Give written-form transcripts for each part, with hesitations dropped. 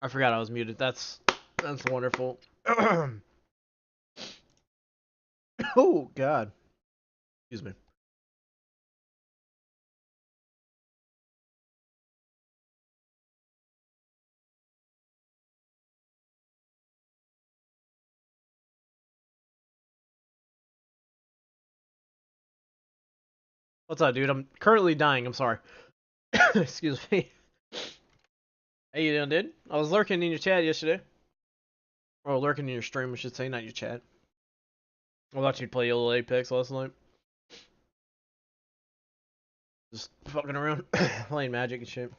I forgot I was muted. That's wonderful. Oh God. Excuse me. What's up, dude? I'm currently dying. I'm sorry. Excuse me. How you doing, dude? I was lurking in your chat yesterday. Or lurking in your stream, I should say, not your chat. I thought you'd play a little Apex last night. Just fucking around, playing Magic and shit.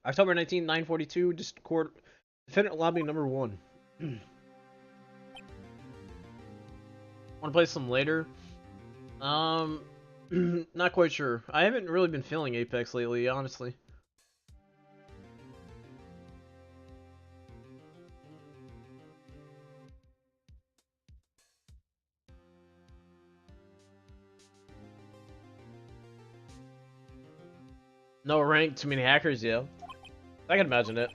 October 19th, 9:42, Discord, Defendant Lobby number 1. Want to play some later? Not quite sure. I haven't really been feeling Apex lately, honestly. No rank, too many hackers, yeah. I can imagine it.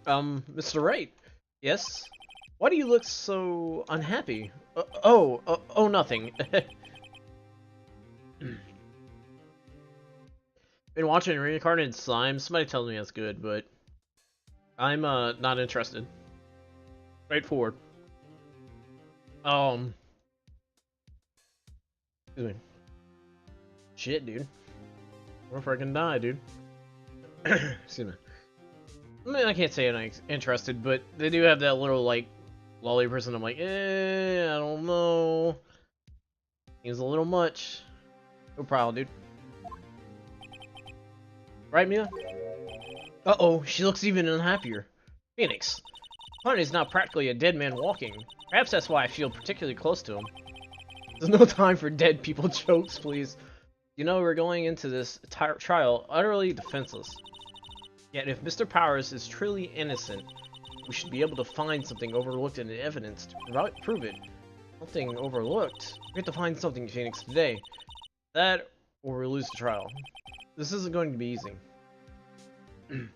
Mr. Wright. Yes? Why do you look so unhappy? Oh, nothing. Been watching Reincarnated Slime. Somebody tells me that's good, but I'm not interested. Straightforward. Excuse me. Shit, dude. What if I can die, dude? Excuse me. I mean, I can't say I'm interested, but they do have that little, like, lolly person. I'm like, I don't know. Seems a little much. No problem, dude. Right, Mia? Uh-oh, she looks even unhappier. Phoenix. Honey's now practically a dead man walking. Perhaps that's why I feel particularly close to him. There's no time for dead people jokes, please. You know, we're going into this trial utterly defenseless. Yet if Mr. Powers is truly innocent, we should be able to find something overlooked in the evidence to prove it. Something overlooked? We have to find something, Phoenix, today. That, or we lose the trial. This isn't going to be easy. What do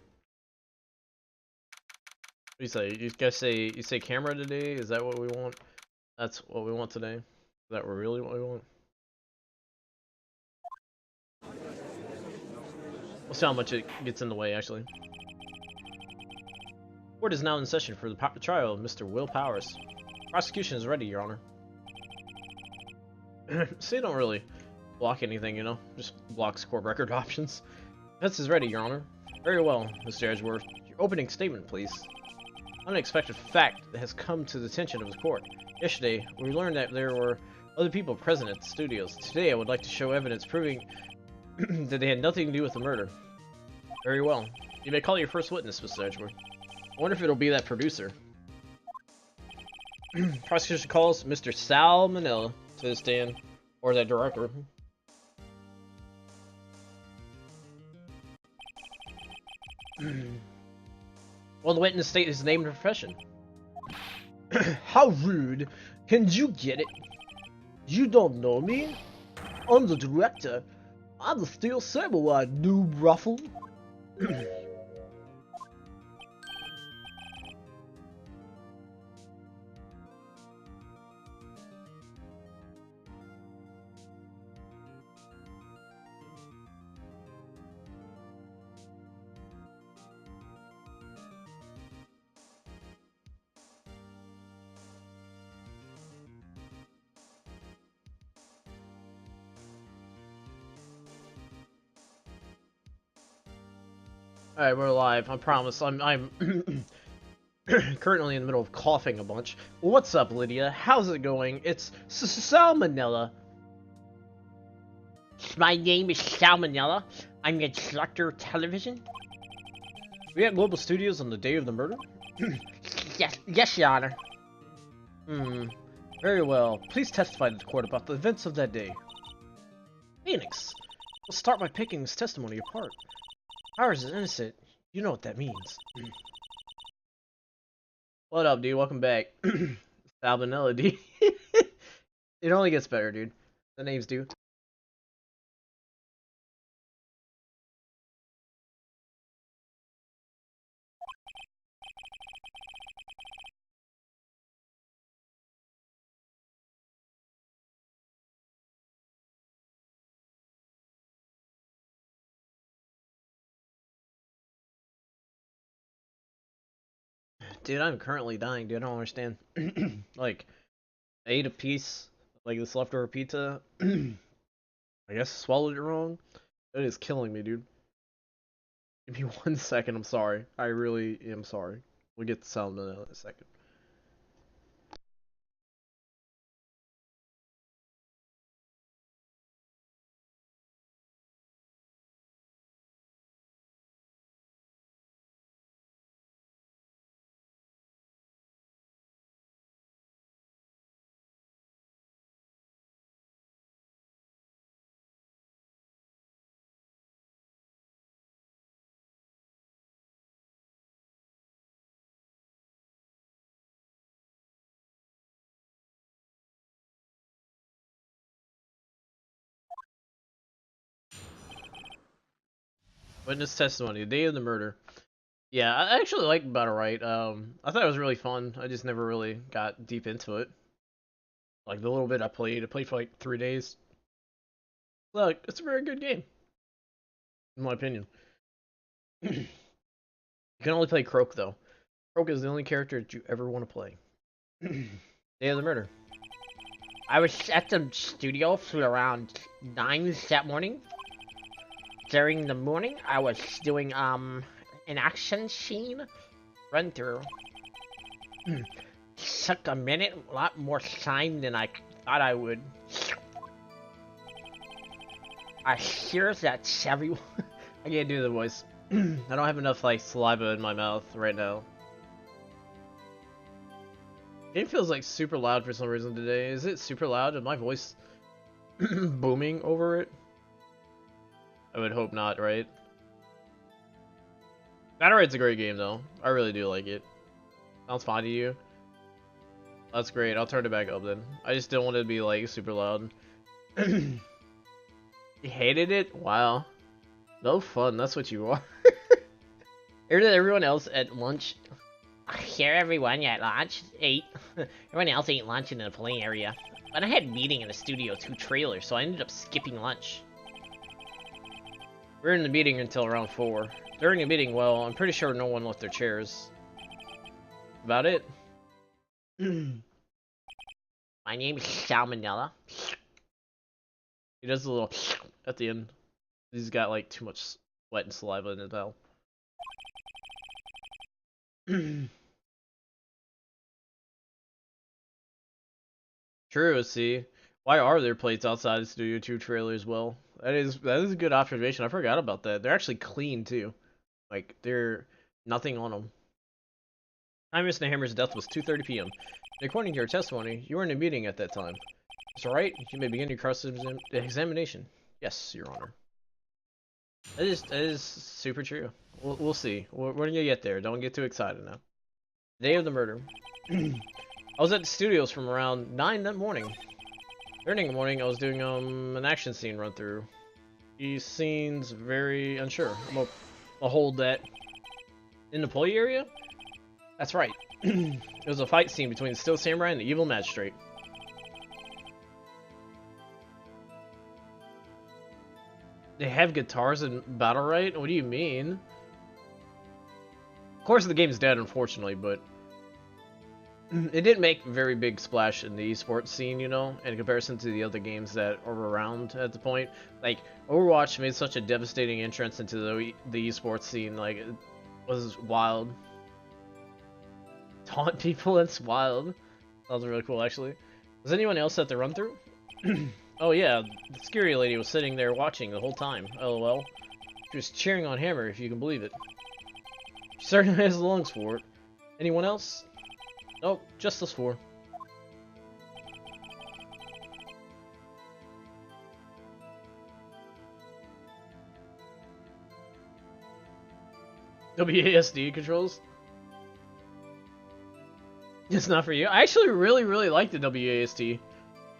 you say? You guys say, you say camera today? Is that what we want? That's what we want today? Is that really what we want? We'll see how much it gets in the way, actually. Court is now in session for the trial of Mr. Will Powers. Prosecution is ready, Your Honor. So you don't really block anything, you know? Just blocks court record options. Defense is ready, Your Honor. Very well, Mr. Edgeworth. Your opening statement, please. Unexpected fact that has come to the attention of the court. Yesterday, we learned that there were other people present at the studios. Today, I would like to show evidence proving that they had nothing to do with the murder. Very well. You may call your first witness, Mr. Edgeworth. I wonder if it'll be that producer. Prosecution calls Mr. Sal Manila to the stand, or that director. Will the witness state his name and profession? How rude! Can you get it? You don't know me? I'm the director. I'm the Steel Samurai, noob ruffle. Alright, we're live. I promise. I'm currently in the middle of coughing a bunch. What's up, Lydia? How's it going? It's Salmonella. My name is Salmonella. I'm the director of television. We at Global Studios on the day of the murder? Yes, Your Honor. Very well. Please testify to the court about the events of that day. Phoenix, we'll start by picking his testimony apart. Powers is innocent. You know what that means. What up, dude? Welcome back. Salmonella, dude. It only gets better, dude. The names do. Dude, I'm currently dying, dude. I don't understand. Like, I ate a piece, like this leftover pizza. I guess swallowed it wrong. That is killing me, dude. Give me 1 second. I'm sorry. I really am sorry. We'll get the sound in a second. Witness testimony. The day of the murder. Yeah, I actually like Wright. I thought it was really fun. I just never really got deep into it. Like the little bit I played for like 3 days. Look, it's a very good game, in my opinion. You can only play Croak though. Croak is the only character that you ever want to play. Day of the murder. I was at the studio for around 9 that morning. During the morning, I was doing an action scene run through. Took a minute, a lot more time than I thought I would. I hear that everyone. I can't do the voice. I don't have enough like saliva in my mouth right now. It feels like super loud for some reason today. Is it super loud? Is my voice booming over it? I would hope not, right? Battlerite's a great game though. I really do like it. Sounds fine to you? That's great. I'll turn it back up then. I just don't want it to be like super loud. You hated it? Wow. No fun. That's what you are. Hear that everyone else at lunch. I hear everyone at lunch ate. Everyone else ate lunch in the playing area. But I had a meeting in the studio 2 trailers, so I ended up skipping lunch. We were in the meeting until around 4. During the meeting, well, I'm pretty sure no one left their chairs. About it. My name is Salmonella. He does a little at the end. He's got like too much sweat and saliva in his mouth. True, see. Why are there plates outside the Studio 2 trailer as well? That is a good observation. I forgot about that. They're actually clean too. Like they're nothing on them. Time Mr. Hammer's death was 2:30 p.m. According to your testimony, you were in a meeting at that time. Mr. Wright, you may begin your cross-examination. Yes, Your Honor. That is super true. We'll see. We're gonna get there. Don't get too excited now. Day of the murder. I was at the studios from around 9 that morning. During the morning, I was doing an action scene run through. He seems very unsure. I'll hold that. In the play area? That's right. It was a fight scene between the Still Samurai and the Evil Magistrate. They have guitars in Battlerite? What do you mean? Of course the game's dead, unfortunately, but it didn't make a very big splash in the esports scene, you know, in comparison to the other games that are around at the point. Like, Overwatch made such a devastating entrance into the esports scene, like, it was wild. Taunt people, that's wild. That was really cool, actually. Was anyone else at the run-through? Oh yeah, the scary lady was sitting there watching the whole time, lol. She was cheering on Hammer, if you can believe it. She certainly has the lungs for it. Anyone else? Nope, just us 4. WASD controls? It's not for you. I actually really like the WASD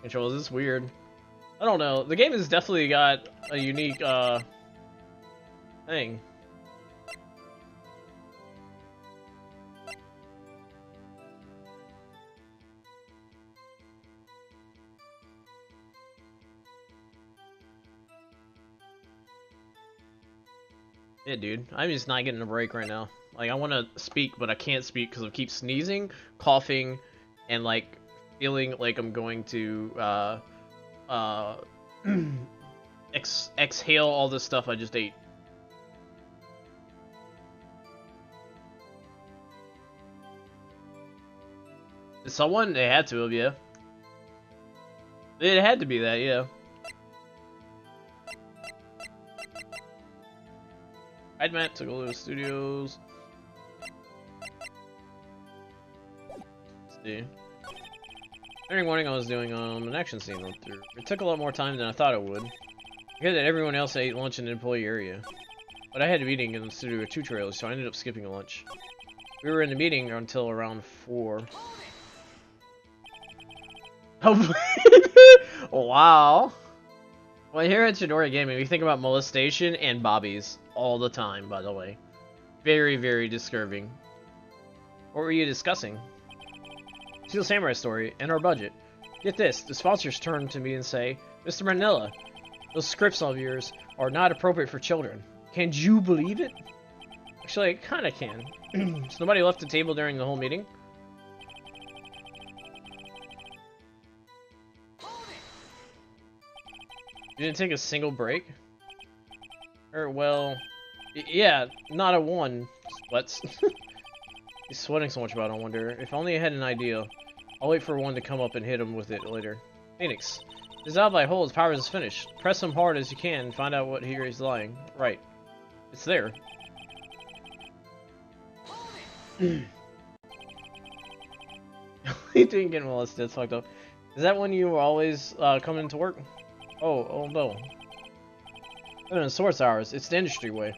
controls. It's weird. I don't know. The game has definitely got a unique thing. Yeah, dude. I'm just not getting a break right now. Like, I want to speak, but I can't speak because I keep sneezing, coughing, and, like, feeling like I'm going to, uh, exhale all this stuff I just ate. Someone? They had to have, yeah. It had to be that, yeah. I'd met to go to the studios. Let's see. During morning, I was doing an action scene run through. It took a lot more time than I thought it would. I heard that everyone else ate lunch in the employee area, but I had a meeting in the studio with 2 trailers, so I ended up skipping lunch. We were in the meeting until around 4. Oh, wow. Well, here at Chidori Gaming, we think about molestation and bobbies all the time, by the way. Very, very disturbing. What were you discussing? Steel Samurai story and our budget. Get this, the sponsors turn to me and say, Mr. Manila, those scripts of yours are not appropriate for children. Can you believe it? Actually, I kinda can. So nobody left the table during the whole meeting? You didn't take a single break? Or, well... yeah, not a one. Sweats. He's sweating so much about it, I wonder. If only I had an idea. I'll wait for one to come up and hit him with it later. Phoenix. His ally holds powers is finished. Press him hard as you can and find out what here he's lying. Right. It's there. You didn't get molested, that's fucked up. Is that when you were always coming to work? Oh no. Other than sports hours, it's the industry way.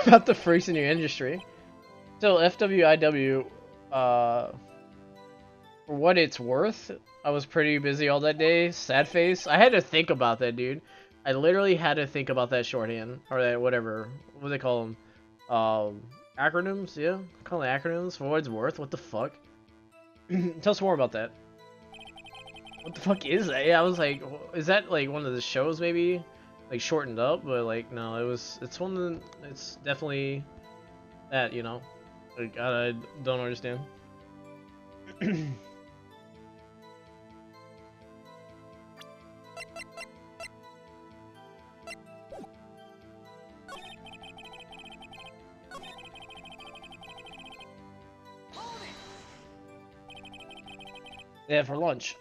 About the freaks in your industry. So FWIW, for what it's worth, I was pretty busy all that day. Sad face. I had to think about that, dude. I literally had to think about that shorthand or that whatever. What do they call them? Acronyms. Yeah, call them acronyms. For what it's worth. What the fuck? Tell us more about that. What the fuck is that? Yeah, I was like, is that like one of the shows maybe? Like shortened up, but like no, it's one of the, it's definitely that, you know. Like, I don't understand. Yeah, for lunch.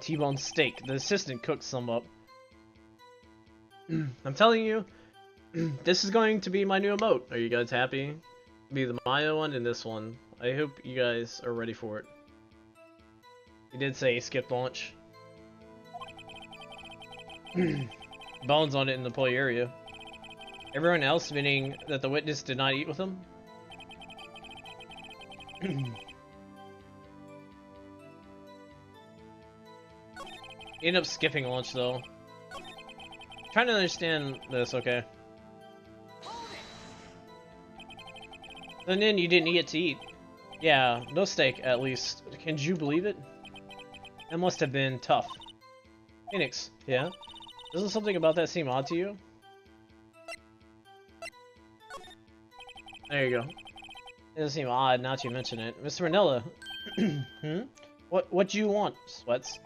T-bone steak. The assistant cooked some up. I'm telling you, this is going to be my new emote. Are you guys happy? Be the Maya one and this one. I hope you guys are ready for it. He did say skip lunch. Bones on it in the employee area. Everyone else, meaning that the witness did not eat with him? He ended up skipping lunch though. Trying to understand this, okay. And then you didn't get to eat. Yeah, no steak at least. Can you believe it? That must have been tough. Phoenix, yeah? Doesn't something about that seem odd to you? There you go. It doesn't seem odd now that you mention it. Mr. Manila. What do you want, Sweats?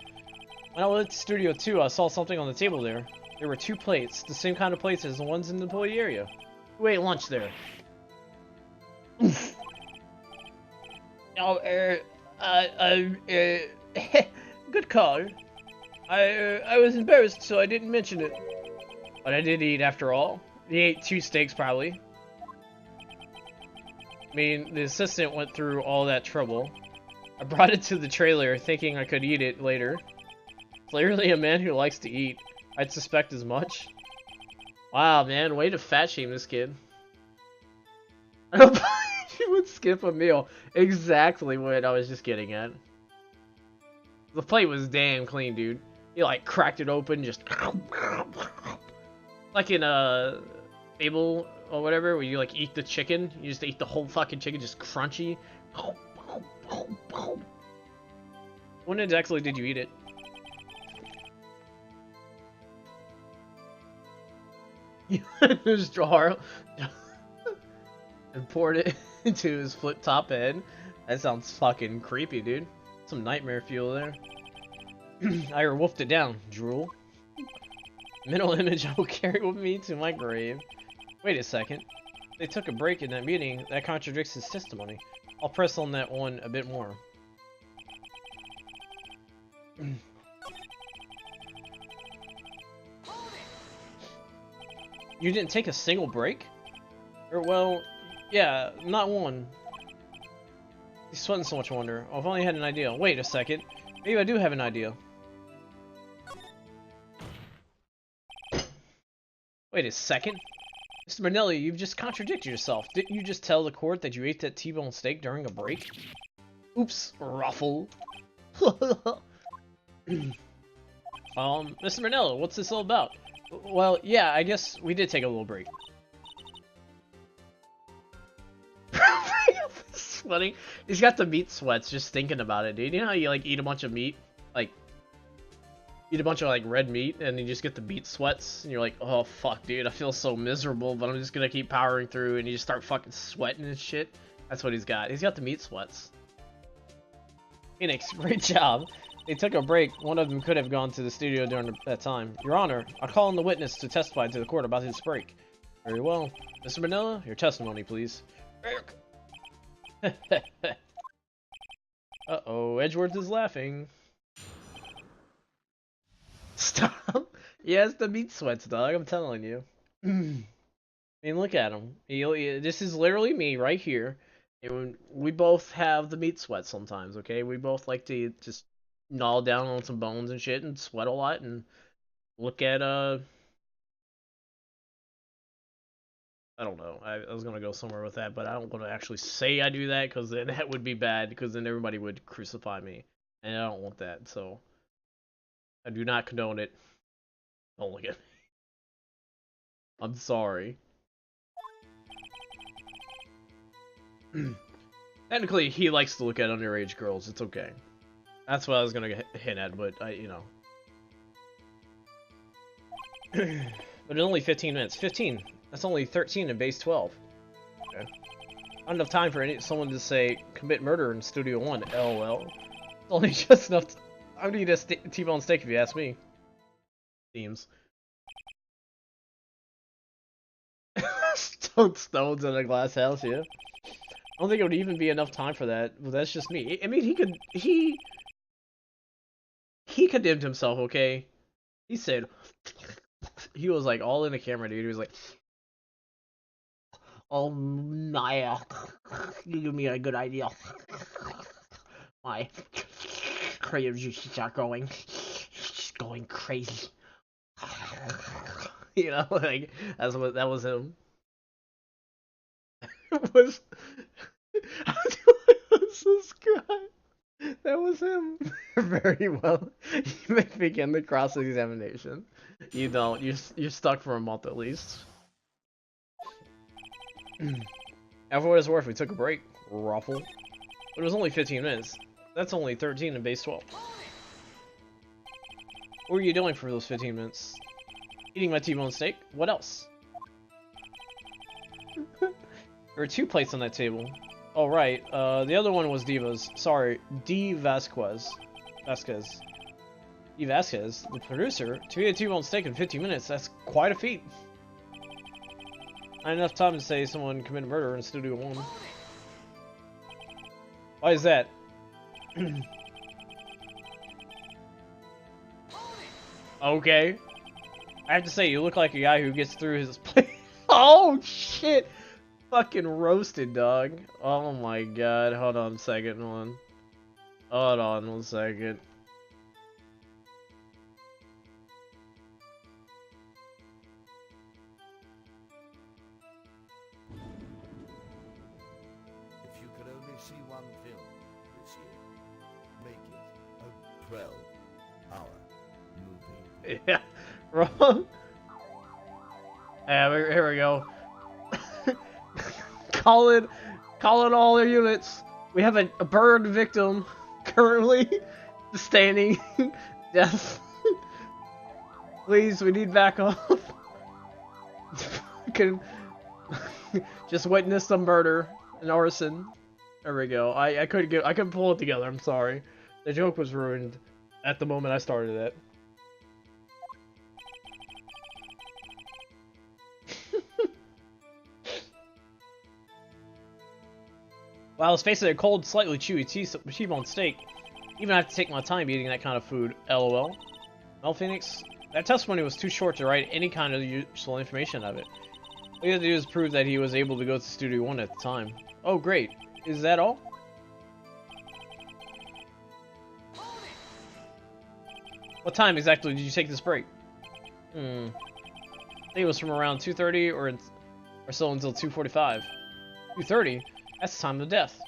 When I was at Studio 2, I saw something on the table there. There were 2 plates, the same kind of plates as the ones in the employee area. Who ate lunch there? Oh, good call. I was embarrassed, so I didn't mention it. But I did eat after all. He ate 2 steaks, probably. I mean, the assistant went through all that trouble. I brought it to the trailer, thinking I could eat it later. Clearly a man who likes to eat. I'd suspect as much. Wow, man, way to fat shame this kid. I don't believe you would skip a meal. Exactly what I was just getting at. The plate was damn clean, dude. He like cracked it open, just like in a Fable or whatever, where you like eat the chicken. You just eat the whole fucking chicken, just crunchy. When exactly did you eat it? Just draw and poured it into his flip top head. That sounds fucking creepy, dude. Some nightmare fuel there. I wolfed it down. Drool. Mental image I will carry with me to my grave. Wait a second. They took a break in that meeting. That contradicts his testimony. I'll press on that one a bit more. You didn't take a single break? Or, well, yeah, not one. He's sweating so much wonder. I've only had an idea. Wait a second. Maybe I do have an idea. Wait a second. Mr. Manelli, you've just contradicted yourself. Didn't you just tell the court that you ate that T-bone steak during a break? Oops, ruffle. Mr. Manelli, what's this all about? Well, yeah, I guess we did take a little break. Sweating. He's got the meat sweats just thinking about it, dude. You know how you like eat a bunch of meat? Like, eat a bunch of like red meat and you just get the meat sweats and you're like, oh fuck, dude, I feel so miserable, but I'm just gonna keep powering through, and you just start fucking sweating and shit. That's what he's got. He's got the meat sweats. Phoenix, great job. They took a break. One of them could have gone to the studio during that time. Your Honor, I'll call on the witness to testify to the court about his break. Very well. Mr. Manila, your testimony, please. Uh-oh, Edgeworth is laughing. Stop. Yeah, it's the meat sweats, dog. I'm telling you. I mean, look at him. This is literally me right here. And we both have the meat sweats sometimes, okay? We both like to just gnaw down on some bones and shit and sweat a lot and look at, I don't know. I was gonna go somewhere with that, but I don't want to actually say I do that, because then that would be bad, because then everybody would crucify me. And I don't want that, so I do not condone it. Don't look at me. I'm sorry. Technically, he likes to look at underage girls. It's okay. That's what I was gonna hint at, but you know. But in only 15 minutes. 15! That's only 13 in base 12. Okay. Not enough time for someone to say, commit murder in Studio 1. LOL. It's only just enough I would eat a T-bone steak if you ask me. Seems. Stone stones in a glass house, yeah. I don't think it would even be enough time for that, but that's just me. I mean, he condemned himself, okay? He said, he was like all in the camera, dude. He was like, oh, Naya, you give me a good idea. My creative juices are going. She's going crazy. You know, like, that was him. was that was him. Very well. You may begin the cross-examination. You don't. You're stuck for a month at least. After what it's worth, we took a break. Ruffle. But it was only 15 minutes. That's only 13 in base 12. What were you doing for those 15 minutes? Eating my T-bone steak? What else? There were 2 plates on that table. Oh, right. The other one was Diva's. Sorry, D. Vasquez. D. Vasquez, the producer, to eat a T-bone steak in 15 minutes. That's quite a feat. Not enough time to say someone committed murder in Studio 1. Why is that? Okay. I have to say, you look like a guy who gets through his play. Oh, shit! Fucking roasted, dog. Oh my god. Hold on a second. Hold on 1 second. If you could only see one film this year, make it a 12-hour movie. Yeah, wrong. Yeah, here we go. Call it all their units. We have a bird victim currently sustaining death. Please, we need backup. fucking just witnessed some murder and arson. There we go. I couldn't pull it together. I'm sorry. The joke was ruined at the moment I started it. While I was facing a cold, slightly chewy T-bone steak, even I have to take my time eating that kind of food. LOL. Well, Phoenix, that testimony was too short to write any kind of useful information of it. All you had to do is prove that he was able to go to Studio 1 at the time. Oh, great. Is that all? What time exactly did you take this break? I think it was from around 2:30 or so until 2:45. 2:30? That's the time of death.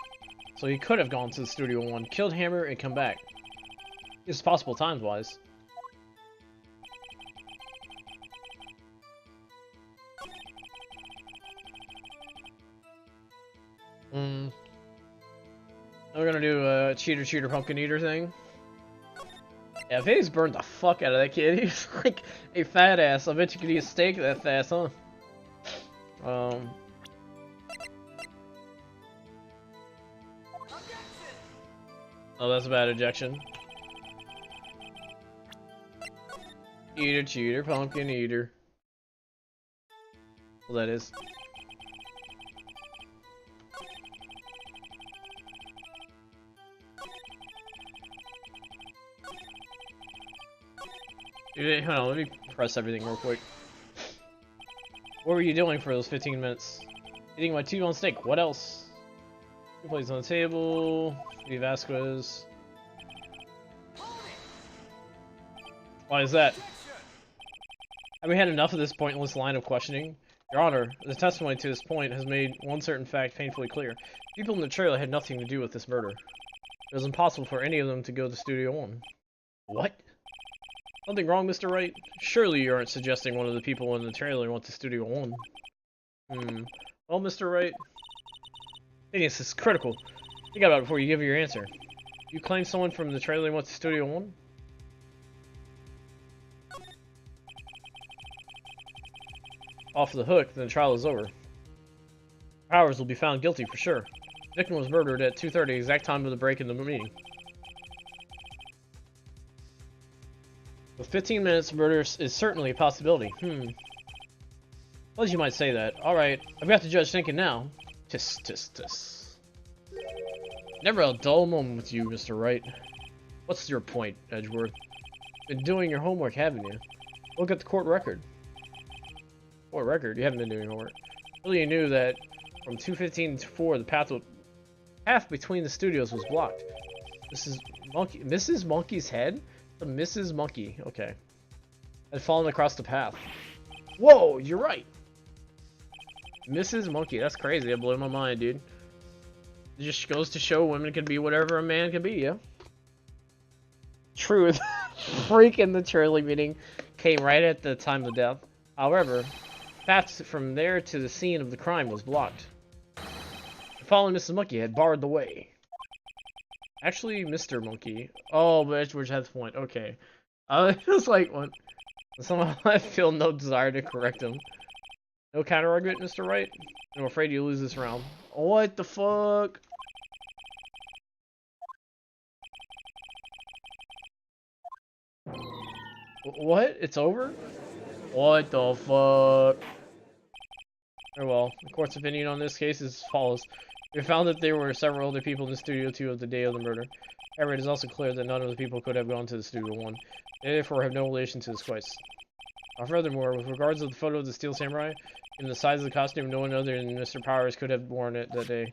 So he could have gone to the Studio 1, killed Hammer, and come back. It's possible times-wise. We're gonna do a cheater pumpkin eater thing. Yeah, Vinny's burned the fuck out of that kid. He's like a fat ass. I bet you could eat a steak that fast, huh? Oh, that's a bad ejection. Eater, cheater, pumpkin eater. Well, that is. Dude, hold on, let me press everything real quick. What were you doing for those 15 minutes? Eating my T-bone steak. What else? 2 plates on the table. V. Vasquez. Why is that? Have we had enough of this pointless line of questioning? Your Honor, the testimony to this point has made one certain fact painfully clear. People in the trailer had nothing to do with this murder. It was impossible for any of them to go to Studio 1. What? Something wrong, Mr. Wright? Surely you aren't suggesting one of the people in the trailer went to Studio 1. Well, Mr. Wright, this is critical. Think about it before you give your answer. You claim someone from the trailer went to Studio 1? Off the hook, then the trial is over. Powers will be found guilty for sure. The victim was murdered at 2:30, exact time of the break in the meeting. With 15 minutes, murder is certainly a possibility. Well, you might say that. Alright, I've got the judge thinking now. Tis. Never a dull moment with you, Mr. Wright. What's your point, Edgeworth? Been doing your homework, haven't you? Look at the court record. Court record? You haven't been doing homework. Really, you knew that from 2:15 to 4, the path between the studios was blocked. Mrs. Monkey's head? The Mrs. Monkey, okay. Had fallen across the path. Whoa, you're right. Mrs. Monkey, that's crazy. That blew my mind, dude. It just goes to show women can be whatever a man can be, yeah? Truth. Freaking the Turley meeting came right at the time of death. However, path from there to the scene of the crime was blocked. The fallen Mrs. Monkey had barred the way. Actually, Mr. Monkey. Oh, but Edgeworth has a point. Okay. I was like, what? Somehow I feel no desire to correct him. No counter-argument, Mr. Wright? I'm afraid you lose this round. What the fuck? What? It's over? What the fuck? Very well. The court's opinion on this case is as follows. We found that there were several other people in the Studio 2 of the day of the murder. However, it is also clear that none of the people could have gone to the Studio 1. They therefore have no relation to this case. Furthermore, with regards to the photo of the Steel Samurai, and the size of the costume, no one other than Mr. Powers could have worn it that day.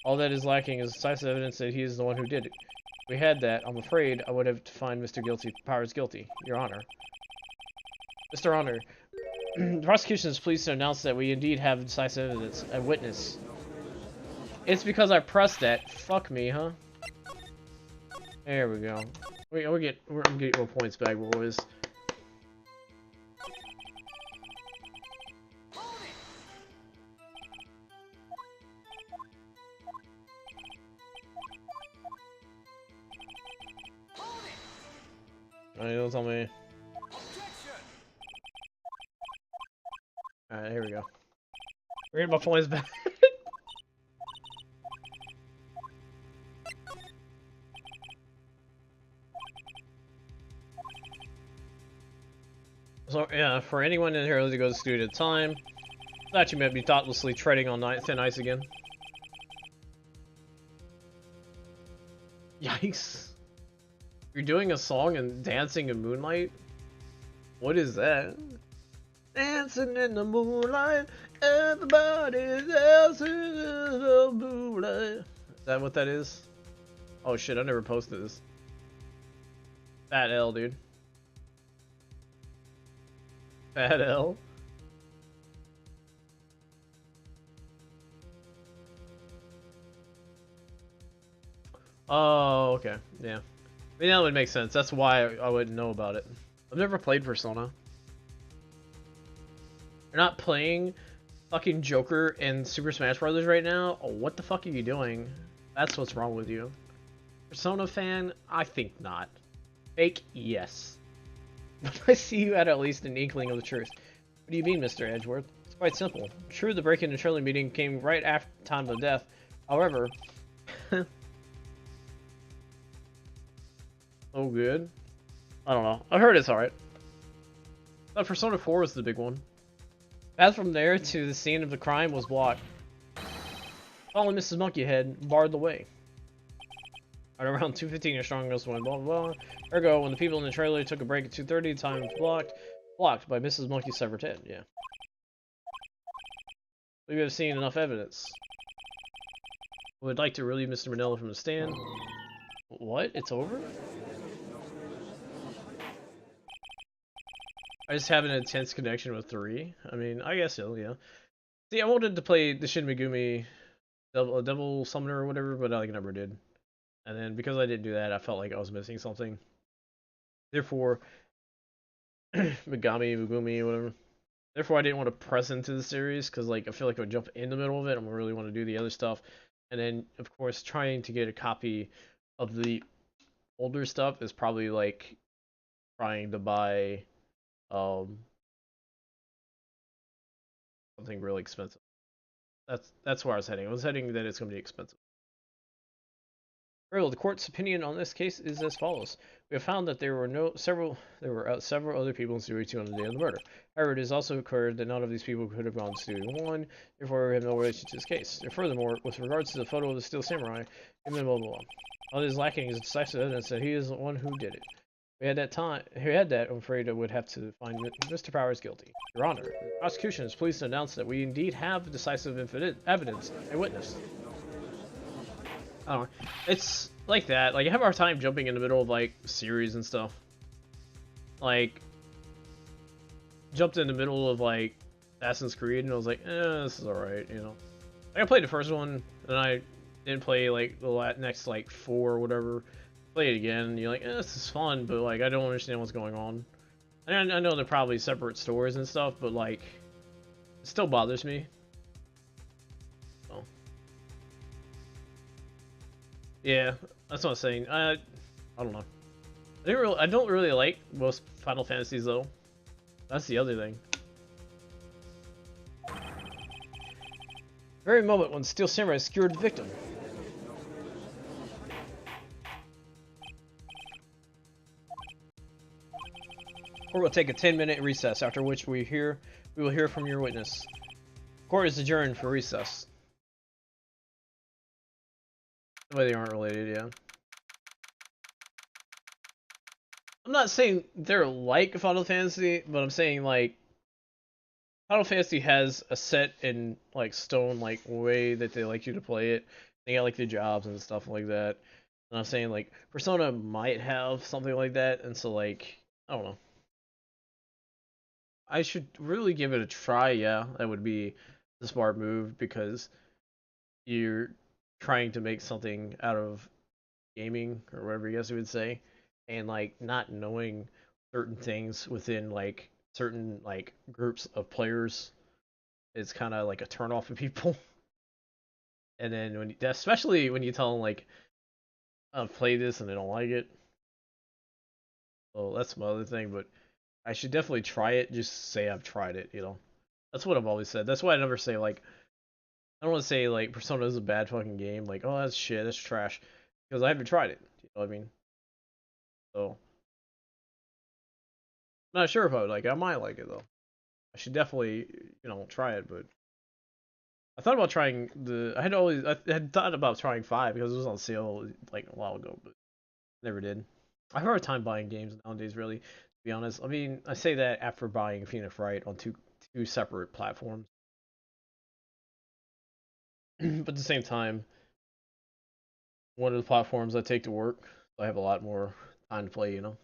All that is lacking is decisive evidence that he is the one who did it. If we had that, I'm afraid I would have to find Mr. Powers guilty, Your Honor. Mr. Honor, the prosecution is pleased to announce that we indeed have decisive evidence, a witness. It's because I pressed that. Fuck me, huh? There we go. We're gonna get more points back, boys. Alright, don't tell me. Alright, here we go. Read my points back. So, yeah, for anyone in here who goes to studio at the time, that you might be thoughtlessly treading on thin ice again. Yikes. You're doing a song and dancing in moonlight? What is that? Dancing in the moonlight, everybody's dancing in the moonlight. Is that what that is? Oh shit, I never posted this. Fat L, dude. Fat L. Oh, okay. Yeah. I mean, that would make sense. That's why I wouldn't know about it. I've never played Persona. You're not playing fucking Joker in Super Smash Brothers right now? Oh, what the fuck are you doing? That's what's wrong with you. Persona fan? I think not. Fake? Yes. But I see you had at least an inkling of the truth. What do you mean, Mr. Edgeworth? It's quite simple. True, the break-in and Trilogy meeting came right after time of death. However... oh, good. I don't know. I heard it's alright. But Persona 4 was the big one. Path from there to the scene of the crime was blocked. Following Mrs. Monkeyhead barred the way. At around 2:15, your strongest one, blah blah blah. Ergo, when the people in the trailer took a break at 2:30, time was blocked by Mrs. Monkey's severed head. Yeah. We have seen enough evidence. We would like to relieve Mr. Manila from the stand. What? It's over? I just have an intense connection with 3. I mean, I guess so, yeah. See, I wanted to play the Shin Megumi Devil Summoner or whatever, but I never did. And then because I didn't do that, I felt like I was missing something. Therefore, Megumi, whatever. Therefore, I didn't want to press into the series because, like, I feel like I would jump in the middle of it and really want to do the other stuff. And then, of course, trying to get a copy of the older stuff is probably like trying to buy something really expensive. That's where I was heading. I was heading that it's going to be expensive. The court's opinion on this case is as follows. We have found that there were several other people in Studio 2 on the day of the murder. However, it has also occurred that none of these people could have gone to Studio 1, therefore we have no relation to this case. And furthermore, with regards to the photo of the Steel Samurai, blah blah blah. All that is lacking is decisive evidence that he is the one who did it. We had that, I'm afraid I would have to find Mr. Powers guilty. Your Honor, the prosecution is pleased to announce that we indeed have decisive evidence, a witness. I don't know. It's like that. Like, I have a hard time jumping in the middle of, like, series and stuff. Like, jumped in the middle of, like, Assassin's Creed, and I was like, this is alright, you know. Like, I played the first one, and I didn't play, like, the next, like, 4 or whatever. Play it again, and you're like, this is fun, but, like, I don't understand what's going on. And I know they're probably separate stories and stuff, but, like, it still bothers me. Yeah, that's what I'm saying. I don't know. I don't really like most Final Fantasies though. That's the other thing. Very moment when Steel Samurai skewered the victim. Court will take a 10-minute recess, after which we will hear from your witness. Court is adjourned for recess. The way they aren't related, yeah. I'm not saying they're like Final Fantasy, but I'm saying, like, Final Fantasy has a set in, like, stone, like, way that they like you to play it. They got, like, the jobs and stuff like that. And I'm saying, like, Persona might have something like that, and so, like, I don't know. I should really give it a try, yeah. That would be the smart move, because you're trying to make something out of gaming, or whatever you guys would say, and, like, not knowing certain things within, like, certain, like, groups of players is kind of like a turn off of people. And then especially when you tell them, like, play this and they don't like it. Well, that's my other thing, but I should definitely try it. Just say I've tried it, you know. That's what I've always said. That's why I never say, like, I don't want to say like Persona is a bad fucking game, like oh that's shit, that's trash, because I haven't tried it. You know what I mean? So I'm not sure if I would like it. I might like it though. I should definitely try it, but I thought about trying I had thought about trying 5 because it was on sale like a while ago, but never did. I have a hard time buying games nowadays, really, to be honest. I mean, I say that after buying Phoenix Wright on two separate platforms. But at the same time, one of the platforms I take to work, so I have a lot more time to play, One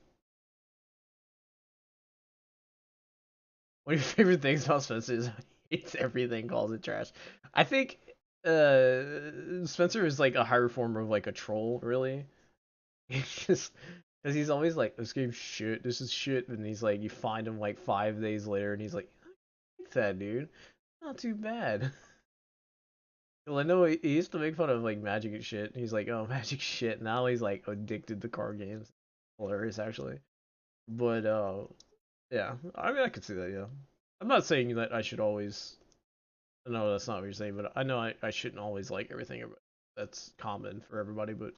of your favorite things about Spencer is he hates everything, calls it trash. I think Spencer is like a higher form of like a troll, really. He's just because he's always like, this game's shit, this is shit, and he's like, you find him like 5 days later, and he's like, I like that, dude. Not too bad. Well, I know he used to make fun of like Magic and shit. He's like, oh, Magic shit. Now he's like addicted to card games. Hilarious, actually. But yeah. I mean, I could see that. Yeah. I'm not saying that I should always. No, that's not what you're saying. But I know I shouldn't always like everything that's common for everybody. But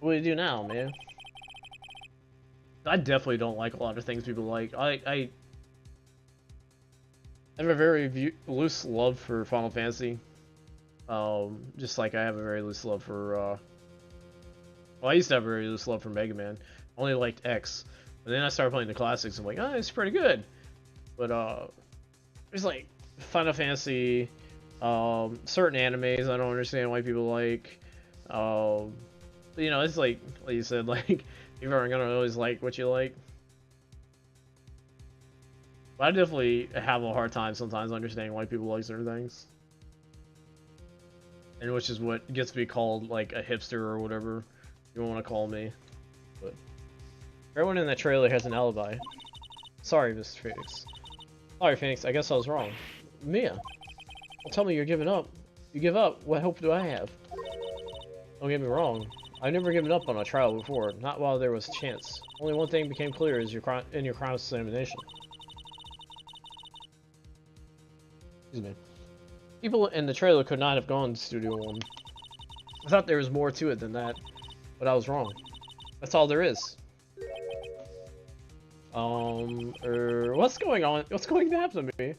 what do you do now, man? I definitely don't like a lot of things people like. I have a very loose love for Final Fantasy. Just like I have a very loose love for, well, I used to have a very loose love for Mega Man. I only liked X. And then I started playing the classics. I'm like, oh, it's pretty good. But, there's like Final Fantasy, certain animes I don't understand why people like. It's like you said, like, you aren't gonna always like what you like. But I definitely have a hard time sometimes understanding why people like certain things. And which is what gets me called like a hipster or whatever you want to call me. But everyone in that trailer has an alibi. Sorry, Mr. Phoenix. Sorry, Phoenix. I guess I was wrong. Mia, well, tell me you're giving up. You give up. What hope do I have? Don't get me wrong. I've never given up on a trial before. Not while there was a chance. Only one thing became clear: is your crown examination. Excuse me. People in the trailer could not have gone to Studio One. I thought there was more to it than that, but I was wrong. That's all there is. What's going on? What's going to happen to me?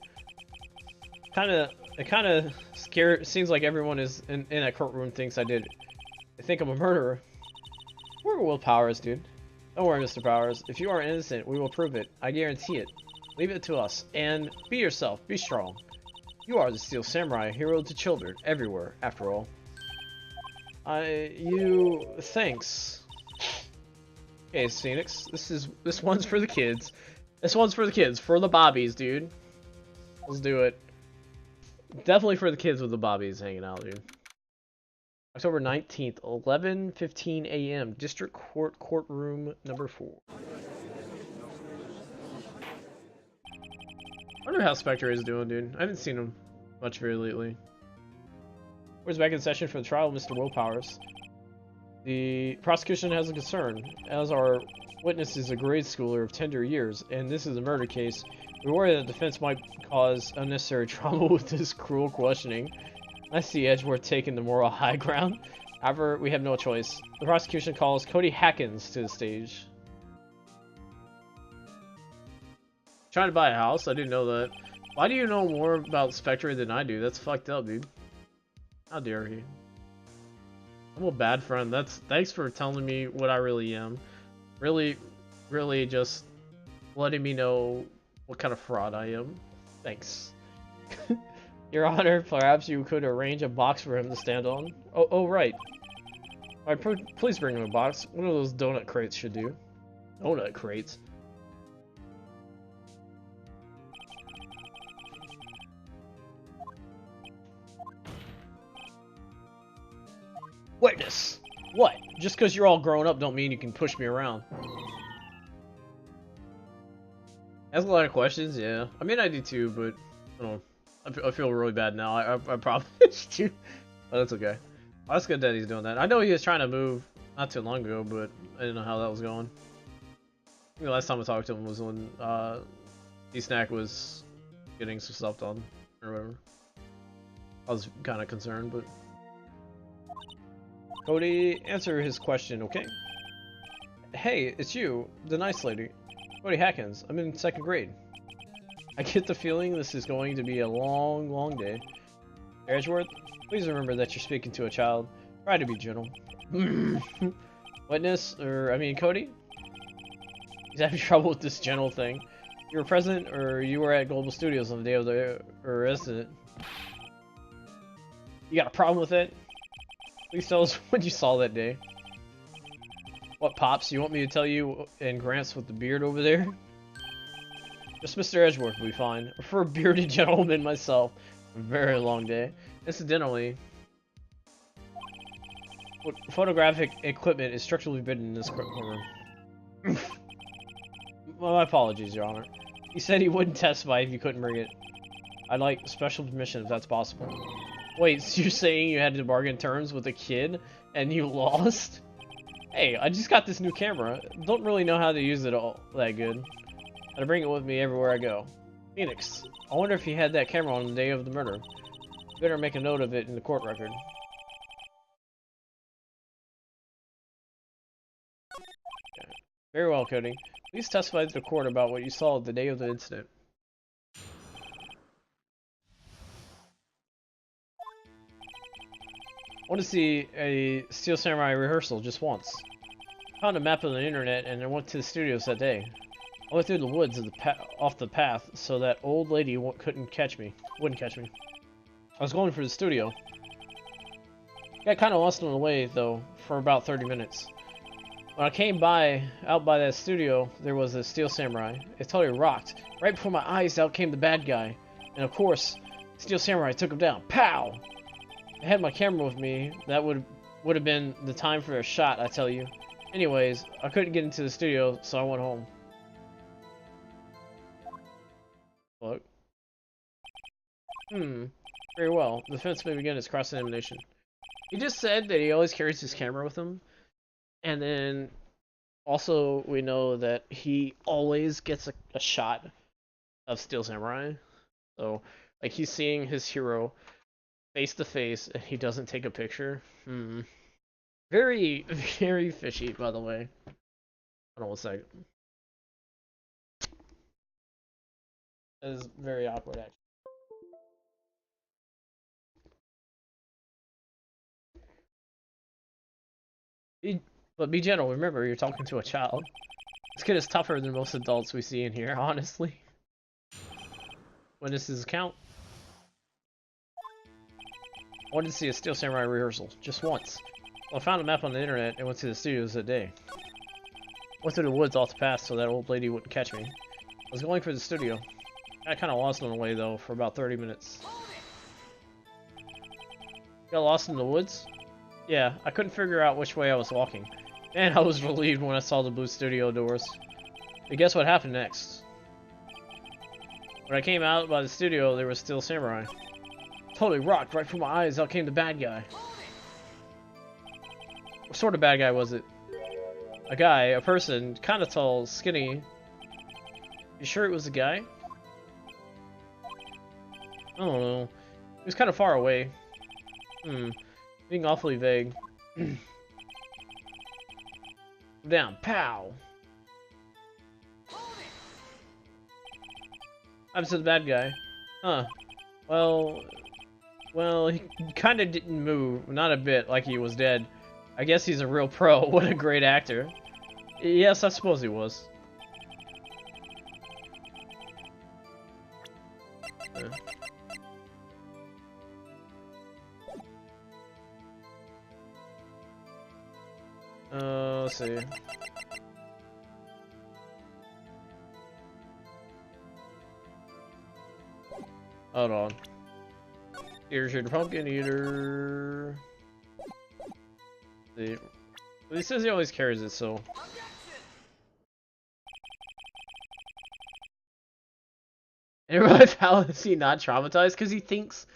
It kind of scared. Seems like everyone is in that courtroom thinks I did it. They think I'm a murderer. Where Will Powers, dude? Don't worry, Mr. Powers. If you are innocent, we will prove it. I guarantee it. Leave it to us. And be yourself. Be strong. You are the Steel Samurai, hero to children, everywhere, after all. Thanks. Okay, Phoenix, this one's for the kids. This one's for the kids, for the bobbies, dude. Let's do it. Definitely for the kids with the bobbies hanging out, dude. October 19th, 11:15 a.m. District Court Courtroom number 4. I wonder how Spectre is doing, dude. I haven't seen him much very lately. We're back in session for the trial of Mr. Will Powers. The prosecution has a concern. As our witness is a grade schooler of tender years, and this is a murder case, we worry that the defense might cause unnecessary trauma with this cruel questioning. I see Edgeworth taking the moral high ground. However, we have no choice. The prosecution calls Cody Hackins to the stage. Trying to buy a house? I didn't know that. Why do you know more about Spectre than I do? That's fucked up, dude. How dare he? I'm a bad friend. Thanks for telling me what I really am. Really just letting me know what kind of fraud I am. Thanks. Your Honor, perhaps you could arrange a box for him to stand on. Oh right. Alright, please bring him a box. One of those donut crates should do. Donut crates? Witness! What? Just because you're all grown up don't mean you can push me around. Ask a lot of questions, yeah. I mean, I do too, but I don't know. I feel really bad now. I probably should. But that's okay. Oh, that's good that he's doing that. I know he was trying to move not too long ago, but I didn't know how that was going. The last time I talked to him was when D-Snack was getting some stuff done or whatever. I was kind of concerned, but Cody, answer his question, okay? Hey, it's you, the nice lady. Cody Hackins. I'm in 2nd grade. I get the feeling this is going to be a long, long day. Edgeworth, please remember that you're speaking to a child. Try to be gentle. Witness, Cody? He's having trouble with this gentle thing. You were present, or you were at Global Studios on the day of the incident. You got a problem with it? Please tell us what you saw that day. What, Pops? You want me to tell you and Grants with the beard over there? Just Mr. Edgeworth will be fine. For a bearded gentleman myself. A very long day. Incidentally, photographic equipment is structurally forbidden in this courtroom. Well, my apologies, Your Honor. He said he wouldn't testify if you couldn't bring it. I'd like special permission if that's possible. Wait, so you're saying you had to bargain terms with a kid and you lost? Hey, I just got this new camera. Don't really know how to use it all that good. I bring it with me everywhere I go. Phoenix, I wonder if he had that camera on the day of the murder. Better make a note of it in the court record. Okay. Very well, Cody. Please testify to the court about what you saw the day of the incident. I want to see a Steel Samurai rehearsal just once. I found a map on the internet and I went to the studios that day. I went through the woods of off the path so that old lady wouldn't catch me. I was going for the studio. Got kind of lost on the way though for about 30 minutes. When I came out by that studio, there was a Steel Samurai. It totally rocked. Right before my eyes, out came the bad guy, and of course, Steel Samurai took him down. Pow! I had my camera with me. That would have been the time for a shot, I tell you. Anyways, I couldn't get into the studio, so I went home. Look. Very well. The defense may begin its cross-examination. He just said that he always carries his camera with him. And then, also, we know that he always gets a shot of Steel Samurai. So, like, he's seeing his hero face to face, and he doesn't take a picture. Very, very fishy, by the way. Hold on one second. That is very awkward, actually. But be gentle, remember, you're talking to a child. This kid is tougher than most adults we see in here, honestly. Witness's account. I wanted to see a Steel Samurai rehearsal, just once. Well, I found a map on the internet and went to the studios that day. Went through the woods off the path so that old lady wouldn't catch me. I was going for the studio. I kind of lost on the way, though, for about 30 minutes. Got lost in the woods? Yeah, I couldn't figure out which way I was walking. Man, I was relieved when I saw the blue studio doors. But guess what happened next? When I came out by the studio, there was Steel Samurai. Totally rocked. Right from my eyes, out came the bad guy. What sort of bad guy was it? A guy, a person, kind of tall, skinny. You sure it was a guy? I don't know. He was kind of far away. Being awfully vague. Down. Pow! I'm to the bad guy. Huh. Well, he kind of didn't move. Not a bit, like he was dead. I guess he's a real pro. What a great actor. Yes, I suppose he was. Let's see. Hold on. Here's your pumpkin eater. See. Well, he says he always carries it, so. And realize how is he not traumatized? Because he thinks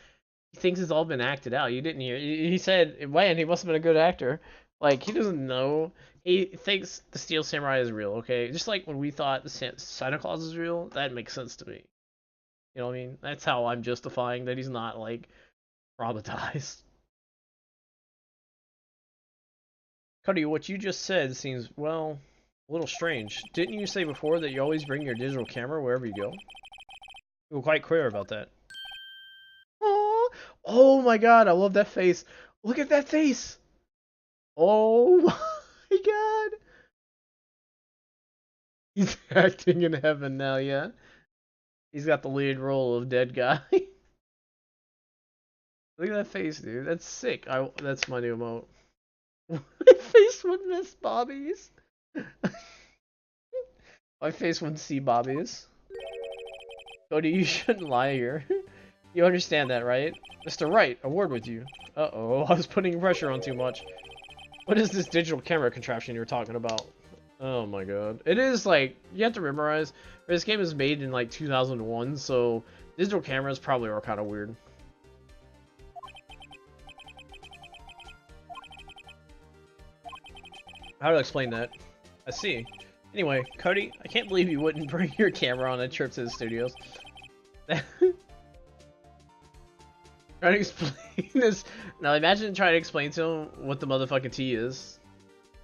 it's all been acted out. You didn't hear. He said, man, he must have been a good actor. Like, he doesn't know. He thinks the Steel Samurai is real, okay? Just like when we thought the Santa Claus is real, that makes sense to me. You know what I mean? That's how I'm justifying that he's not, like, traumatized. Cody, what you just said seems, well, a little strange. Didn't you say before that you always bring your digital camera wherever you go? You were quite clear about that. Oh, oh my god, I love that face. Look at that face. Oh my god. He's acting in heaven now, yeah. He's got the lead role of dead guy. Look at that face, dude. That's sick. That's my new emote. My face would miss Bobby's. My face wouldn't see Bobby's. Cody, you shouldn't lie here. You understand that, right? Mr. Wright, a word with you. Uh-oh, I was putting pressure on too much. What is this digital camera contraption you're talking about? Oh my god. It is like, you have to memorize, this game is made in like 2001, so digital cameras probably are kind of weird. How do I explain that? I see. Anyway, Cody, I can't believe you wouldn't bring your camera on a trip to the studios. Trying to explain this. Now imagine trying to explain to him what the motherfucking T is.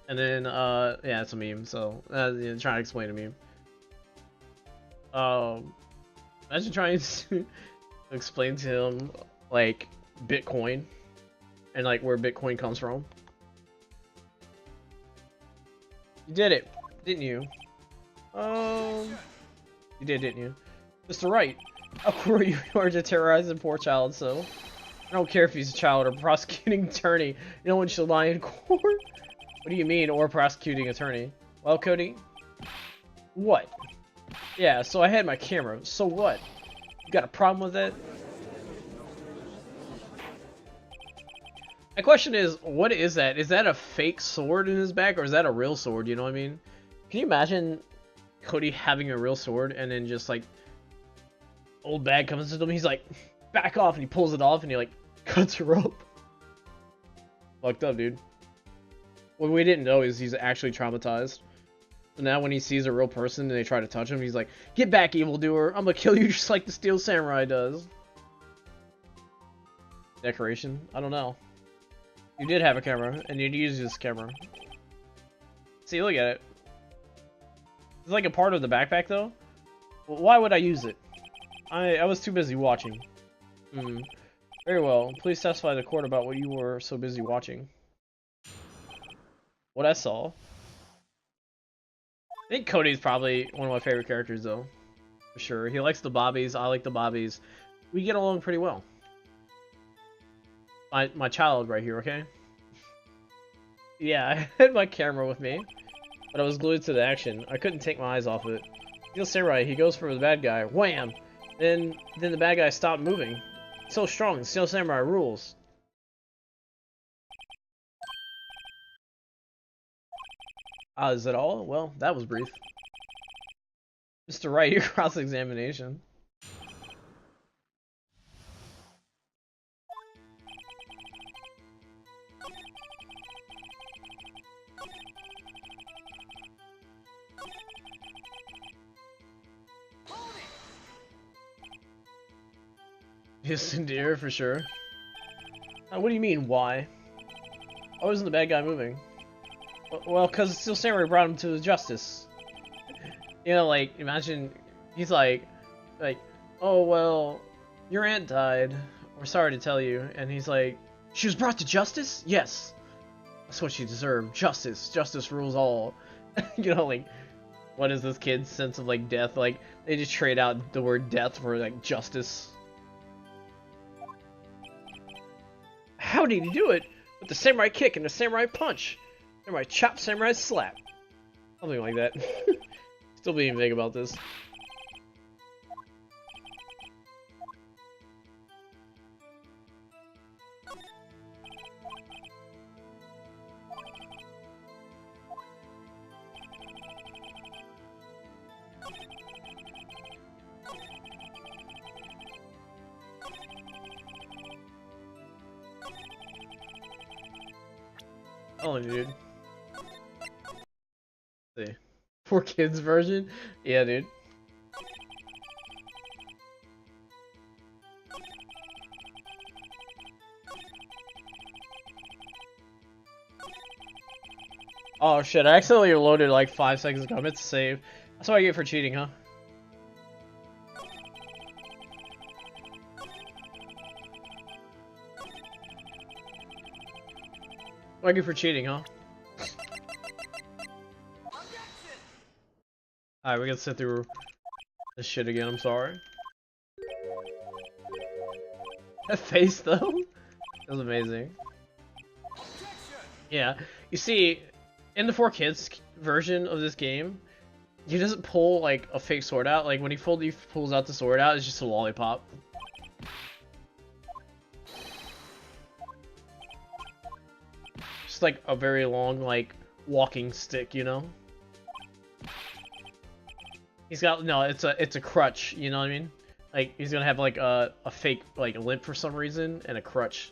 And then, yeah, it's a meme, so, trying to explain a meme. Imagine trying to explain to him, like, Bitcoin. And, like, where Bitcoin comes from. You did it, didn't you? You did, didn't you? Mr. Wright, how cruel you are to terrorize a poor child, so. I don't care if he's a child or prosecuting attorney. No one should lie in court. What do you mean, or prosecuting attorney? Well, Cody? What? Yeah, so I had my camera. So what? You got a problem with that? My question is, what is that? Is that a fake sword in his back, or is that a real sword? You know what I mean? Can you imagine Cody having a real sword, and then just, like, old bag comes to him, he's like, back off, and he pulls it off, and he, like, cuts her up. Fucked up, dude. What we didn't know is he's actually traumatized. So now when he sees a real person and they try to touch him, he's like, get back, evildoer. I'm gonna kill you just like the Steel Samurai does. Decoration? I don't know. You did have a camera, and you'd use this camera. See, look at it. It's like a part of the backpack, though. Well, why would I use it? I was too busy watching. Very well. Please testify to the court about what you were so busy watching. What I saw. I think Cody's probably one of my favorite characters, though. For sure. He likes the bobbies. I like the bobbies. We get along pretty well. My child right here, okay? Yeah, I had my camera with me, but I was glued to the action. I couldn't take my eyes off it. Steel Samurai, he goes for the bad guy. Wham! Then the bad guy stopped moving. So strong, Steel Samurai rules. Is that all? Well, that was brief. Mr. Wright, your cross-examination. Yes, dear, for sure. What do you mean, why? Why wasn't the bad guy moving? Well, because Steel Samurai brought him to justice. You know, like, imagine, he's like, oh, well, your aunt died. We're sorry to tell you. And he's like, she was brought to justice? Yes. That's what she deserved. Justice. Justice rules all. You know, like, what is this kid's sense of, like, death? Like, they just trade out the word death for, like, justice. How did he do it? With the samurai kick and the samurai punch. Samurai chop, samurai slap. Something like that. Still being vague about this. Oh, dude. Let's see. 4Kids version? Yeah, dude. Oh shit, I accidentally loaded like 5 seconds ago. I meant to save. That's what I get for cheating, huh? What I get for cheating, huh? Alright, we gotta sit through this shit again, I'm sorry. That face though? That was amazing. Yeah, you see, in the 4Kids version of this game, he doesn't pull like a fake sword out. Like when he pulls out the sword out, it's just a lollipop. Just like a very long like walking stick, you know. He's got no, it's a crutch. You know what I mean? Like he's gonna have like a fake like limp for some reason and a crutch.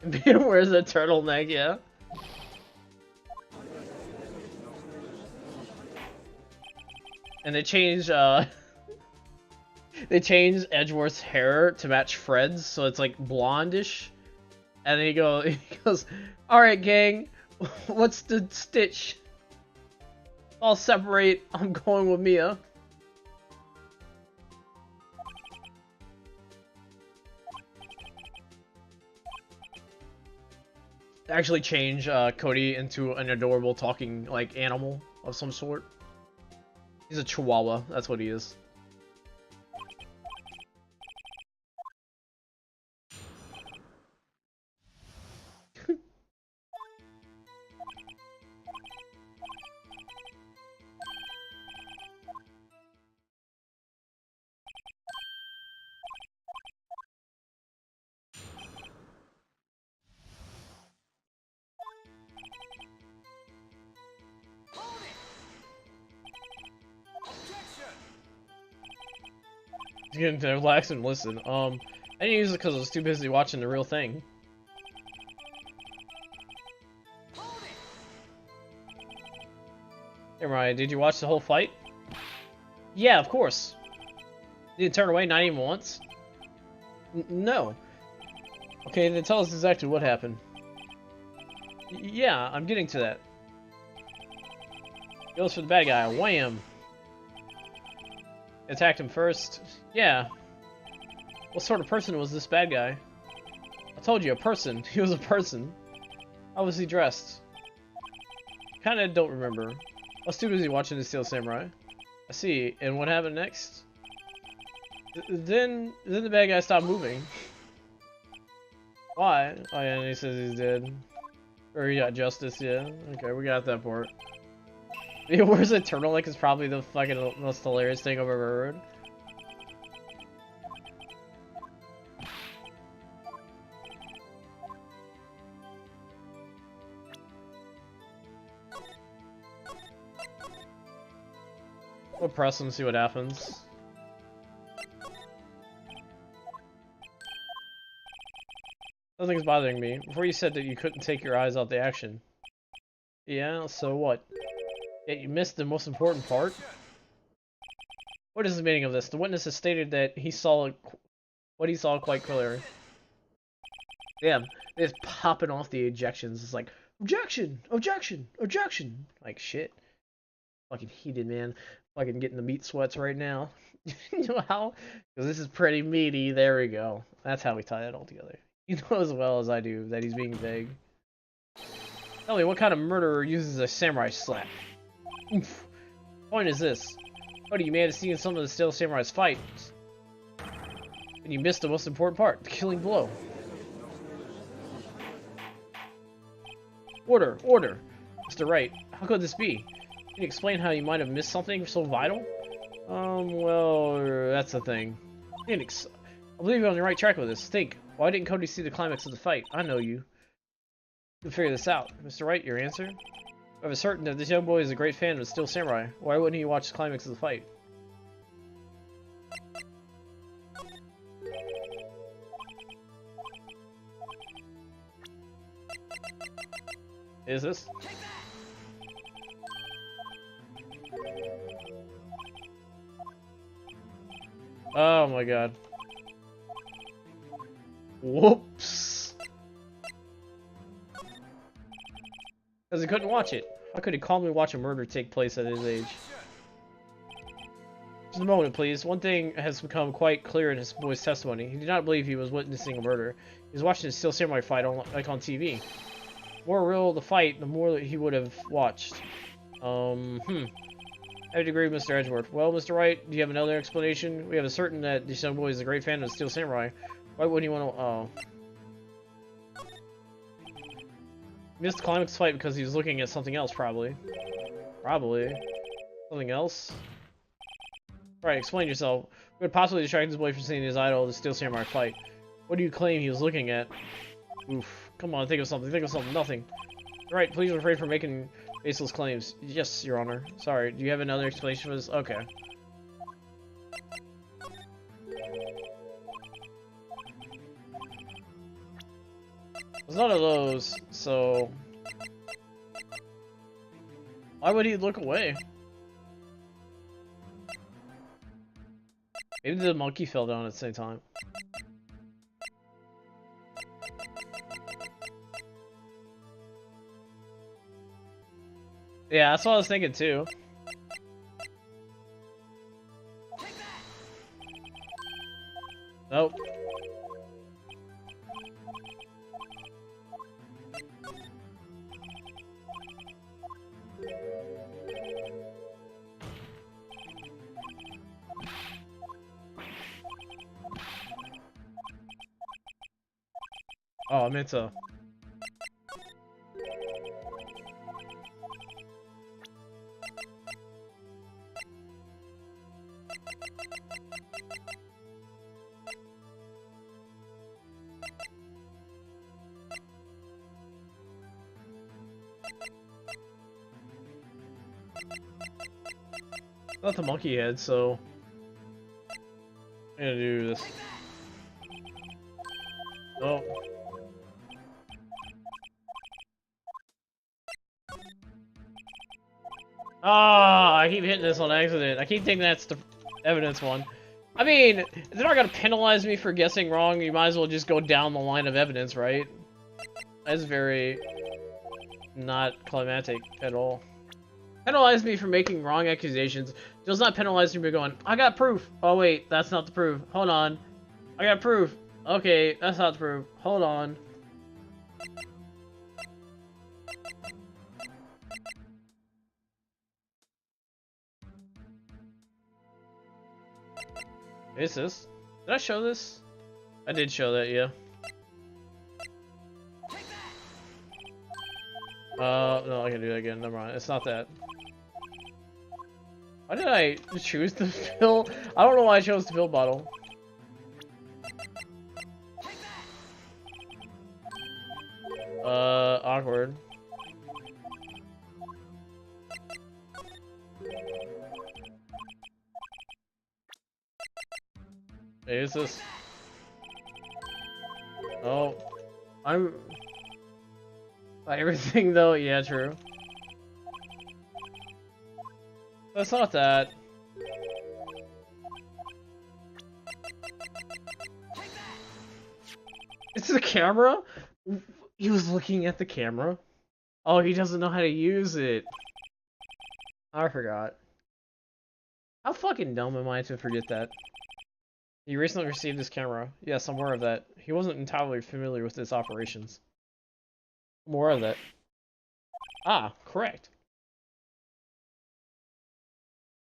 And he wears a turtleneck, yeah. And they changed Edgeworth's hair to match Fred's, so it's like blondish. And then he goes, "Alright gang, what's the stitch? I'll separate, I'm going with Mia." They actually change Cody into an adorable talking like animal of some sort. He's a chihuahua, that's what he is. He's getting to relax and listen. I didn't use it because I was too busy watching the real thing. Hey Ryan, did you watch the whole fight? Yeah, of course. Did you turn away not even once? No. Okay, then tell us exactly what happened. Yeah, I'm getting to that. Goes for the bad guy. Wham! Attacked him first. Yeah. What sort of person was this bad guy? I told you, a person. He was a person. How was he dressed? Kinda don't remember. I was too busy watching the Steel Samurai. I see. And what happened next? Then the bad guy stopped moving. Why? Oh yeah, and he says he's dead. Or he got justice, yeah. Okay, we got that part. Where's a turtleneck is probably the fucking most hilarious thing I've ever heard. We'll press him, see what happens. Nothing's bothering me. Before you said that you couldn't take your eyes off the action. Yeah, so what? Yet you missed the most important part? What is the meaning of this? The witness has stated that he saw what he saw quite clearly. Damn, it's popping off the ejections. It's like, objection! Objection! Objection! Like, shit. Fucking heated, man. Fucking getting the meat sweats right now. You know how? Because this is pretty meaty. There we go. That's how we tie it all together. You know as well as I do that he's being vague. Tell me, what kind of murderer uses a samurai slap? Oof. Point is this. Cody, you may have seen some of the Steel Samurai's fights. And you missed the most important part, the killing blow. Order! Order! Mr. Wright, how could this be? Can you explain how you might have missed something so vital? Well, that's the thing. Phoenix, I believe you're on the right track with this. Think, why didn't Cody see the climax of the fight? I know you. We'll figure this out. Mr. Wright, your answer? I was certain that this young boy is a great fan of Steel Samurai. Why wouldn't he watch the climax of the fight? Is this? Oh my god. Whoops. Because he couldn't watch it. How could he calmly watch a murder take place at his age? Just a moment, please. One thing has become quite clear in his boy's testimony. He did not believe he was witnessing a murder. He was watching a Steel Samurai fight on, like on TV. The more real the fight, the more he would have watched. I would agree with Mr. Edgeworth. Well, Mr. Wright, do you have another explanation? We have a certain that this young boy is a great fan of Steel Samurai. Why wouldn't you want to... Oh. He missed the climax fight because he was looking at something else, probably. Probably. Something else? Right, explain yourself. What could possibly distract this boy from seeing his idol, the Steel Samurai fight? What do you claim he was looking at? Oof. Come on, think of something. Think of something. Nothing. Right, please refrain from making baseless claims. Yes, Your Honor. Sorry, do you have another explanation for this? Okay. There's none of those, so... Why would he look away? Maybe the monkey fell down at the same time. Yeah, that's what I was thinking too. Nope. Oh, I meant to. Not the monkey head, so I'm gonna do this. Oh. Ah, I keep hitting this on accident. I keep thinking that's the evidence one. I mean, if they're not gonna penalize me for guessing wrong, you might as well just go down the line of evidence, right? That's very not climactic at all. Penalize me for making wrong accusations. Does not penalize me for going, I got proof. Oh wait, that's not the proof. Hold on. I got proof. Okay, that's not the proof. Hold on. Is this? Did I show this? I did show that, yeah. No, I can do that again. Never mind. It's not that. Why did I choose the fill? I don't know why I chose the fill bottle. Awkward. Hey, is this? Oh, I'm. Everything though, yeah, true. That's not that. It's the camera? He was looking at the camera? Oh, he doesn't know how to use it. I forgot. How fucking dumb am I to forget that? He recently received this camera. Yes, I'm aware of that. He wasn't entirely familiar with its operations. I'm aware of that. Ah, correct.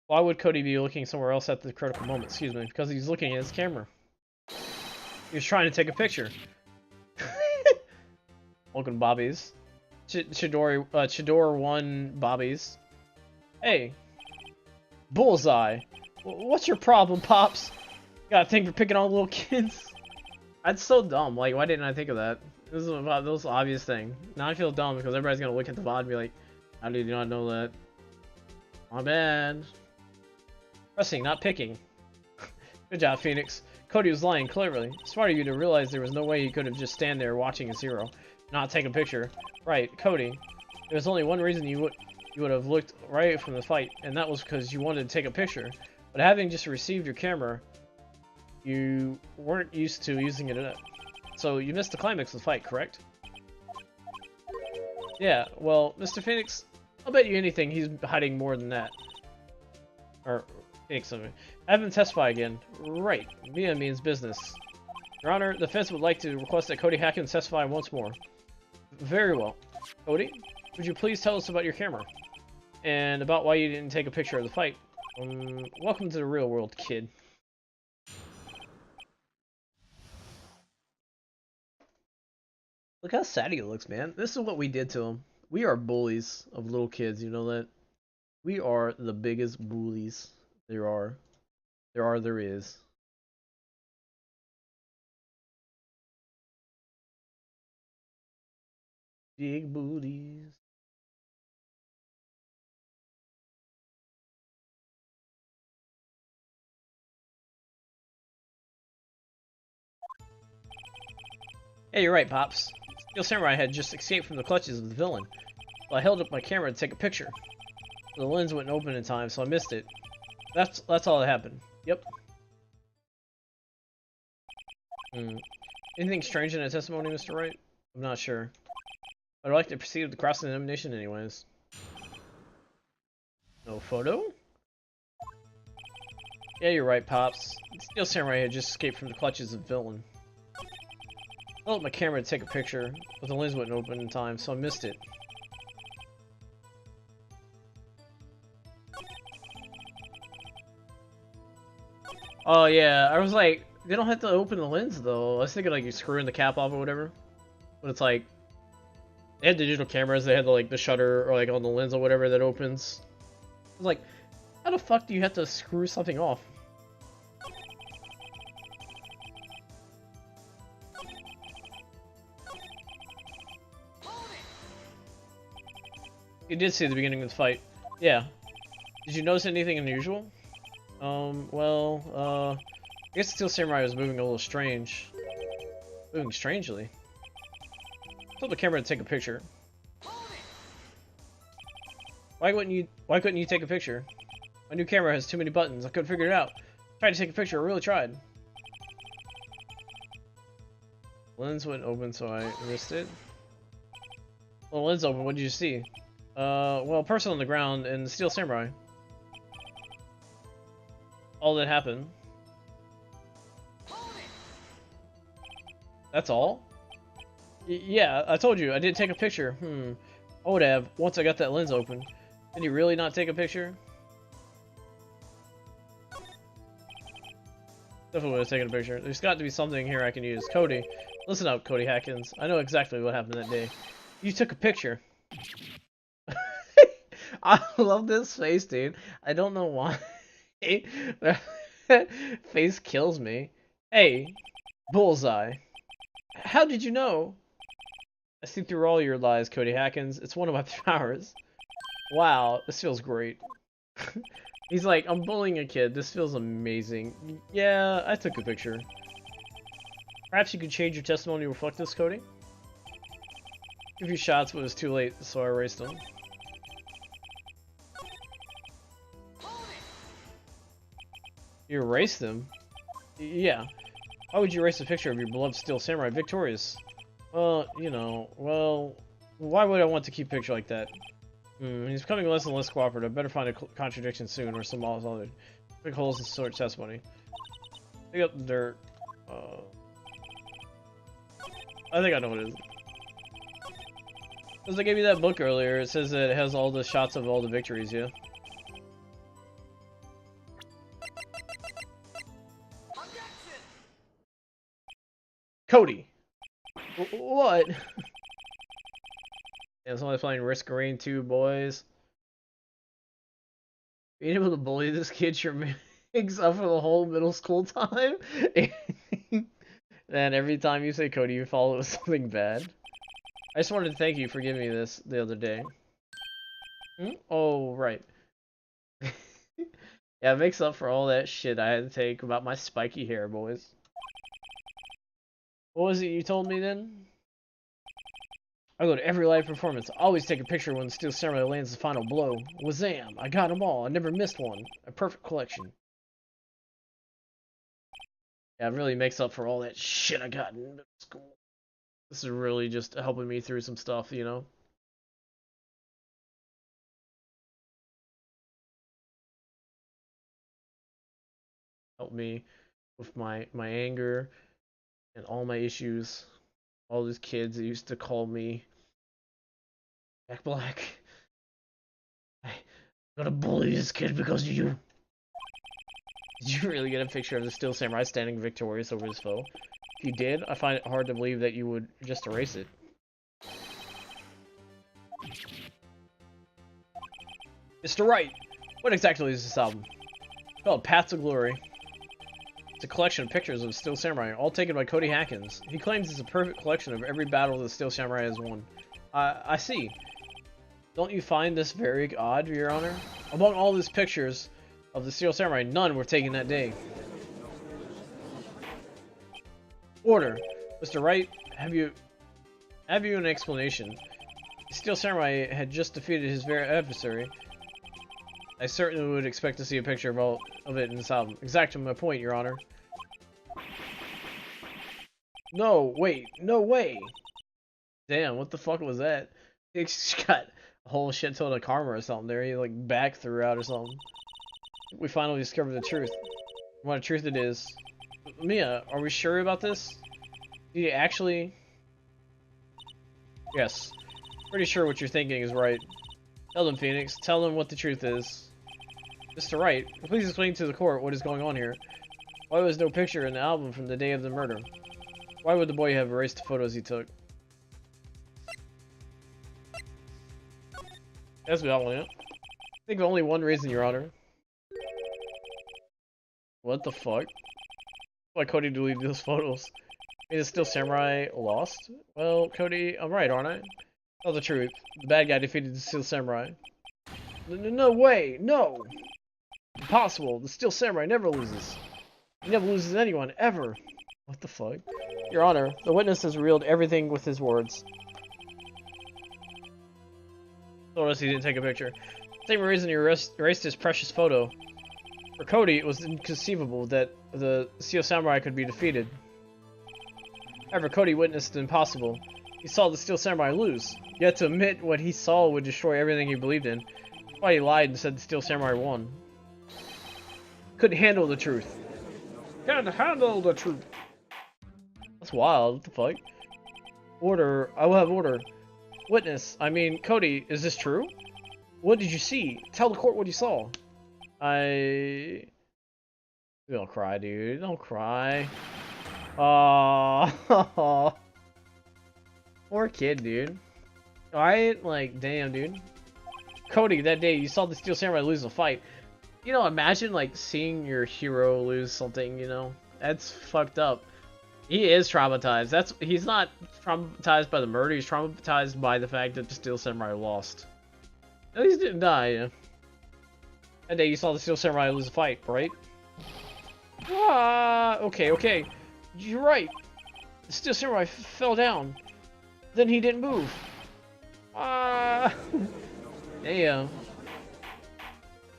Why would Cody be looking somewhere else at the critical moment? Excuse me, because he's looking at his camera. He was trying to take a picture. Welcome, Bobbies. Chidori 1 Bobbies. Hey. Bullseye. What's your problem, Pops? Got a thing for picking on little kids? That's so dumb. Like, why didn't I think of that? This is about the most obvious thing. Now I feel dumb because everybody's gonna look at the VOD and be like, how did you not know that? My bad. Pressing, not picking. Good job, Phoenix. Cody was lying, clearly. Smart of you to realize there was no way he could have just stand there watching his hero. Not take a picture. Right, Cody. There's only one reason you would have looked right from the fight, and that was because you wanted to take a picture. But having just received your camera, you weren't used to using it enough. So you missed the climax of the fight, correct? Yeah, well, Mr. Phoenix, I'll bet you anything he's hiding more than that. Or, Phoenix, something. Have him testify again. Right, Mia means business. Your Honor, the defense would like to request that Cody Hackins testify once more. Very well. Cody, would you please tell us about your camera? And about why you didn't take a picture of the fight? Welcome to the real world, kid. Look how sad he looks, man. This is what we did to him. We are bullies of little kids, you know that? We are the biggest bullies there are. There is. Big booties. Hey, you're right, Pops. Steel Samurai had just escaped from the clutches of the villain. Well, I held up my camera to take a picture. The lens wouldn't open in time, so I missed it. That's all that happened. Yep. Anything strange in that testimony, Mr. Wright? I'm not sure. I'd like to proceed with the cross-examination anyways. No photo? Yeah, you're right, Pops. Steel Samurai had just escaped from the clutches of the villain. I held up my camera to take a picture, but the lens wouldn't open in time, so I missed it. Oh yeah, I was like, they don't have to open the lens though. I was thinking like you screwing the cap off or whatever. But it's like, they had digital cameras, they had like the shutter or like on the lens or whatever that opens. I was like, how the fuck do you have to screw something off? You did see the beginning of the fight. Yeah. Did you notice anything unusual? I guess Steel Samurai was moving a little strange. Moving strangely. I told the camera to take a picture. Why couldn't you take a picture? My new camera has too many buttons. I couldn't figure it out. Tried to take a picture, I really tried. Lens wouldn't open, so I missed it. Well, lens open, what did you see? Well, a person on the ground and Steel Samurai. All that happened. That's all? Yeah, I told you, I did take a picture. I would have, once I got that lens open. Did you really not take a picture? Definitely would have taken a picture. There's got to be something here I can use. Cody, listen up, Cody Hackins. I know exactly what happened that day. You took a picture. I love this face, dude. I don't know why. That face kills me. Hey, Bullseye. How did you know? I see through all your lies, Cody Hackins. It's one of my powers. Wow, this feels great. He's like, I'm bullying a kid. This feels amazing. Yeah, I took a picture. Perhaps you could change your testimony to reflect this, Cody? Give you shots, but it was too late, so I erased them. You erased them? Yeah. Why would you erase a picture of your beloved Steel Samurai victorious? Well, you know, why would I want to keep a picture like that? He's becoming less and less cooperative. Better find a contradiction soon, or some other big holes in sort of testimony. Pick up the dirt. I think I know what it is. Because I gave you that book earlier, it says that it has all the shots of all the victories, yeah? Cody! What? Yeah, somebody's playing Risk Green 2, boys. Being able to bully this kid sure makes up for the whole middle school time. Then every time you say Cody, you follow it with something bad. I just wanted to thank you for giving me this the other day. Oh, right. Yeah, it makes up for all that shit I had to take about my spiky hair, boys. What was it you told me then? I go to every live performance. I always take a picture when the Steel Samurai lands the final blow. Wazam! I got them all. I never missed one. A perfect collection. Yeah, it really makes up for all that shit I got in middle school. This is really just helping me through some stuff, you know? Help me with my anger and all my issues. All these kids that used to call me Jack Black. I'm gonna bully this kid because of you. Did you really get a picture of the Steel Samurai standing victorious over his foe? If you did, I find it hard to believe that you would just erase it. Mr. Wright, what exactly is this album? It's called Path to Glory. It's a collection of pictures of Steel Samurai, all taken by Cody Hackins. He claims it's a perfect collection of every battle the Steel Samurai has won. I see. Don't you find this very odd, Your Honor? Among all these pictures of the Steel Samurai, none were taken that day. Order. Mr. Wright, have you an explanation? The Steel Samurai had just defeated his very adversary. I certainly would expect to see a picture of it in this album. Exactly my point, Your Honor. No, wait, no way! Damn, what the fuck was that? He just got a whole shit ton of karma or something there. He like back threw out or something. We finally discovered the truth. What a truth it is. Mia, are we sure about this? Do you actually? Yes. Pretty sure what you're thinking is right. Tell them, Phoenix. Tell them what the truth is. Mr. Wright, please explain to the court what is going on here. Why was no picture in the album from the day of the murder? Why would the boy have erased the photos he took? That's about it. I think of only one reason, Your Honor. What the fuck? Why Cody deleted those photos? Is it Steel Samurai lost? Well, Cody, I'm right, aren't I? Tell the truth. The bad guy defeated the Steel Samurai. No way! No! Impossible! The Steel Samurai never loses. He never loses anyone, ever! What the fuck? Your Honor, the witness has revealed everything with his words. Told us he didn't take a picture. Same reason you erased his precious photo. For Cody, it was inconceivable that the Steel Samurai could be defeated. However, Cody witnessed the impossible. He saw the Steel Samurai lose. Yet to admit what he saw would destroy everything he believed in. That's why he lied and said the Steel Samurai won. Couldn't handle the truth. Can't handle the truth. That's wild. What the fuck? Order. I will have order. Witness. I mean, Cody, is this true? What did you see? Tell the court what you saw. Don't cry, dude. Don't cry. Oh, poor kid, dude. Alright, like, damn, dude. Cody, that day you saw the Steel Samurai lose a fight. You know, imagine like seeing your hero lose something. You know, that's fucked up. He is traumatized. He's not traumatized by the murder. He's traumatized by the fact that the Steel Samurai lost. At least didn't die. Yeah. That day you saw the Steel Samurai lose a fight, right? Ah, okay. You're right. The Steel Samurai fell down. Then he didn't move. Ah, damn.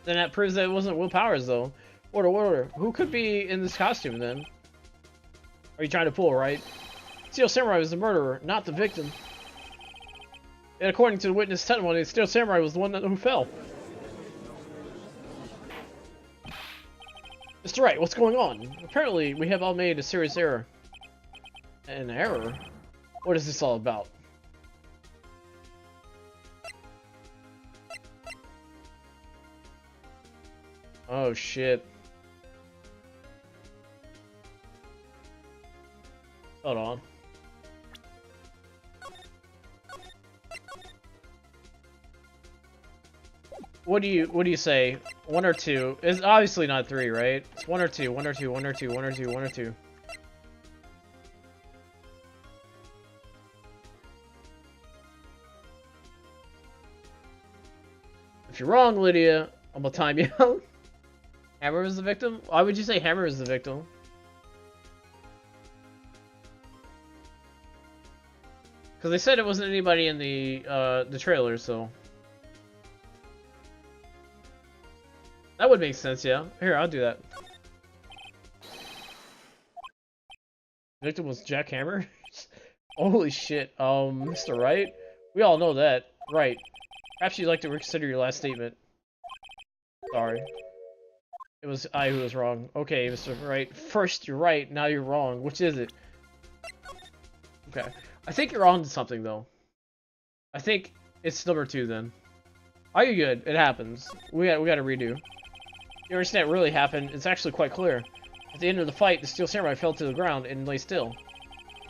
Then that proves that it wasn't Will Powers, though. Order. Who could be in this costume, then? Are you trying to pull, right? Steel Samurai was the murderer, not the victim. And according to the witness testimony, Steel Samurai was the one who fell. Mr. Wright, what's going on? Apparently, we have all made a serious error. An error? What is this all about? Oh, shit. Hold on. What do you say? 1 or 2? It's obviously not 3, right? It's 1 or 2. 1 or 2. 1 or 2. 1 or 2. 1 or 2. If you're wrong, Lydia, I'm gonna time you out. Hammer was the victim? Why would you say Hammer is the victim? Because they said it wasn't anybody in the trailer, so that would make sense. Yeah, here, I'll do that. Victim was Jack Hammer. Holy shit. Mr. Wright, we all know that, right? Perhaps you'd like to reconsider your last statement. Sorry. It was I who was wrong. Okay, Mr. Wright. First you're right, now you're wrong. Which is it? Okay. I think you're on to something, though. I think it's number 2, then. Are you good? It happens. We got to redo. You understand what really happened? It's actually quite clear. At the end of the fight, the Steel Samurai fell to the ground and lay still.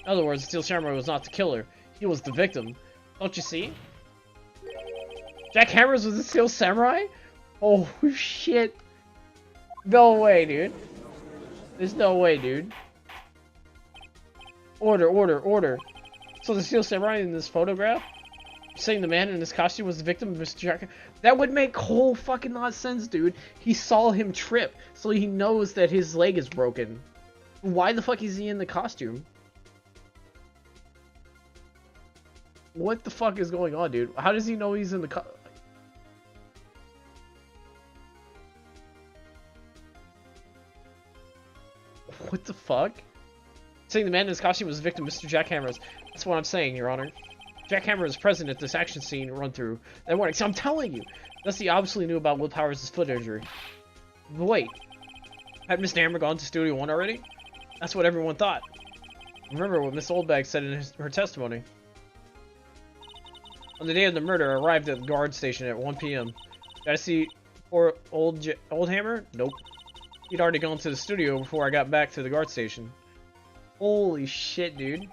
In other words, the Steel Samurai was not the killer. He was the victim. Don't you see? Jack Hammers was the Steel Samurai? Oh, shit. No way, dude. There's no way, dude. Order, order, order. So the Steel Samurai in this photograph? You're saying the man in this costume was the victim of Mr. Jack? That would make whole fucking lot sense, dude. He saw him trip, so he knows that his leg is broken. Why the fuck is he in the costume? What the fuck is going on, dude? How does he know he's in the What the fuck? Saying the man in his costume was the victim, Mr. Jack Hammers. That's what I'm saying, Your Honor. Jack Hammer was present at this action scene run-through that morning, so I'm telling you! Thus he obviously knew about Will Powers' foot injury. But wait, had Mr. Hammer gone to Studio 1 already? That's what everyone thought. Remember what Miss Oldbag said in her testimony. On the day of the murder, I arrived at the guard station at 1 p.m. Did I see poor old Hammer? Nope. He'd already gone to the studio before I got back to the guard station. Holy shit, dude.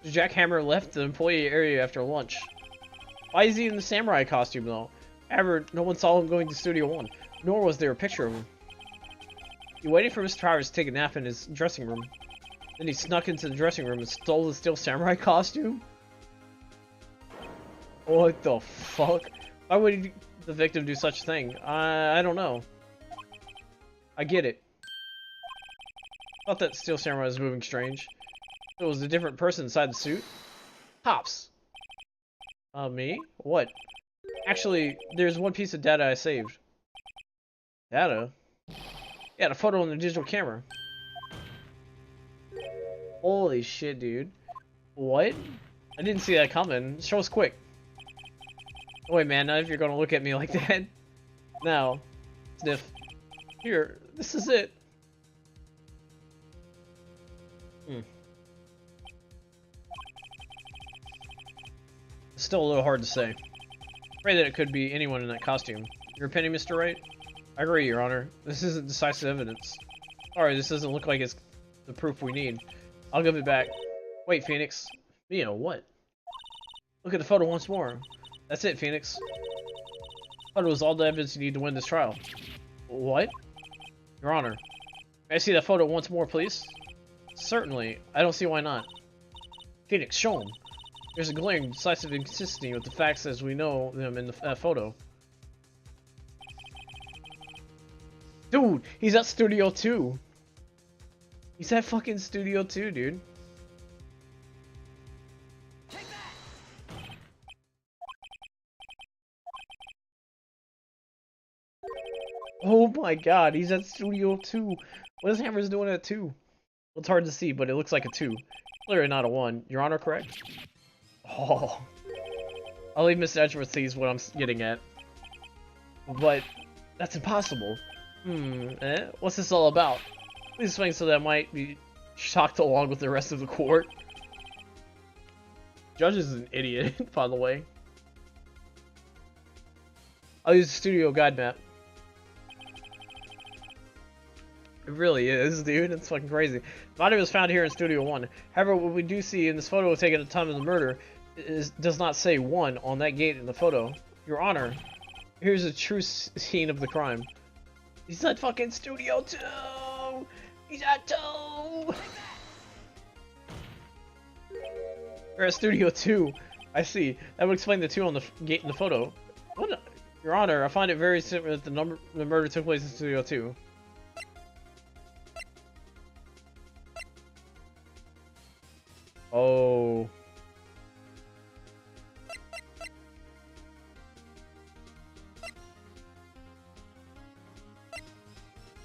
Jack Hammer left the employee area after lunch. Why is he in the samurai costume, though? However, no one saw him going to Studio 1, nor was there a picture of him. He waited for Mr. Powers to take a nap in his dressing room. Then he snuck into the dressing room and stole the Steel Samurai costume? What the fuck? Why would the victim do such a thing? I don't know. I get it. Thought that Steel Samurai was moving strange. It was a different person inside the suit. Hops. Me? What? Actually, there's one piece of data I saved. Data? Yeah, the photo on the digital camera. Holy shit, dude. What? I didn't see that coming. Show us quick. Oh, wait, man, not if you're gonna look at me like that. Now, sniff. Here, this is it. Still a little hard to say. Pray that it could be anyone in that costume. Your opinion, Mr. Wright? I agree, Your Honor. This isn't decisive evidence. Sorry, this doesn't look like it's the proof we need. I'll give it back. Wait, Phoenix. Mia, what? Look at the photo once more. That's it, Phoenix. The photo is all the evidence you need to win this trial. What? Your Honor. May I see that photo once more, please? Certainly. I don't see why not. Phoenix, show him. There's a glaring, decisive inconsistency with the facts as we know them in the photo. Dude, he's at Studio 2. He's at fucking Studio 2, dude. Oh my god, he's at Studio 2. What is Hammer's doing at 2? Well, it's hard to see, but it looks like a 2. Clearly not a 1. Your Honor, correct? Oh. I'll leave Mr. Edgeworth sees what I'm getting at. But that's impossible. What's this all about? Please explain so that I might be shocked along with the rest of the court. Judge is an idiot, by the way. I'll use the studio guide map. It really is, dude. It's fucking crazy. The body was found here in Studio 1. However, what we do see in this photo taken at the time of the murder does not say 1 on that gate in the photo. Your Honor, here's a true scene of the crime. He's at fucking Studio 2! He's at 2! We're at Studio 2. I see. That would explain the 2 on the gate in the photo. What? Your Honor, I find it very similar that the murder took place in Studio 2. Oh.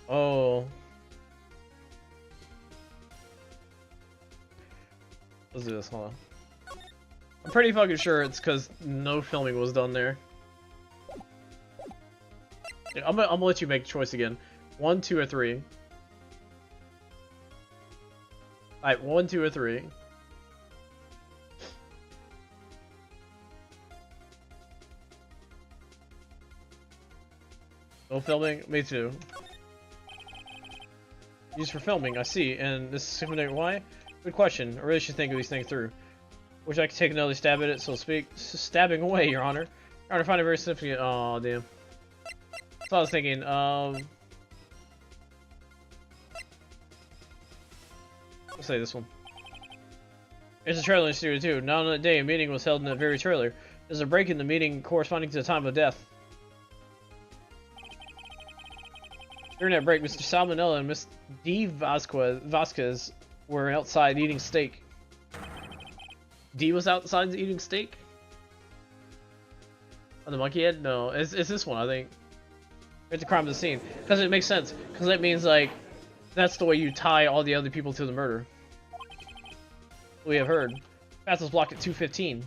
Oh. Let's do this, hold on. I'm pretty fucking sure it's because no filming was done there. Yeah, I'm gonna let you make a choice again. 1, 2, or 3. Alright, 1, 2, or 3. No filming? Me too. Used for filming, I see. And this is significant. Why? Good question. I really should think of these things through. Wish I could take another stab at it, so to speak. Stabbing away, Your Honor. Your Honor, I find it very significant. Oh, damn. So I was thinking, let's say this one. There's a trailer in Studio 2. Now on that day, a meeting was held in that very trailer. There's a break in the meeting corresponding to the time of death. During that break, Mr. Salmonella and Miss D. Vasquez were outside eating steak. D was outside eating steak? On the monkey head? No, it's this one, I think. It's the crime of the scene. Because it makes sense. Because it means, like, that's the way you tie all the other people to the murder. We have heard. Path was blocked at 2:15. In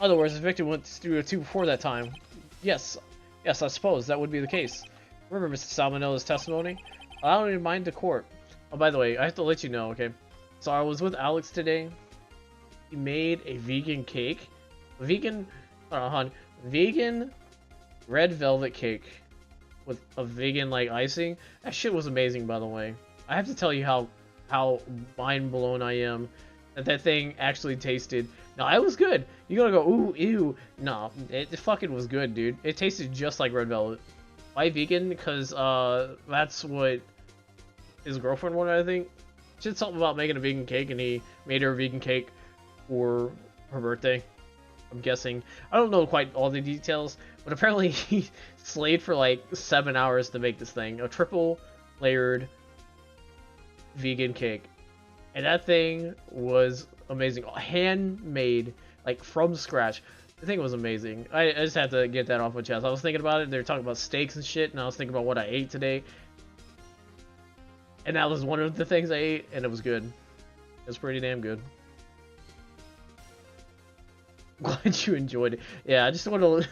other words, the victim went to Studio 2 before that time. Yes, I suppose that would be the case. Remember Mr. Salmonella's testimony? I don't even mind the court. Oh, by the way, I have to let you know, okay? So I was with Alex today. He made a vegan cake. Vegan red velvet cake with a vegan, like, icing. That shit was amazing, by the way. I have to tell you how mind blown I am that thing actually tasted. No, it was good. You gotta go, ooh, ew. No, it fucking was good, dude. It tasted just like red velvet. Why vegan? Because that's what his girlfriend wanted, I think. She said something about making a vegan cake, and he made her a vegan cake for her birthday. I'm guessing. I don't know quite all the details, but apparently he slaved for like 7 hours to make this thing. A triple layered vegan cake. And that thing was amazing. Handmade, like from scratch. The thing was amazing. I just had to get that off my chest. I was thinking about it. They were talking about steaks and shit, and I was thinking about what I ate today. And that was one of the things I ate, and it was good. It was pretty damn good. Glad you enjoyed it. Yeah, I just wanted to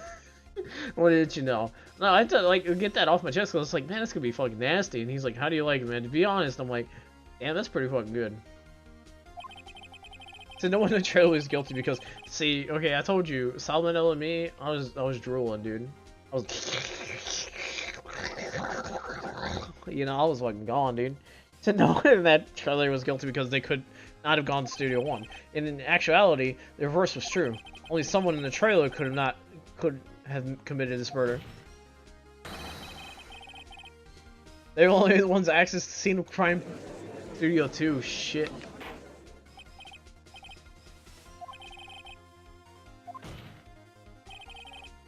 let you know. No, I had to like get that off my chest because I was like, man, this could be fucking nasty. And he's like, how do you like it, man? To be honest, I'm like, damn, that's pretty fucking good. So no one in the trailer is guilty because, see, okay, I told you, Salmonella and me, I was drooling, dude. I was, you know, I was fucking gone, dude. So no one in that trailer was guilty because they could not have gone to Studio 1. And in actuality, the reverse was true. Only someone in the trailer could have committed this murder. They were only the ones that access the scene of crime. Studio 2, shit.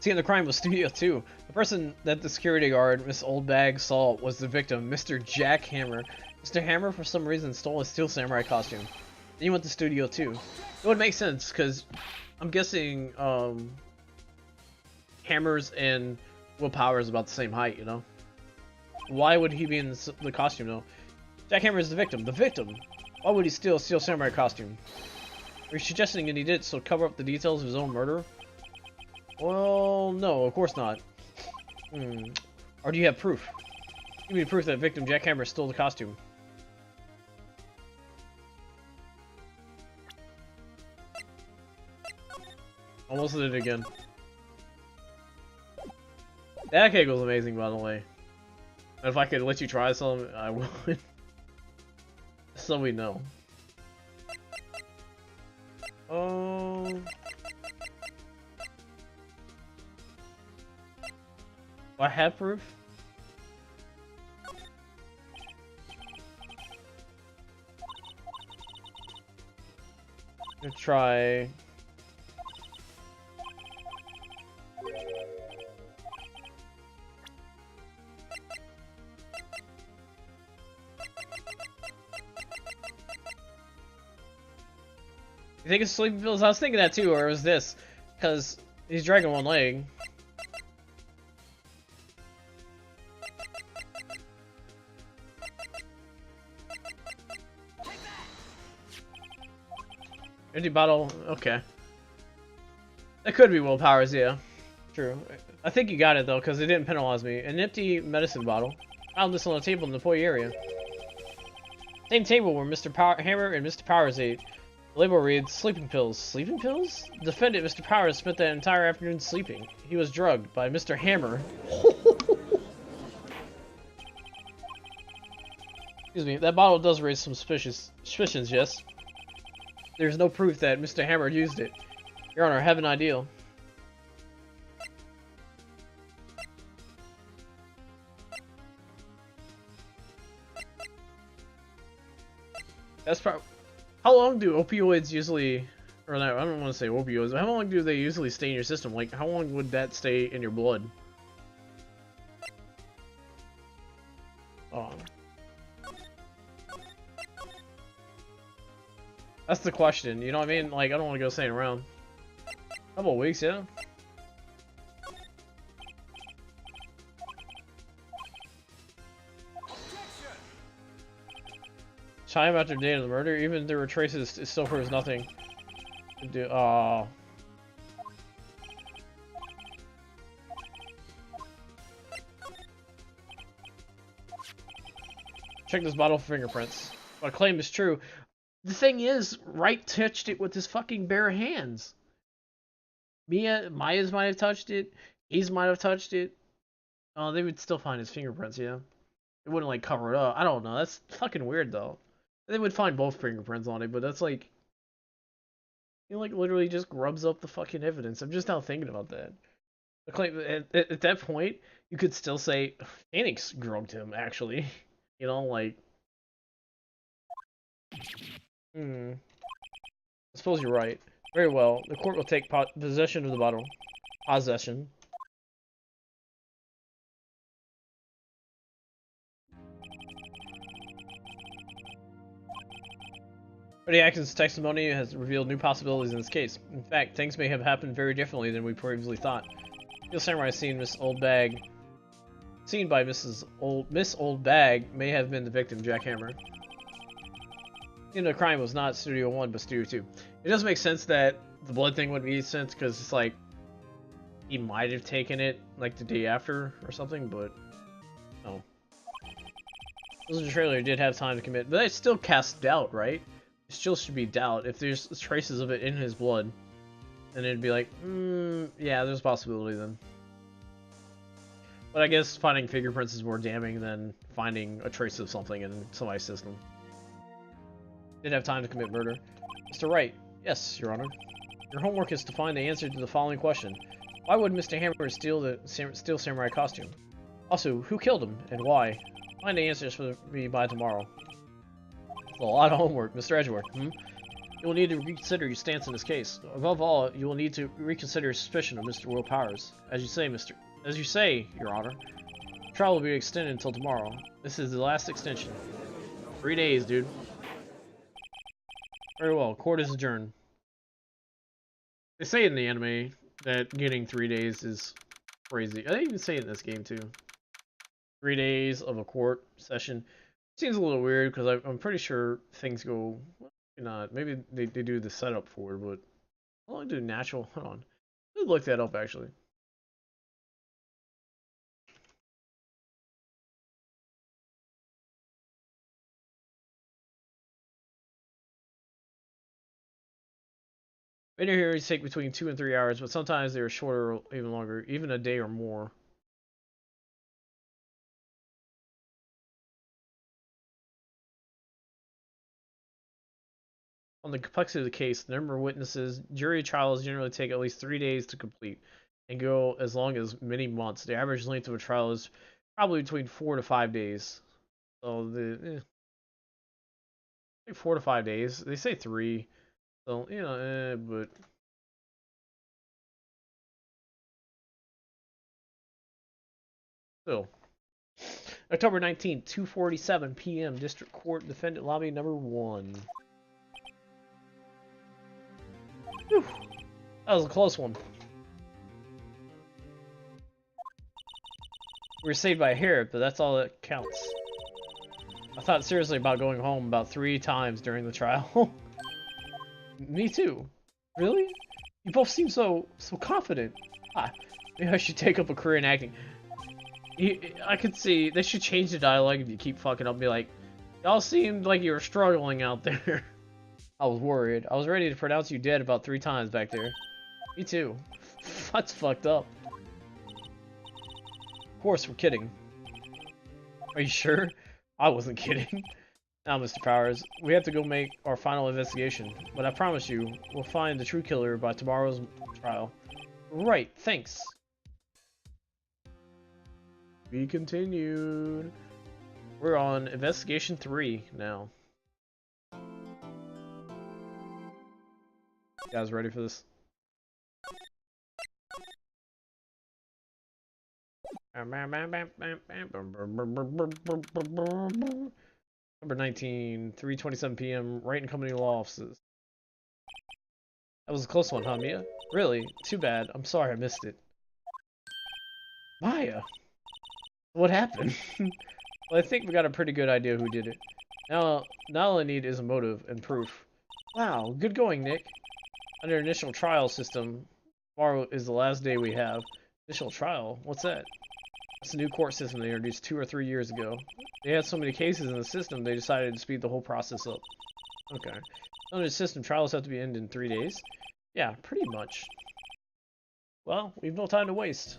Scene of the crime was Studio 2. The person that the security guard, Miss Oldbag, saw was the victim, Mr. Jack Hammer. Mr. Hammer, for some reason, stole a Steel Samurai costume. Then he went to Studio 2. It would make sense, because I'm guessing Hammer's and Will Power is about the same height, you know? Why would he be in the costume, though? Jack Hammer is the victim. The victim! Why would he steal a Steel Samurai costume? Are you suggesting that he did so cover up the details of his own murder? Well, no, of course not. Or do you have proof? Give me proof that victim Jack Hammer stole the costume. Almost did it again. That cake was amazing, by the way. And if I could let you try some, I would. So we know. Oh. Do I have proof? Let's try. You think it's sleeping pills? I was thinking that too, or was this? Because he's dragging one leg. Empty bottle. Okay. That could be willpowers, yeah. True. I think you got it though, because it didn't penalize me. An empty medicine bottle. Found this on a table in the employee area. Same table where Hammer and Mr. Powers ate. The label reads, sleeping pills. Sleeping pills? Defendant Mr. Powers spent that entire afternoon sleeping. He was drugged by Mr. Hammer. Excuse me, that bottle does raise some suspicions, yes. There's no proof that Mr. Hammer used it. Your Honor, I have an idea. That's probably... How long do opioids usually... Or no, I don't want to say opioids, but how long do they usually stay in your system? Like, how long would that stay in your blood? Oh. That's the question, you know what I mean? Like, I don't want to go saying around. Couple weeks, yeah? Time after day of the murder, even if there were traces, it still proves nothing to do. Check this bottle for fingerprints. My claim is true. The thing is, Wright touched it with his fucking bare hands. Maya's might have touched it. Hayes might have touched it. Oh, they would still find his fingerprints, yeah. It wouldn't, like, cover it up. I don't know. That's fucking weird, though. They would find both fingerprints on it, but that's, like... He, like, literally just grubs up the fucking evidence. I'm just now thinking about that. The claim, at that point, you could still say, Phoenix drugged him, actually. You know, like... I suppose you're right. Very well. The court will take possession of the bottle. Possession. Freddie Atkins' testimony has revealed new possibilities in this case. In fact, things may have happened very differently than we previously thought. Steel Samurai seen Miss Oldbag, seen by Miss Oldbag, may have been the victim, Jack Hammer. The crime was not Studio 1, but Studio 2. It does make sense that the blood thing would make sense, because it's like, he might have taken it, like, the day after, or something, but, no. The trailer did have time to commit, but it still casts doubt, right? It still should be doubt. If there's traces of it in his blood, then it'd be like, yeah, there's a possibility then. But I guess finding fingerprints is more damning than finding a trace of something in somebody's system. Did have time to commit murder. Mr. Wright. Yes, Your Honor. Your homework is to find the answer to the following question. Why would Mr. Hammer steal the Steel Samurai costume? Also, who killed him, and why? Find the answers for me by tomorrow. That's a lot of homework, Mr. Edgeworth. You will need to reconsider your stance in this case. Above all, you will need to reconsider your suspicion of Mr. Will Powers. As you say, Your Honor. The trial will be extended until tomorrow. This is the last extension. 3 days, dude. Very well, court is adjourned. They say in the anime that getting 3 days is crazy. They even say it in this game too. 3 days of a court session. Seems a little weird because I'm pretty sure things go... Not. Maybe they do the setup for it, but... How long do natural... Hold on. Let's look that up actually. Video hearings take between 2 and 3 hours, but sometimes they are shorter or even longer, even a day or more. On the complexity of the case, the number of witnesses, jury trials generally take at least 3 days to complete and go as long as many months. The average length of a trial is probably between 4 to 5 days. So like 4 to 5 days. They say 3. So, you know, but... Still. October 19th, 2:47 p.m. District Court, Defendant Lobby number 1. Whew. That was a close one. We were saved by a hair, but that's all that counts. I thought seriously about going home about 3 times during the trial. Me too. Really? You both seem so confident. Ah, maybe I should take up a career in acting. I could see they should change the dialogue if you keep fucking up and be like, y'all seemed like you were struggling out there. I was worried. I was ready to pronounce you dead about 3 times back there. Me too. That's fucked up. Of course, we're kidding. Are you sure? I wasn't kidding. Now, Mr. Powers, we have to go make our final investigation, but I promise you, we'll find the true killer by tomorrow's trial. Right, thanks. Be continued. We're on investigation 3 now. You guys ready for this? Number 19, 3:27 p.m. Wright and Company Law Offices. That was a close one, huh, Mia? Really? Too bad. I'm sorry I missed it. Maya! What happened? Well, I think we got a pretty good idea who did it. Now all I need is a motive and proof. Wow, good going, Nick. Under initial trial system, tomorrow is the last day we have. Initial trial? What's that? It's a new court system they introduced 2 or 3 years ago. They had so many cases in the system, they decided to speed the whole process up. Okay. Under the system, trials have to be ended in 3 days? Yeah, pretty much. Well, we've no time to waste.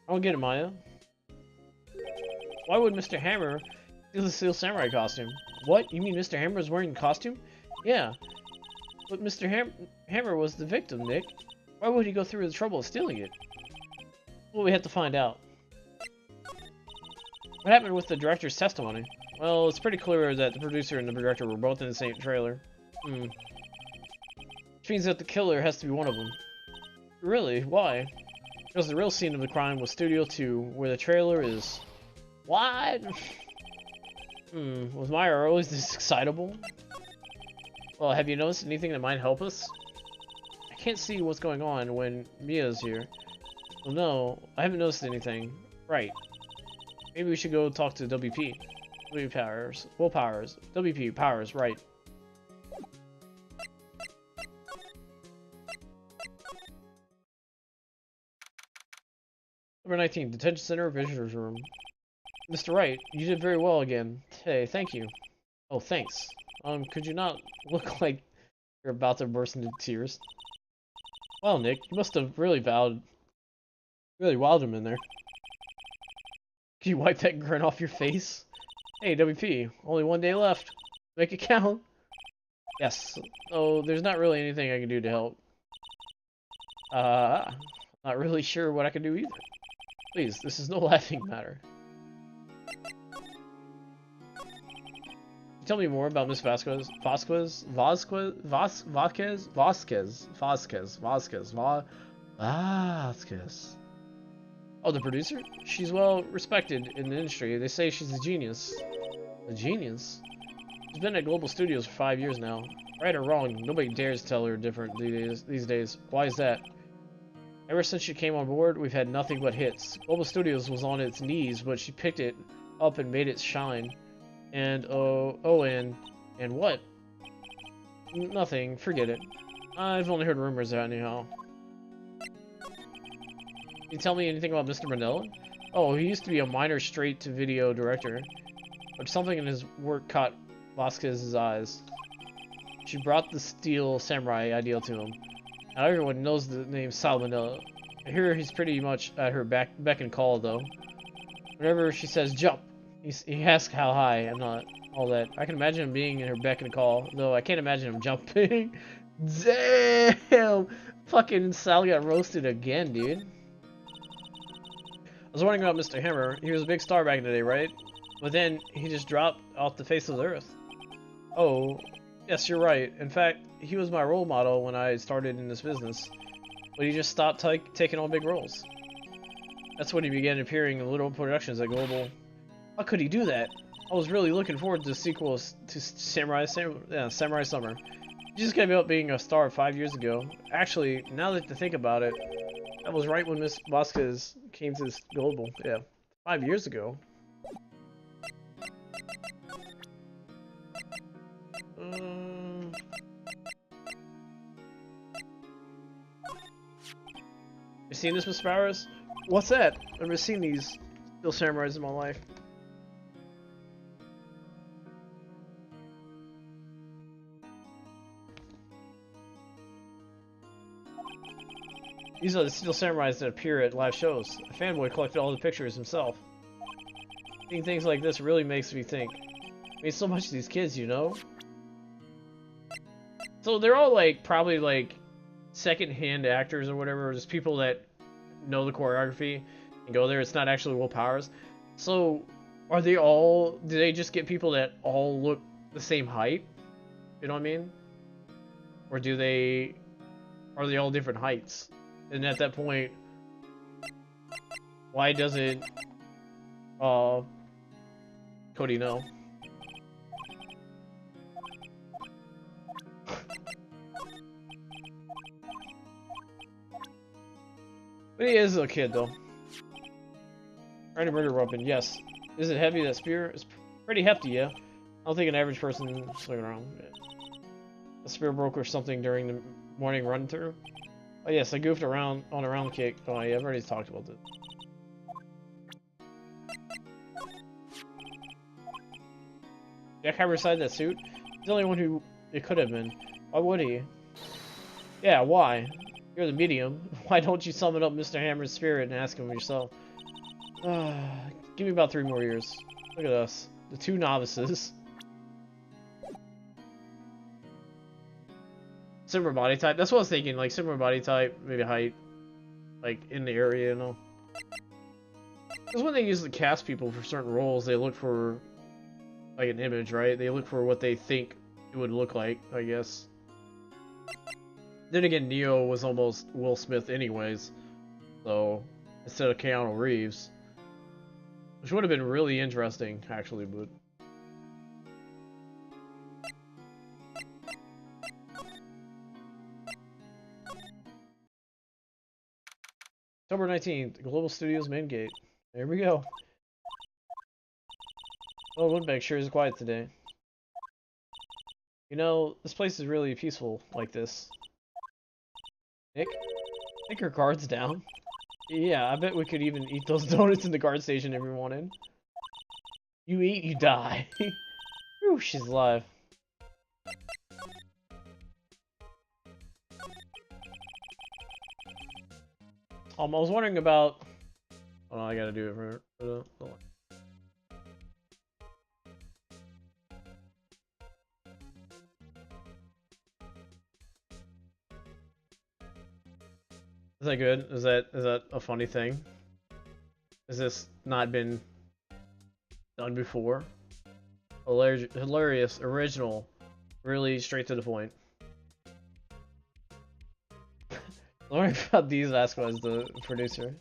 I don't get it, Maya. Why would Mr. Hammer steal the Steel Samurai costume? What? You mean Mr. Hammer is wearing the costume? Yeah. But Mr. Hammer was the victim, Nick. Why would he go through the trouble of stealing it? Well, we have to find out. What happened with the director's testimony? Well, it's pretty clear that the producer and the director were both in the same trailer. Which means that the killer has to be one of them. Really? Why? Because the real scene of the crime was Studio 2, where the trailer is... What? Was Maya always this excitable? Well, have you noticed anything that might help us? I can't see what's going on when Mia's here. Well, no, I haven't noticed anything. Right. Maybe we should go talk to WP. WP Powers. Will Powers. WP Powers, right. Number 19, Detention Center, Visitors Room. Mr. Wright, you did very well again. Hey, thank you. Oh, thanks. Could you not look like you're about to burst into tears? Well, Nick, you must have really wowed him in there. Can you wipe that grin off your face? Hey, WP, only 1 day left. Make it count. Yes. Oh, there's not really anything I can do to help. Not really sure what I can do either. Please, this is no laughing matter. Tell me more about Miss Vasquez. Vasquez. Oh, the producer? She's well respected in the industry. They say she's a genius. A genius? She's been at Global Studios for 5 years now. Right or wrong, nobody dares tell her different these days. Why is that? Ever since she came on board, we've had nothing but hits. Global Studios was on its knees, but she picked it up and made it shine. And, and what? Nothing, forget it. I've only heard rumors anyhow. Can you tell me anything about Mr. Manila? Oh, he used to be a minor straight-to-video director, but something in his work caught Vasquez's eyes. She brought the Steel Samurai ideal to him. Now everyone knows the name Sal Manila. I hear he's pretty much at her beck and call, though. Whenever she says jump, he asks how high. I'm not all that. I can imagine him being in her beck and call, though I can't imagine him jumping. Damn! Fucking Sal got roasted again, dude. I was wondering about Mr. Hammer. He was a big star back in the day, right? But then he just dropped off the face of the earth. Oh, yes, you're right. In fact, he was my role model when I started in this business. But he just stopped taking on big roles. That's when he began appearing in little productions at Global. How could he do that? I was really looking forward to the sequels to Samurai Summer. He just gave up being a star 5 years ago. Actually, now that I think about it, that was right when Miss Vasquez came to this Global. Yeah, 5 years ago. You seen this, Mr. Powers? What's that? I've never seen these steel samurais in my life. These are the steel samurais that appear at live shows. A fanboy collected all the pictures himself. Seeing things like this really makes me think. I mean, so much of these kids, you know? So they're all like, probably like, second-hand actors or whatever, or just people that know the choreography and go there. It's not actually Will Powers. So, are they all, do they just get people that all look the same height? You know what I mean? Or are they all different heights? And at that point, why doesn't, Cody know? But he is a kid, though. Tiny burger weapon, yes. Is it heavy, that spear? It's pretty hefty, yeah. I don't think an average person swing around. A spear broke or something during the morning run through. Oh yes, I goofed around on a round kick. Oh yeah, I've already talked about this. Jack Hammer inside that suit? He's the only one who it could have been. Why would he? Yeah, why? You're the medium. Why don't you summon up Mr. Hammer's spirit and ask him yourself? Give me about 3 more years. Look at us. The 2 novices. Similar body type. That's what I was thinking. Like, similar body type, maybe height. Like, in the area, you know? Because when they usually cast people for certain roles, they look for, like, an image, right? They look for what they think it would look like, I guess. Then again, Neo was almost Will Smith anyways. So, instead of Keanu Reeves. Which would have been really interesting, actually, but... October 19th, Global Studios main gate. There we go. Oh, Woodbank sure is quiet today. You know, this place is really peaceful like this. Nick? Think your guard's down? Yeah, I bet we could even eat those donuts in the guard station if we wanted. You eat, you die. Whew, she's alive. I was wondering about... Oh, I gotta do it for... Hold on. Is that good? Is that a funny thing? Has this not been done before? Hilarious, original, really straight to the point. Learning about these last ones, the producer.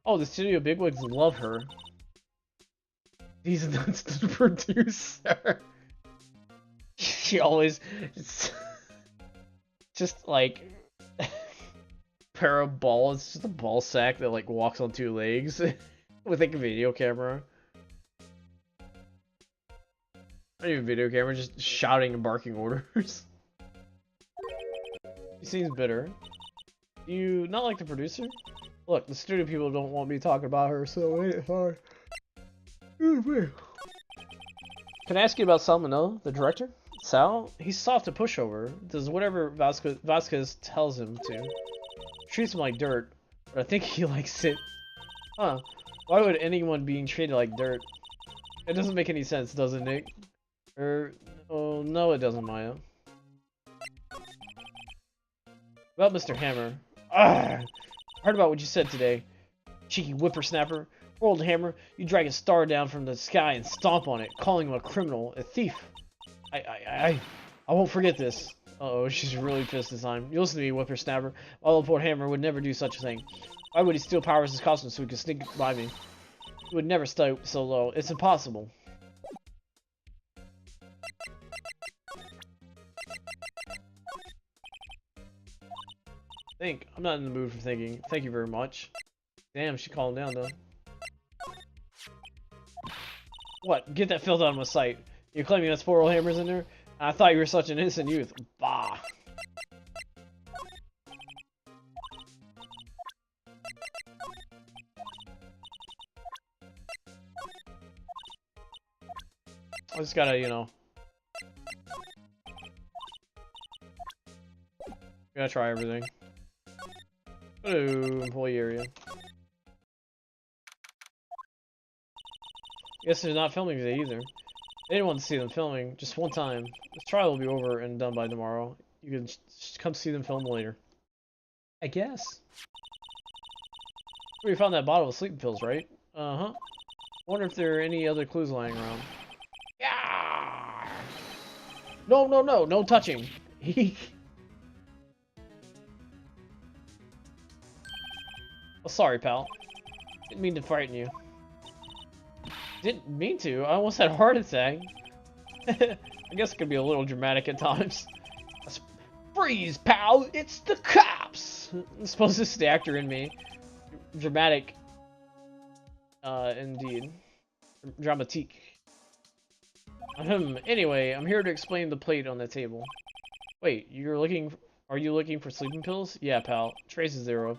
Oh, the studio bigwigs love her. These nuts, the producer. She always just like pair of balls. It's just a ball sack that like walks on 2 legs with like a video camera. Not even video camera, just shouting and barking orders. He seems bitter. Do you not like the producer? Look, the studio people don't want me talking about her, so ain't it hard? Can I ask you about Salmonella, the director? Sal? He's soft to pushover. Does whatever Vasquez tells him to. Treats him like dirt, but I think he likes it. Huh. Why would anyone being treated like dirt? It doesn't make any sense, does it, Nick? Oh, no it doesn't, Maya. About Mr. Hammer. Arrgh! Heard about what you said today. Cheeky whippersnapper. Poor old Hammer, you drag a star down from the sky and stomp on it, calling him a criminal, a thief. I won't forget this. Uh-oh, she's really pissed this time. You listen to me, whippersnapper. Although poor Hammer would never do such a thing. Why would he steal Powers' costume so he could sneak by me? He would never stoop so low. It's impossible. Think. I'm not in the mood for thinking. Thank you very much. Damn, she calmed down though. What? Get that filth out of my sight. You're claiming that's 4 old Hammers in there? I thought you were such an innocent youth. Bah. I just gotta, you know... Gotta try everything. Hello, employee area. Guess they're not filming today either. They didn't want to see them filming, just one time. This trial will be over and done by tomorrow. You can come see them film later. I guess. We found that bottle of sleeping pills, right? Uh-huh. Wonder if there are any other clues lying around. Yeah! No, no, no, no touching. Oh, sorry, pal. Didn't mean to frighten you. Didn't mean to. I almost had a heart attack. I guess it could be a little dramatic at times. Freeze, pal! It's the cops! I suppose this is the actor in me. Dramatic. Indeed. Dramatique. Anyway, I'm here to explain the plate on the table. Wait, are you looking for sleeping pills? Yeah, pal. Traces thereof.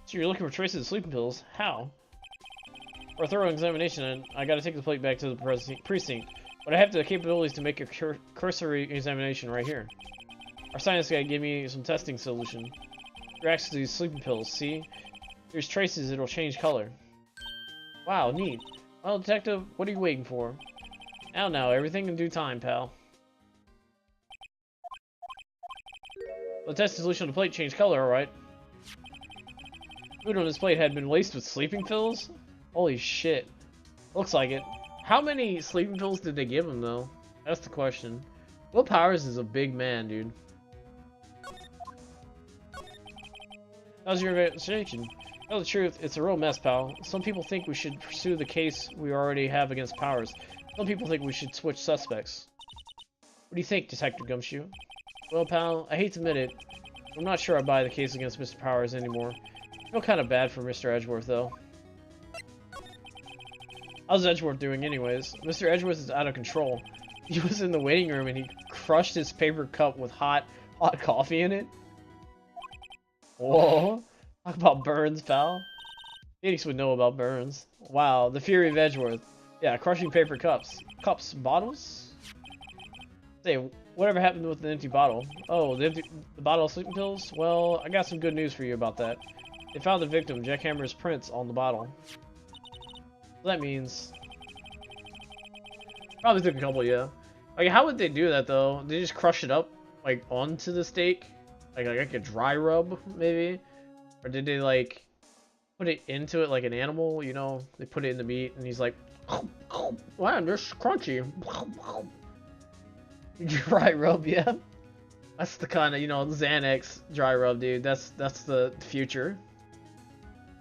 So you're looking for traces of sleeping pills? How? For a thorough examination, I gotta take the plate back to the precinct. But I have the capabilities to make a cursory examination right here. Our science guy gave me some testing solution. Reacts to these sleeping pills, see? There's traces, it'll change color. Wow, neat. Well, detective, what are you waiting for? Now, everything in due time, pal. The testing solution on the plate changed color, alright. Food on this plate had been laced with sleeping pills? Holy shit. Looks like it. How many sleeping pills did they give him, though? That's the question. Will Powers is a big man, dude. How's your investigation? To tell the truth, it's a real mess, pal. Some people think we should pursue the case we already have against Powers. Some people think we should switch suspects. What do you think, Detective Gumshoe? Well, pal, I hate to admit it. I'm not sure I buy the case against Mr. Powers anymore. I feel kind of bad for Mr. Edgeworth, though. How's Edgeworth doing anyways? Mr. Edgeworth is out of control. He was in the waiting room and he crushed his paper cup with hot coffee in it. Whoa. Talk about burns, pal. Phoenix would know about burns. Wow, the fury of Edgeworth. Yeah, crushing paper cups. Cups? Bottles? Say, whatever happened with the empty bottle? Oh, the bottle of sleeping pills? Well, I got some good news for you about that. They found the victim, Jackhammer's prints, on the bottle. That means probably took a couple, yeah. Like, how would they do that though? They just crush it up like onto the steak, like a dry rub maybe, or did they like put it into it like an animal? You know, they put it in the meat, and he's like, "Wow, this crunchy." Dry rub, yeah. That's the kind of, you know, Xanax dry rub, dude. That's the future.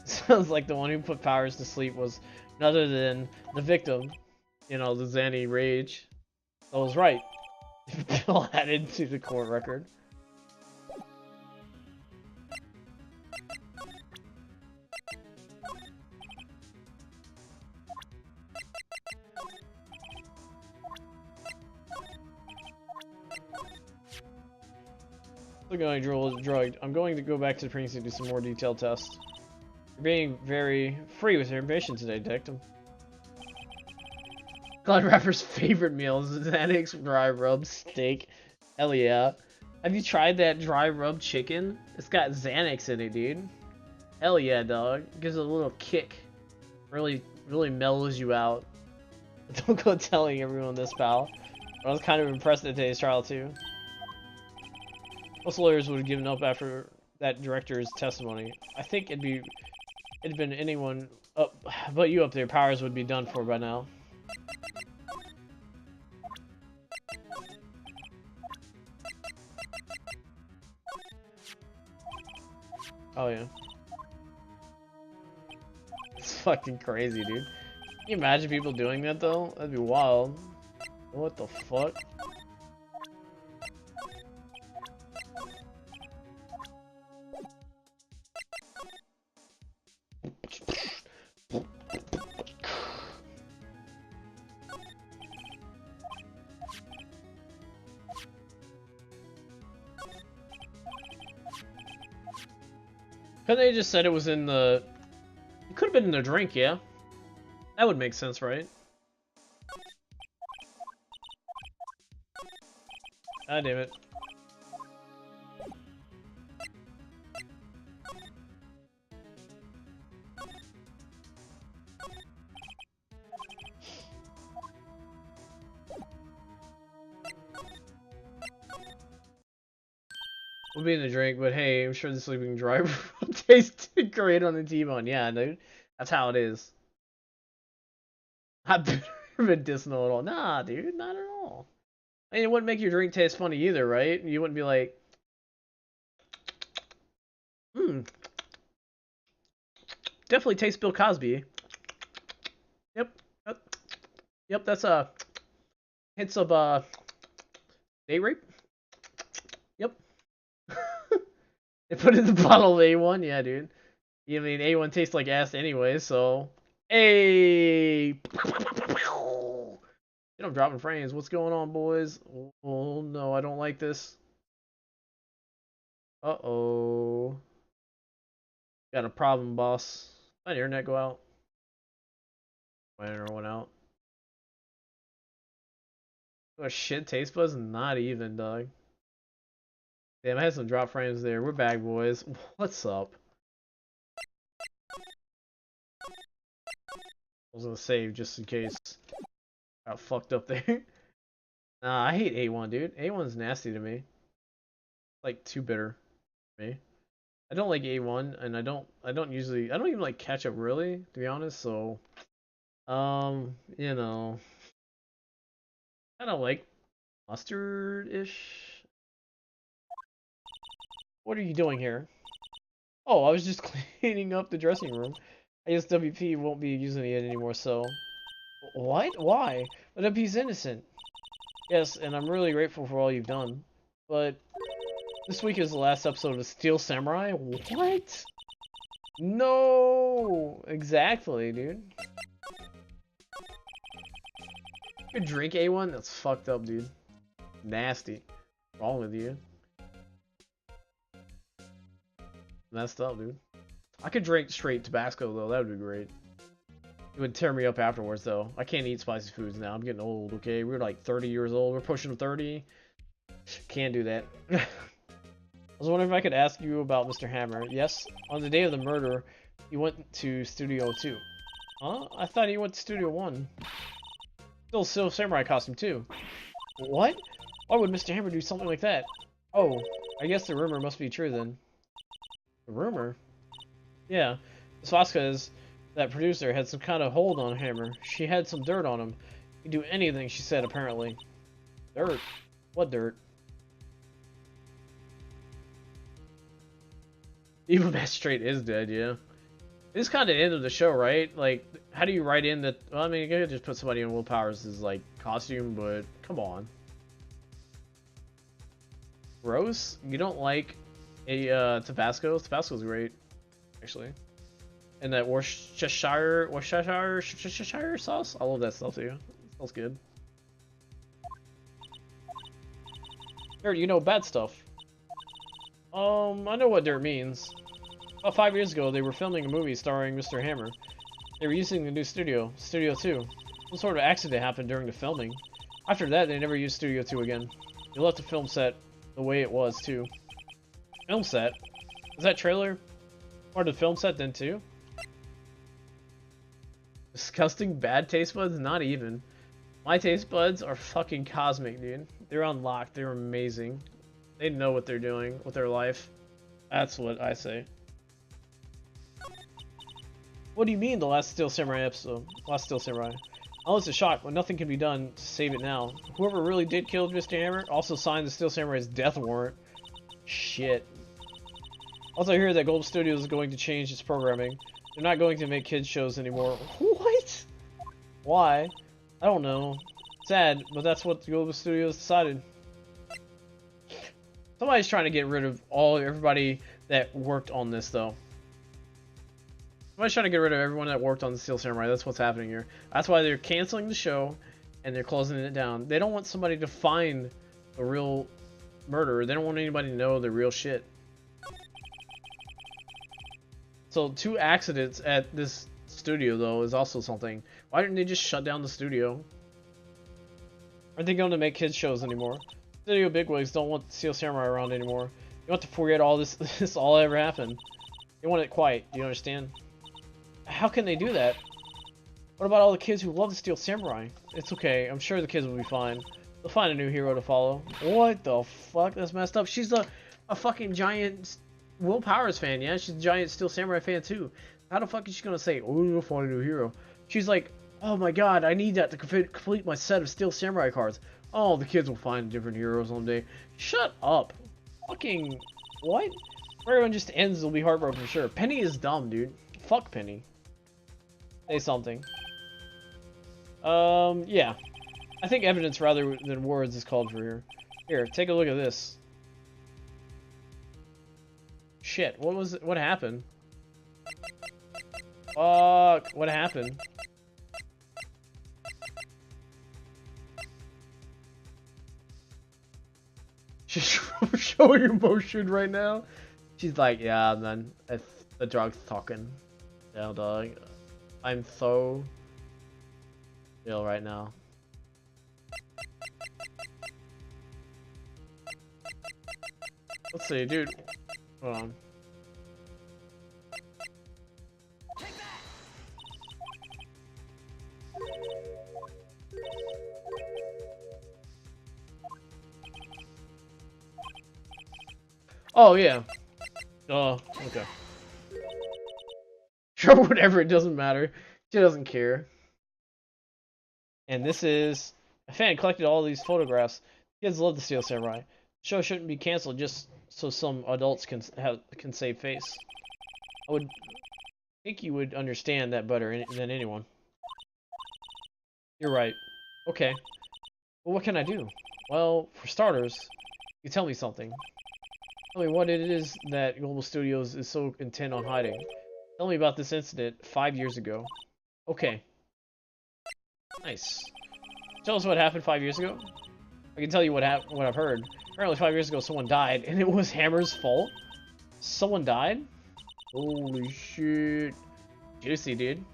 Sounds like the one who put Powers to sleep was none other than the victim, you know, the Zanny Rage. I was right. Bill added to the court record. Still going drugged. I'm going to go back to the precinct to do some more detailed tests. You're being very free with your information today, Detective. Glad Rapper's favorite meal is Xanax dry rub steak. Hell yeah. Have you tried that dry rub chicken? It's got Xanax in it, dude. Hell yeah, dog. It gives it a little kick. Really mellows you out. Don't go telling everyone this, pal. I was kind of impressed at today's trial, too. Most lawyers would have given up after that director's testimony. I think it'd been anyone up but you up there. Powers would be done for by now. Oh yeah. It's fucking crazy, dude. Can you imagine people doing that though? That'd be wild. What the fuck? Couldn't they just said it was in the Could have been in a drink, yeah. That would make sense, right? Ah, damn it. We'll be in the drink, but hey, I'm sure the sleeping driver will taste great on the T-bone. Yeah, dude. That's how it is. Not bitter medicinal at all. Nah, dude, not at all. I mean, it wouldn't make your drink taste funny either, right? You wouldn't be like, hmm, definitely tastes Bill Cosby. Yep, yep, that's hints of date rape. Yep. They put it in the bottle of A1, yeah, dude. I mean, A1 tastes like ass anyway, so. Hey! I'm dropping frames. What's going on, boys? Oh, no, I don't like this. Uh-oh. Got a problem, boss. My internet go out. My internet went out. Oh, shit, taste buds? Not even, dog. Damn, I had some drop frames there. We're back, boys. What's up? I was gonna save just in case. Got fucked up there. Nah, I hate A1, dude. A1's nasty to me. Like, too bitter for me. I don't like A1, and I don't even like ketchup really, to be honest, so, you know, kind of like mustard-ish. What are you doing here? Oh, I was just cleaning up the dressing room. I guess WP won't be using it anymore, so. What? Why? But WP's innocent. Yes, and I'm really grateful for all you've done. But this week is the last episode of Steel Samurai? What? No! Exactly, dude. You could drink A1? That's fucked up, dude. Nasty. What's wrong with you? Messed up, dude. I could drink straight Tabasco, though. That would be great. It would tear me up afterwards, though. I can't eat spicy foods now. I'm getting old, okay? We're like 30 years old. We're pushing 30. Can't do that. I was wondering if I could ask you about Mr. Hammer. Yes? On the day of the murder, he went to Studio 2. Huh? I thought he went to Studio 1. Still Samurai costume, too. What? Why would Mr. Hammer do something like that? Oh, I guess the rumor must be true, then. The rumor? Yeah. Ms. Vasquez, that producer, had some kind of hold on Hammer. She had some dirt on him. He'd do anything, she said, apparently. Dirt? What dirt? Evil Magistrate is dead, yeah. This is kind of the end of the show, right? Like, how do you write in that? Well, I mean, you could just put somebody in Will Powers' like costume, but come on. Gross? You don't like a Tabasco? Tabasco's great, actually. And that Worcestershire sauce? I love that stuff too. It smells good. Dirt, you know bad stuff. I know what dirt means. About 5 years ago, they were filming a movie starring Mr. Hammer. They were using the new studio, Studio 2. Some sort of accident happened during the filming. After that, they never used Studio 2 again. They left the film set the way it was, too. Film set? Is that trailer part of the film set then, too? Disgusting bad taste buds? Not even. My taste buds are fucking cosmic, dude. They're unlocked. They're amazing. They know what they're doing with their life. That's what I say. What do you mean, the last Steel Samurai episode? Last Steel Samurai. Oh, it's a shock, but nothing can be done to save it now. Whoever really did kill Mr. Hammer also signed the Steel Samurai's death warrant. Shit. Also, I hear that Golden Studios is going to change its programming. They're not going to make kids shows anymore. What? Why? I don't know. Sad, but that's what the Golden Studios decided. Somebody's trying to get rid of everybody that worked on this, though. Somebody's trying to get rid of everyone that worked on the Steel Samurai. That's what's happening here. That's why they're canceling the show, and they're closing it down. They don't want somebody to find the real murderer. They don't want anybody to know the real shit. So 2 accidents at this studio though is also something. Why didn't they just shut down the studio? Aren't they going to make kids shows anymore? Studio bigwigs don't want Steel Samurai around anymore. You want to forget all this this all ever happened. They want it quiet, do you understand? How can they do that? What about all the kids who love the Steel Samurai? It's okay, I'm sure the kids will be fine. They'll find a new hero to follow. What the fuck? That's messed up. She's a fucking giant Will Powers fan, yeah? She's a giant Steel Samurai fan too. How the fuck is she gonna say, oh, you'll find a new hero? She's like, oh my god, I need that to complete my set of Steel Samurai cards. Oh, the kids will find different heroes someday. Shut up. Fucking, what? If everyone just ends, they'll be heartbroken for sure. Penny is dumb, dude. Fuck Penny. Say something. Yeah. I think evidence rather than words is called for here. Here, take a look at this. Shit, what happened? Fuck, what happened? She's showing emotion right now. She's like, yeah, man, it's the drug's talking. Yeah, dog. I'm so ill right now. Let's see, dude. Hold on. Oh, yeah. Oh, okay. Sure, whatever, it doesn't matter. She doesn't care. And this is... A fan collected all these photographs. Kids love the Steel Samurai. The show shouldn't be canceled just so some adults can save face. I would think you would understand that better than anyone. You're right. Okay. Well, what can I do? Well, for starters, you tell me something. Tell me what it is that Global Studios is so intent on hiding. Tell me about this incident 5 years ago. Okay. Nice. Tell us what happened 5 years ago? I can tell you what I've heard. Apparently 5 years ago someone died, and it was Hammer's fault? Someone died? Holy shit. Juicy, dude.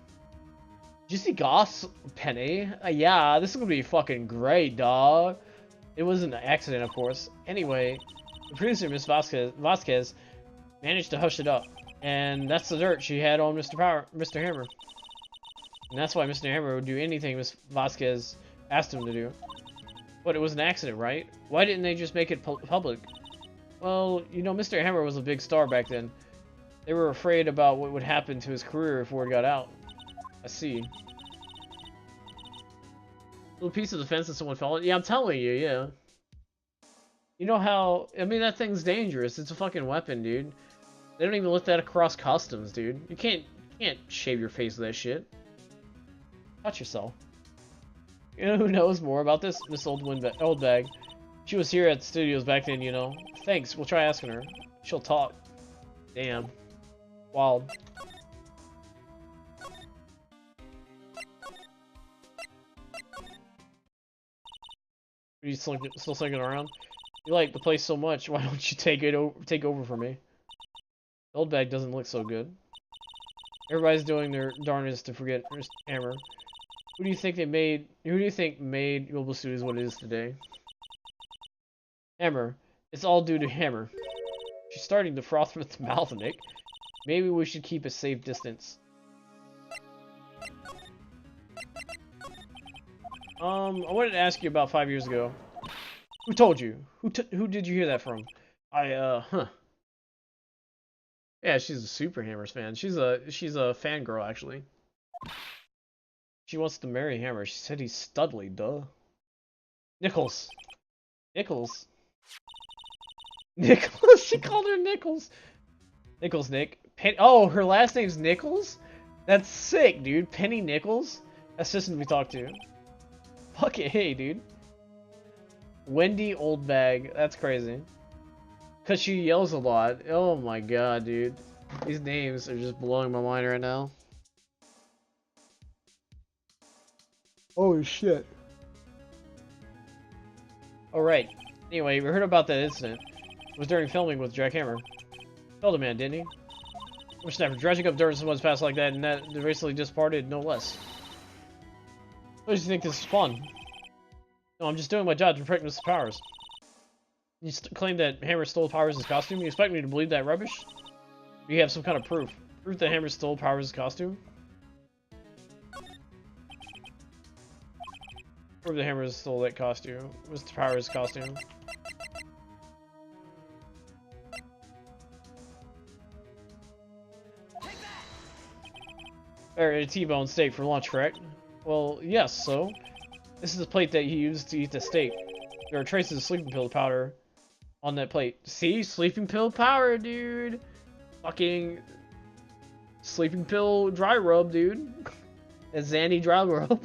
Juicy goss, Penny. Yeah, this is gonna be fucking great, dog. It was an accident, of course. Anyway, the producer, Miss Vasquez, managed to hush it up. And that's the dirt she had on Mr. Hammer. And that's why Mr. Hammer would do anything Miss Vasquez asked him to do. But it was an accident, right? Why didn't they just make it public? Well, you know, Mr. Hammer was a big star back then. They were afraid about what would happen to his career if word got out. I see. Little piece of the fence and someone fell on. Yeah, I'm telling you, yeah. You know how... I mean, that thing's dangerous. It's a fucking weapon, dude. They don't even let that across customs, dude. You can't shave your face with that shit. Touch yourself. You know who knows more about this? Miss Oldbag. She was here at the studios back then, you know. Thanks, we'll try asking her. She'll talk. Damn. Wild. Are you still slinking around? You like the place so much, why don't you take over for me? Oldbag doesn't look so good. Everybody's doing their darnest to forget Mr. Hammer. Who do you think made Global Studios what it is today? Hammer. It's all due to Hammer. She's starting to froth with the mouth, Nick. Maybe we should keep a safe distance. I wanted to ask you about 5 years ago. Who told you? Who did you hear that from? Huh. Yeah, she's a Super Hammers fan. She's a fangirl, actually. She wants to marry Hammer. She said he's studly, duh. Nichols. Nichols. Nichols? She called her Nichols. Nichols, Nick. Oh, her last name's Nichols? That's sick, dude. Penny Nichols? Assistant we talked to. Fuck it, hey, dude. Wendy Oldbag. That's crazy. Because she yells a lot. Oh my god, dude. These names are just blowing my mind right now. Holy shit. Alright. Anyway, we heard about that incident. It was during filming with Jack Hammer. Killed a man, didn't he? Snapper, dredging up dirt in someone's past like that, and that they recently just parted, no less. What do you think this is fun? No, I'm just doing my job to protect Mr. Powers. You claim that Hammer stole Powers' costume? You expect me to believe that rubbish? Do you have some kind of proof? Proof that Hammer stole Powers' costume? Proof that Hammer stole that costume. Mr. Powers' costume. A T-bone steak for lunch, correct? Well, yes, so? This is the plate that he used to eat the steak. There are traces of sleeping pill powder on that plate. See? Sleeping pill powder, dude! Fucking... sleeping pill dry rub, dude. A Zanny dry rub.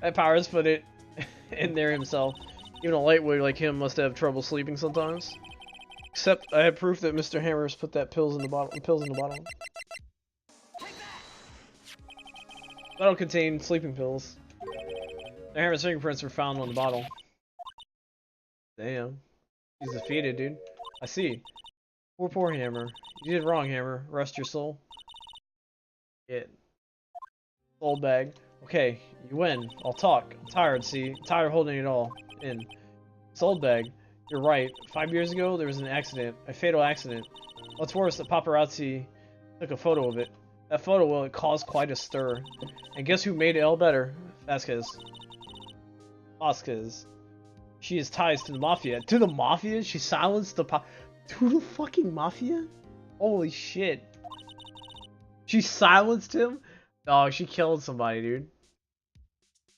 That Powers put it in there himself. Even a lightweight like him must have trouble sleeping sometimes. Except I have proof that Mr. Hammers put that pills in the bottle. Bottle contained sleeping pills. The Hammer's fingerprints were found on the bottle. Damn. He's defeated, dude. I see. Poor Hammer. You did wrong, Hammer. Rest your soul. Yeah. Soul bag. Okay, you win. I'll talk. I'm tired, see? I'm tired of holding it all in. Soul bag. You're right. 5 years ago, there was an accident. A fatal accident. What's worse, the paparazzi took a photo of it. That photo, well, it caused quite a stir. And guess who made it all better? Vasquez. She has ties to the Mafia. To the Mafia? She silenced the to the fucking Mafia? Holy shit. She silenced him? Dog, she killed somebody, dude.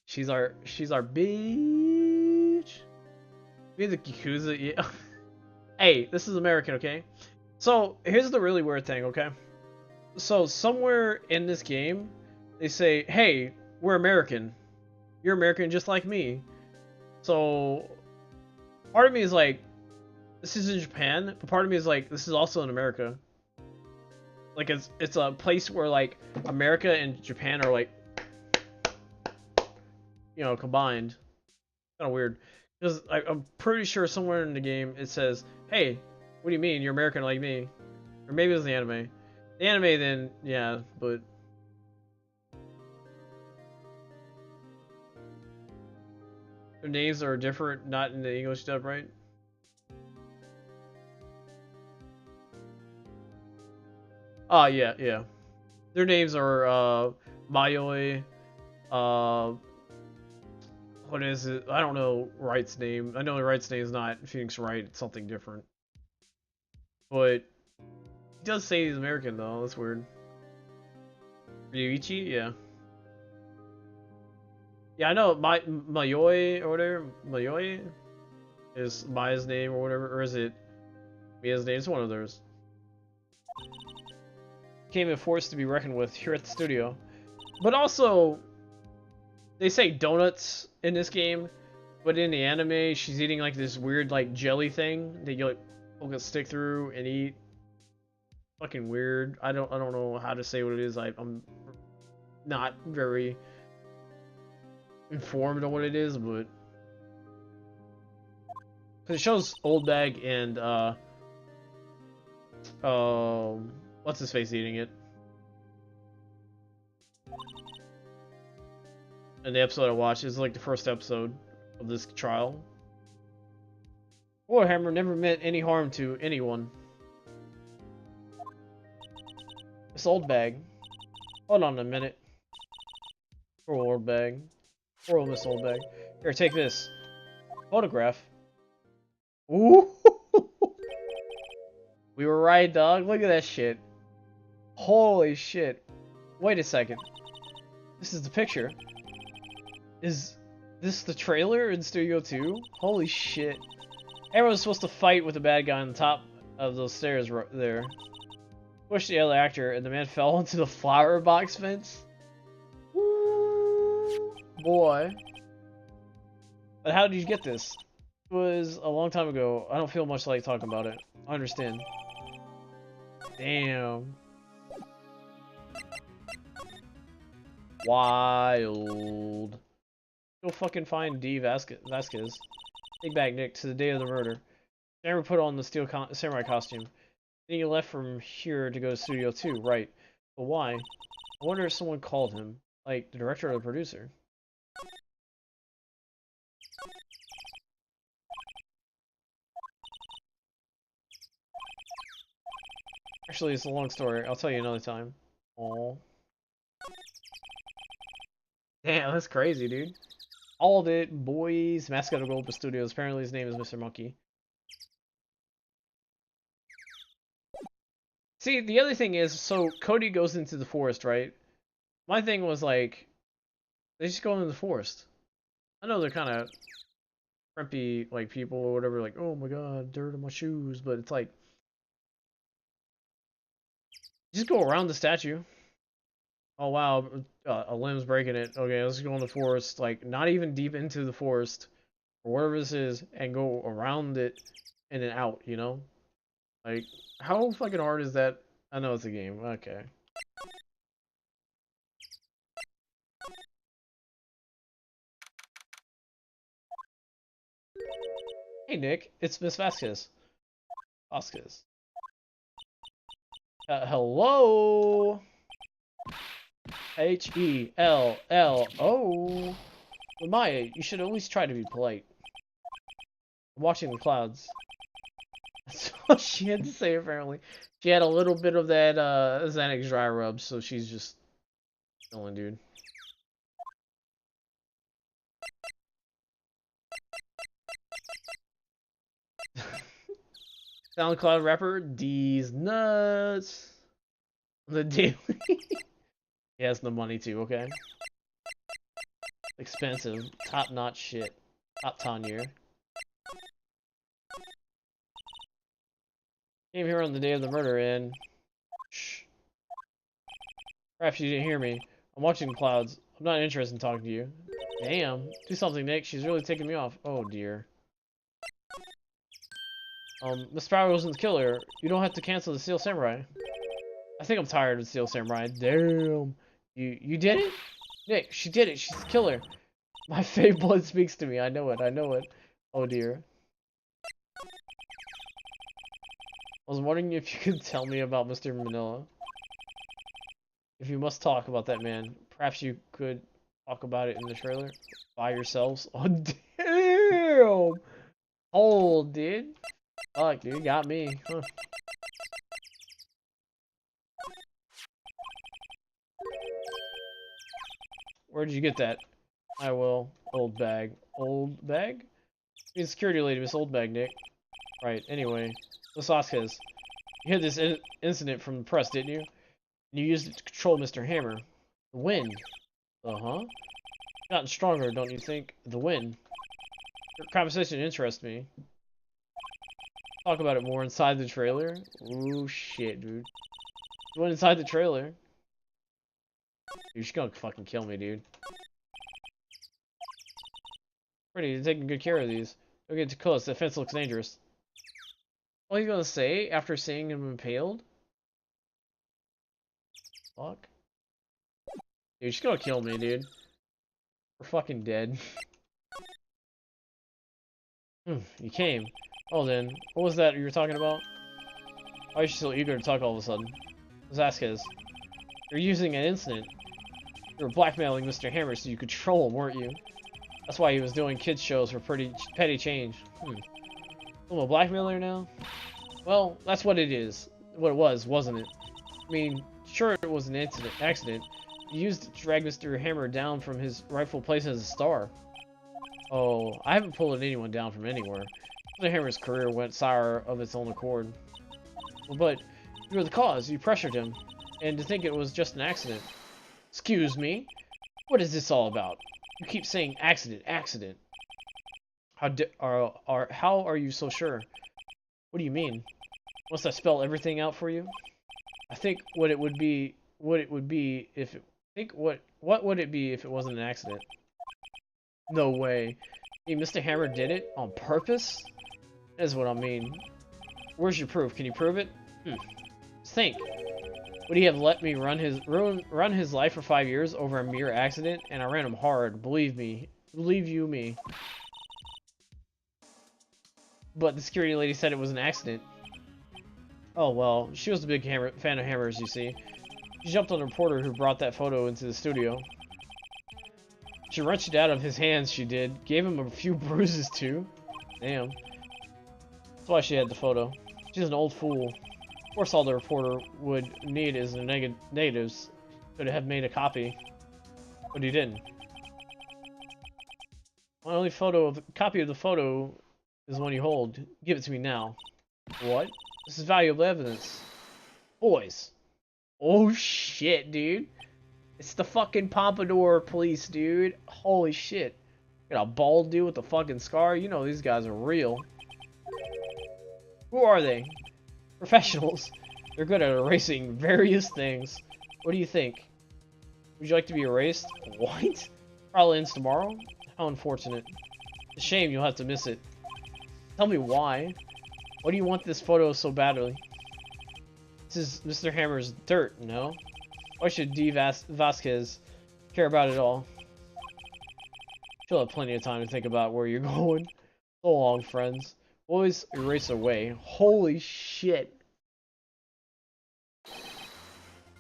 She's our bitch. Be the Yakuza, yeah. Hey, this is American, okay? So, here's the really weird thing, okay? So, somewhere in this game, they say, hey, we're American. You're American just like me. So, part of me is like, this is in Japan, but part of me is like, this is also in America. Like, it's a place where, like, America and Japan are, like, you know, combined. Kind of weird. Because I'm pretty sure somewhere in the game it says, hey, what do you mean? You're American like me. Or maybe it was the anime. The anime then, yeah, but... their names are different, not in the English dub, right? Ah, yeah. Their names are, Mayoi, what is it? I don't know Wright's name. I know Wright's name is not Phoenix Wright, it's something different. But he does say he's American though, that's weird. Ryuichi? Yeah. Yeah, I know Mayoi or whatever. Mayoi is Maya's name or whatever, or is it Mia's name? It's one of theirs. Became a force to be reckoned with here at the studio. But also, they say donuts in this game, but in the anime, she's eating like this weird like jelly thing that you like poke a stick through and eat. Fucking weird. I don't know how to say what it is. I'm not very informed on what it is, but because it shows Old Bag and what's his face eating it. And the episode I watched is like the first episode of this trial. Warhammer never meant any harm to anyone. This Old Bag. Hold on a minute. Poor Old Bag. Poor old Miss Old Bag. Here, take this. Photograph. Ooh! We were right, dog. Look at that shit. Holy shit. Wait a second. This is the picture. Is this the trailer in Studio 2? Holy shit. Everyone was supposed to fight with the bad guy on the top of those stairs right there. Pushed the other actor, and the man fell into the flower box fence. Woo, boy. But how did you get this? It was a long time ago. I don't feel much like talking about it. I understand. Damn. Wild. Go fucking find D. Vasquez. Big Bag Nick to the day of the murder. Samurai put on the steel samurai costume. Then he left from here to go to Studio 2, right? But why? I wonder if someone called him, like the director or the producer. Actually, it's a long story. I'll tell you another time. Oh, damn, that's crazy, dude. All of it, boys. Mascot of Global Studios. Apparently, his name is Mr. Monkey. See, the other thing is, so Cody goes into the forest, right? My thing was like, they just go into the forest. I know they're kind of frimpy, like people or whatever, like, oh my god, dirt on my shoes, but it's like, just go around the statue. Oh wow, a limb's breaking it. Okay, let's go in the forest, like, not even deep into the forest, or wherever this is, and go around it and then out, you know? Like, how fucking hard is that? I know it's a game, okay. Hey Nick, it's Miss Vasquez. Vasquez. Hello? Hello? Maya, you should at least try to be polite. I'm watching the clouds. That's all she had to say, apparently. She had a little bit of that, Xanax dry rub, so she's just chilling, dude. SoundCloud rapper, D's nuts. The daily. He has the money too, okay? Expensive, top-notch shit. Top Tanya. Came here on the day of the murder and... Shh. Perhaps you didn't hear me. I'm watching the clouds. I'm not interested in talking to you. Damn. Do something, Nick. She's really taking me off. Oh, dear. Miss Sparrow wasn't the killer. You don't have to cancel the Steel Samurai. I think I'm tired of the Steel Samurai. Damn. You did it? Nick, she did it. She's the killer. My fake blood speaks to me. I know it. I know it. Oh, dear. I was wondering if you could tell me about Mr. Manila. If you must talk about that man, perhaps you could talk about it in the trailer by yourselves. Oh, damn! Oh, dude. Fuck, dude, you got me. Huh. Where did you get that? I will. Old bag. Old bag? You mean security lady, Miss Old Bag, Nick. Right, anyway. Miss Vasquez. You had this incident from the press, didn't you? You used it to control Mr. Hammer. The wind. Uh-huh. Gotten stronger, don't you think? The wind. Your conversation interests me. Talk about it more inside the trailer. Ooh, shit, dude. You went inside the trailer. You're just gonna fucking kill me, dude. Pretty, you're taking good care of these. Don't get too close, the fence looks dangerous. What are you gonna say after seeing him impaled? Fuck. You're just gonna kill me, dude. We're fucking dead. You came. Oh then, what was that you were talking about? Why are you so eager to talk all of a sudden? Vasquez, you're using an incident. You were blackmailing Mr. Hammer so you could troll him, weren't you? That's why he was doing kids shows for pretty petty change. I'm a blackmailer now? Well, that's what it is. What it was, wasn't it? I mean, sure it was an accident. You used it to drag Mr. Hammer down from his rightful place as a star. Oh, I haven't pulled anyone down from anywhere. Mr. Hammer's career went sour of its own accord. But you were the cause. You pressured him. And to think it was just an accident. Excuse me? What is this all about? You keep saying accident, accident. How are you so sure? What do you mean? Must I spell everything out for you? I think what would it be if it wasn't an accident? No way. You mean Mr. Hammer did it on purpose? That is what I mean. Where's your proof? Can you prove it? Think. Would he have let me run his life for 5 years over a mere accident? And I ran him hard. Believe me. Believe you me. But the security lady said it was an accident. Oh, well, she was a big fan of hammers, you see. She jumped on the reporter who brought that photo into the studio. She wrenched it out of his hands, she did. Gave him a few bruises, too. Damn. That's why she had the photo. She's an old fool. Of course all the reporter would need is the negatives. Could have made a copy. But he didn't. My only copy of the photo is the one you hold. Give it to me now. What? This is valuable evidence. Boys. Oh shit, dude. It's the fucking Pompadour police, dude. Holy shit. Got a bald dude with a fucking scar. You know these guys are real. Who are they? Professionals. They're good at erasing various things. What do you think? Would you like to be erased? What? Probably ends tomorrow? How unfortunate. It's a shame you'll have to miss it. Tell me why. Why do you want this photo so badly? This is Mr. Hammer's dirt, no? Why should D. Vasquez care about it all? You'll have plenty of time to think about where you're going. So long, friends. Always erase away. Holy shit.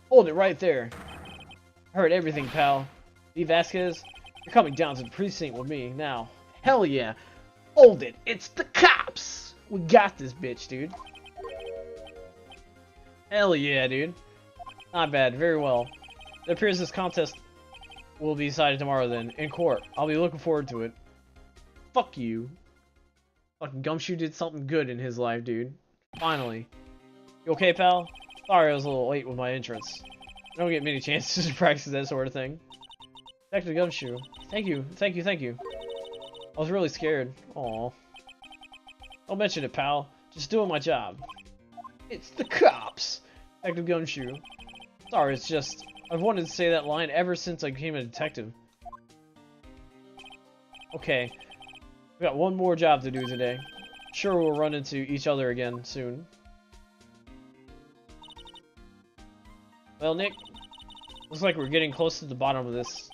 Hold it right there. I heard everything, pal. D. Vasquez, you're coming down to the precinct with me now. Hell yeah. Hold it. It's the cops. We got this bitch, dude. Hell yeah, dude. Not bad. Very well. It appears this contest will be decided tomorrow then, in court. I'll be looking forward to it. Fuck you. Fucking Gumshoe did something good in his life, dude. Finally. You okay, pal? Sorry I was a little late with my entrance. I don't get many chances to practice that sort of thing. Back to Gumshoe. Thank you, thank you, thank you. I was really scared. Aw. Don't mention it, pal. Just doing my job. It's the cops! Back to Gumshoe. Sorry, it's just... I've wanted to say that line ever since I became a detective. Okay. We got one more job to do today. Sure, we'll run into each other again soon. Well, Nick, looks like we're getting close to the bottom of this.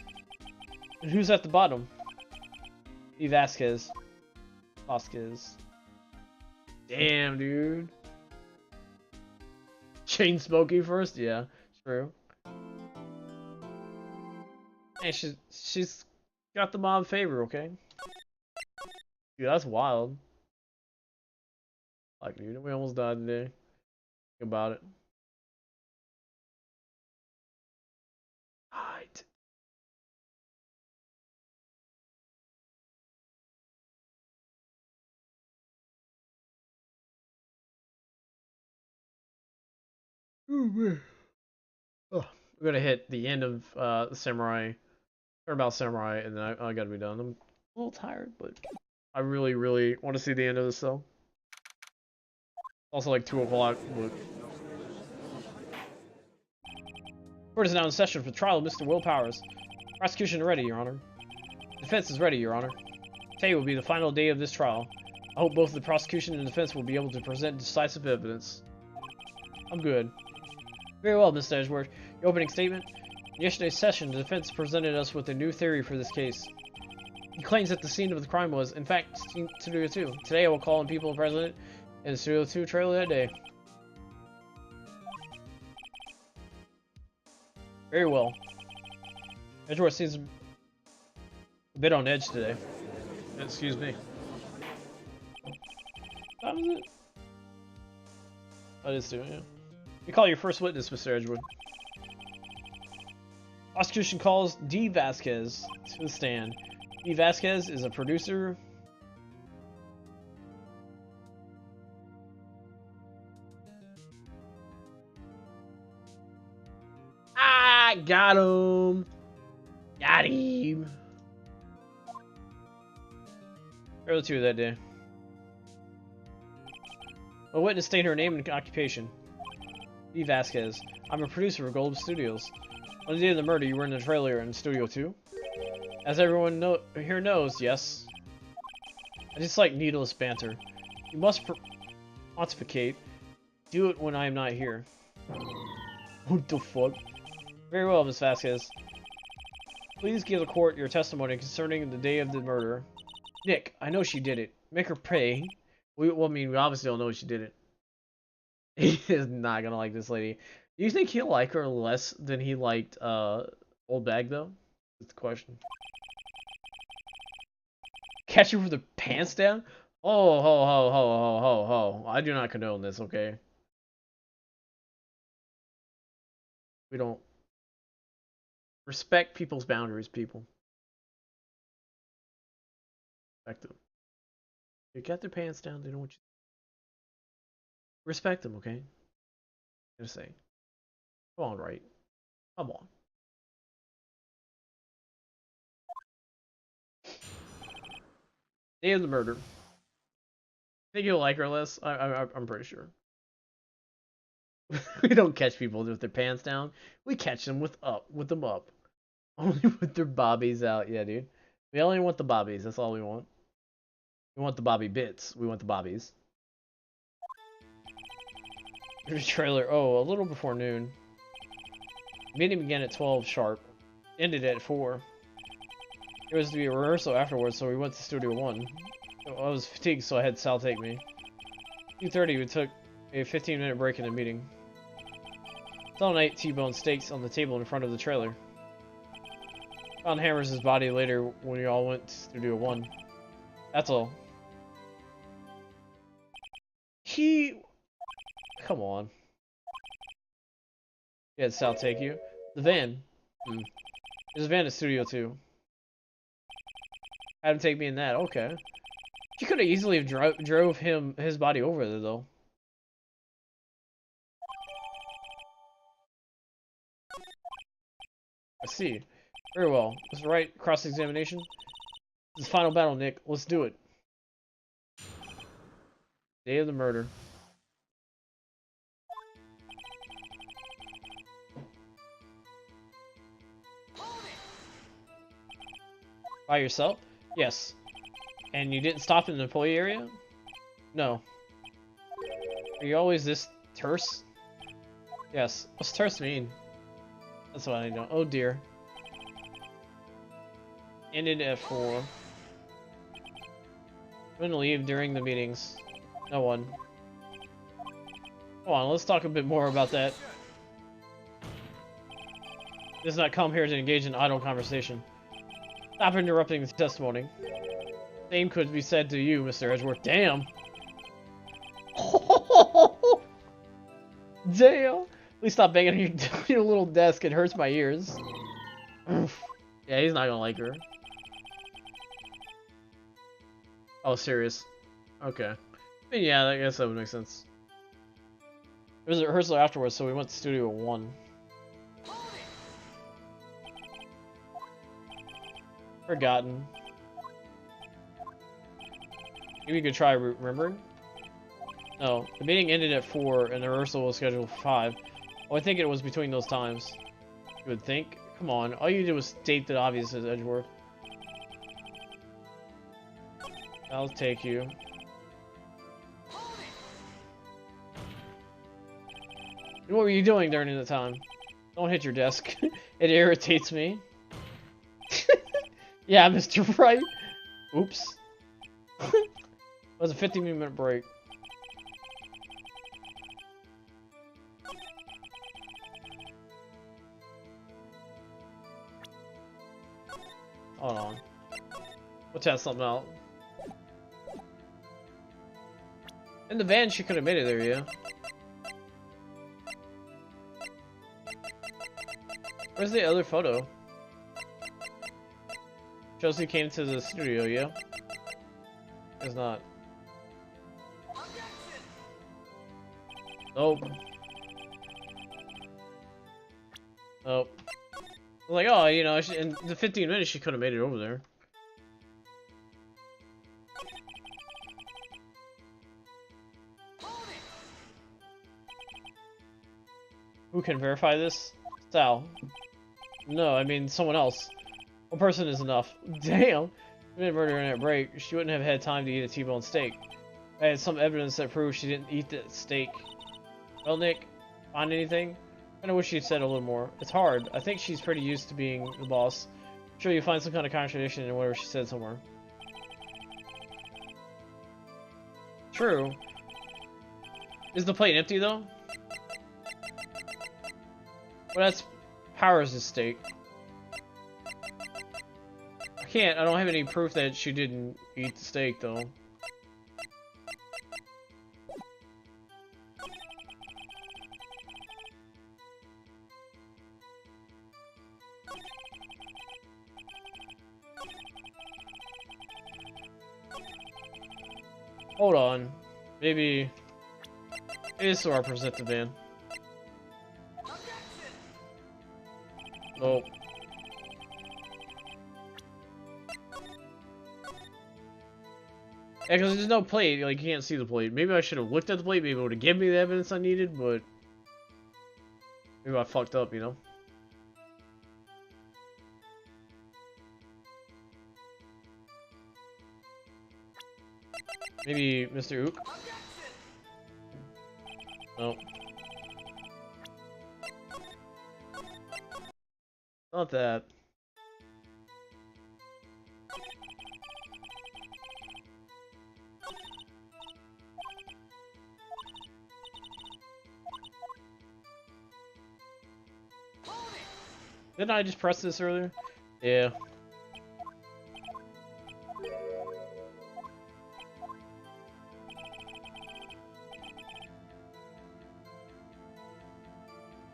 And who's at the bottom? E. Vasquez. Damn, dude. Chain smoking first? Yeah, true. Hey, she's got the mob favor, okay? Dude, that's wild. Like, dude, we almost died today. Think about it. Right. Oh, man. Oh, we're gonna hit the end of the Samurai, Turnabout Samurai, and then I gotta be done. I'm a little tired, but I really, really want to see the end of this, though. Also, like 2 o'clock. But... Court is now in session for the trial of Mr. Will Powers. Prosecution ready, Your Honor. Defense is ready, Your Honor. Today will be the final day of this trial. I hope both the prosecution and defense will be able to present decisive evidence. I'm good. Very well, Mr. Edgeworth. Your opening statement? In yesterday's session, the defense presented us with a new theory for this case. He claims that the scene of the crime was, in fact, Studio 2. Today I will call on people present in the Studio 2 trailer that day. Very well. Edgeworth seems a bit on edge today. Excuse me. How is it? That is too, yeah. You call your first witness, Mr. Edgewood. Prosecution calls D. Vasquez to the stand. D. Vasquez is a producer. Ah, got him. Got him. Early 2 that day. A witness stated her name and occupation. D. Vasquez. I'm a producer for Gold Studios. On the day of the murder, you were in the trailer in Studio 2? As everyone here knows, yes. I just like needless banter. You must pontificate. Do it when I am not here. What the fuck? Very well, Miss Vasquez. Please give the court your testimony concerning the day of the murder. Nick, I know she did it. Make her pay. We obviously don't know she did it. He is not gonna like this lady. Do you think he'll like her less than he liked Old Bag though? That's the question. Catch her with her pants down? Oh, ho, ho, ho, ho, ho, ho. I do not condone this, okay? We don't respect people's boundaries, people. Respect them. They got their pants down, they don't want you. Respect them, okay? I'm gonna say. Come on, Wright. Come on. Day of the murder. Think you'll like her less? I'm pretty sure. We don't catch people with their pants down. We catch them with them up. Only with their bobbies out. Yeah, dude. We only want the bobbies. That's all we want. We want the bobby bits. We want the bobbies. Here's a trailer. Oh, a little before noon. Meeting began at 12 sharp. Ended at 4. It was to be a rehearsal afterwards, so we went to Studio 1. I was fatigued, so I had Sal take me. 2:30, we took a 15-minute break in the meeting. Sal ate T-bone steaks on the table in front of the trailer. Found Hammers' body later when we all went to Studio 1. That's all. Come on. Yeah, had Sal take you. The van. There's a van at Studio 2. Had him take me in that. Okay. She could have easily have drove his body over there, though. I see. Very well. Mr. Wright, cross-examination. This is final battle, Nick. Let's do it. Day of the murder. By yourself? Yes. And you didn't stop in the employee area? No. Are you always this terse? Yes. What's terse mean? That's what I know. Oh dear. Ended at 4. I'm gonna leave during the meetings. No one. Come on, let's talk a bit more about that. Does not come here to engage in idle conversation. Stop interrupting the testimony. Same could be said to you, Mr. Edgeworth. Damn! Damn! Please stop banging on your little desk. It hurts my ears. Yeah, he's not gonna like her. Oh, serious. Okay. I mean, yeah, I guess that would make sense. There was a rehearsal afterwards, so we went to Studio 1. Forgotten. Maybe you could try remembering? No, the meeting ended at 4 and the rehearsal was scheduled for 5. Oh, I think it was between those times. You would think? Come on, all you did was state the obvious as Edgeworth. I'll take you. What were you doing during the time? Don't hit your desk. It irritates me. Yeah, Mr. Wright. Oops. It was a 15-minute break. Hold on. We'll test something out. In the van, she could have made it there, yeah. Where's the other photo? Chelsea came to the studio, yeah? It's not. Nope. Nope. Like, oh, you know, in the 15 minutes she could have made it over there. Who can verify this? Sal. No, I mean someone else. One person is enough. Damn! She didn't murder her in that break. She wouldn't have had time to eat a T-bone steak. I had some evidence that proves she didn't eat that steak. Well, Nick, find anything? I kinda wish she'd said a little more. It's hard. I think she's pretty used to being the boss. I'm sure you'll find some kind of contradiction in whatever she said somewhere. Is the plate empty though? Well, that's Power's steak. I don't have any proof that she didn't eat the steak though. Hold on. Maybe this will represent the van. Nope. Yeah, because there's no plate, like, you can't see the plate. Maybe I should have looked at the plate, maybe it would have given me the evidence I needed, but... maybe I fucked up, you know? Maybe Mr. Ook? No. Not that. Didn't I just press this earlier? Yeah.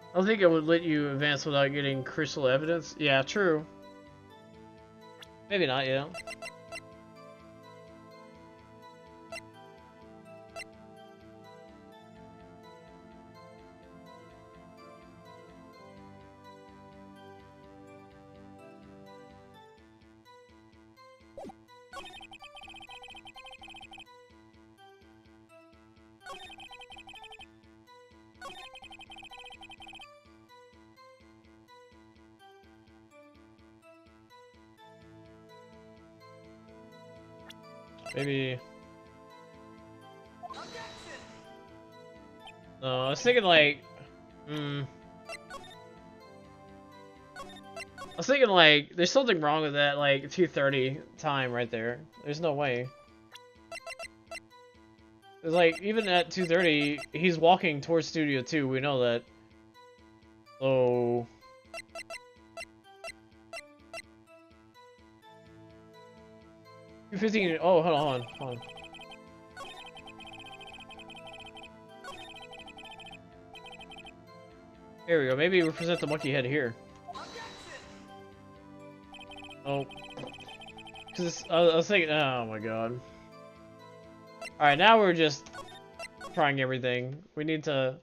I don't think it would let you advance without getting crystal evidence. Yeah, true. Maybe not, yeah. Maybe... no, I was thinking like... I was thinking like, there's something wrong with that, like, 2:30 time right there. There's no way. It's like, even at 2:30, he's walking towards Studio 2, we know that. So... 2:15, oh, hold on. Here we go, maybe we present the monkey head here. Oh. Cause I was thinking, oh my god. Alright, now we're just trying everything. I need to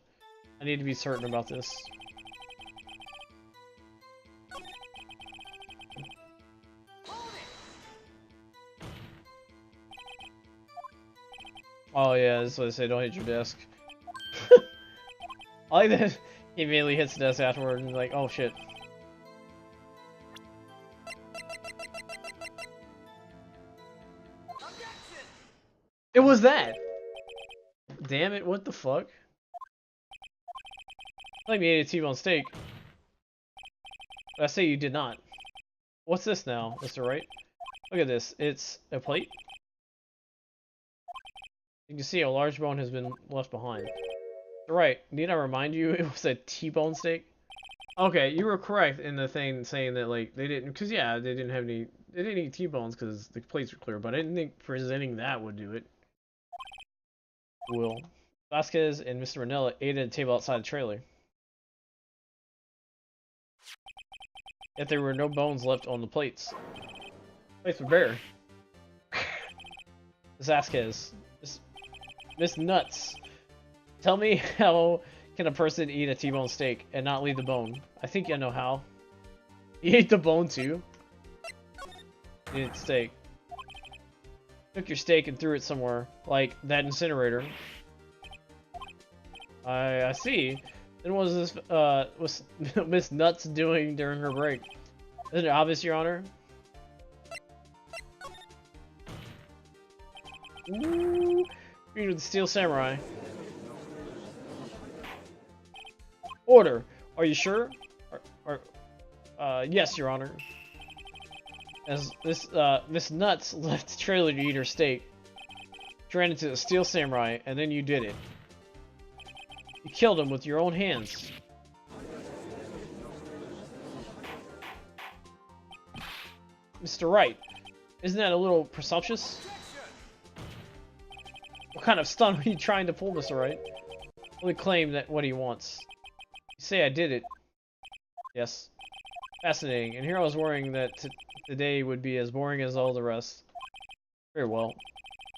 be certain about this. Oh yeah, that's what I say, don't hit your desk. I like that he immediately hits the desk afterward and he's like, oh shit. It was that! Damn it, what the fuck? I like me ate a T-bone steak. But I say you did not. What's this now, Mr. Wright? Look at this, it's a plate. You can see a large bone has been left behind. Right, need I remind you it was a T-bone steak? Okay, you were correct in the thing saying that, like, they didn't, because yeah, they didn't eat T-bones because the plates were clear, but I didn't think presenting that would do it. Will. Vasquez and Mr. Ranella ate at a table outside the trailer. Yet there were no bones left on the plates. Plates were bare. Vasquez. Miss Nuts. Tell me how can a person eat a T-bone steak and not leave the bone? I think I know how. He ate the bone too. He ate steak. Took your steak and threw it somewhere, like that incinerator. I see. Then what was this was Miss Nuts doing during her break? Isn't it obvious, Your Honor? Ooh. Read the Steel Samurai. Order. Are you sure? Yes, Your Honor. As this Miss Nuts left the trailer to eat her steak, she ran into the Steel Samurai, and then you did it. You killed him with your own hands. Mr. Wright, isn't that a little presumptuous? What kind of stunt are you trying to pull, Mr. Wright? Only claim that what he wants. You say I did it. Yes. Fascinating. And here I was worrying that today would be as boring as all the rest. Very well.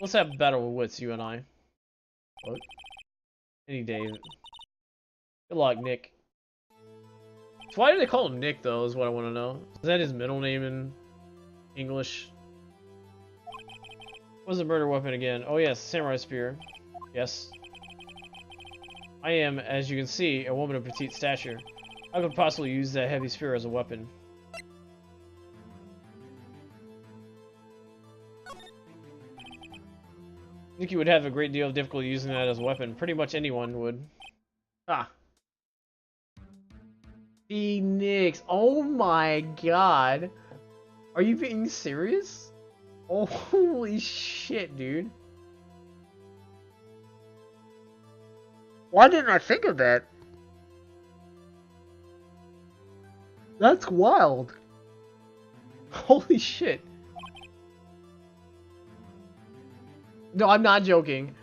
Let's have a battle of wits, you and I. What? Any day. Good luck, Nick. So why do they call him Nick, though, is what I want to know. Is that his middle name in English? What was the murder weapon again? Oh yes, samurai spear. Yes. I am, as you can see, a woman of petite stature. I could possibly use that heavy spear as a weapon. I think you would have a great deal of difficulty using that as a weapon. Pretty much anyone would. Ah. Phoenix. Oh my god. Are you being serious? Oh, holy shit, dude. Why didn't I think of that? That's wild. Holy shit. No, I'm not joking.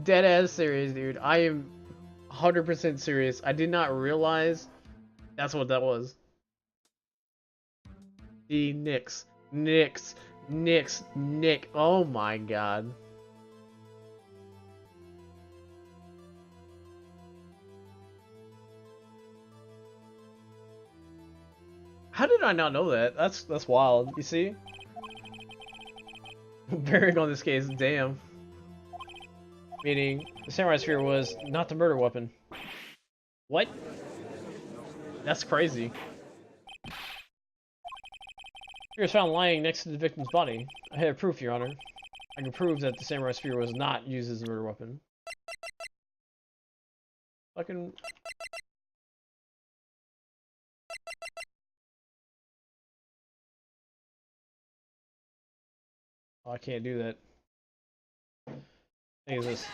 Dead ass serious, dude. I am 100% serious. I did not realize that's what that was. The Nick. Oh my god. How did I not know that? That's wild. You see? Bearing on this case, damn. Meaning, the samurai spear was not the murder weapon. What? That's crazy. Spear was found lying next to the victim's body. I have proof, Your Honor. I can prove that the samurai spear was not used as a murder weapon. Fucking... Oh, I can't do that. Thing is this.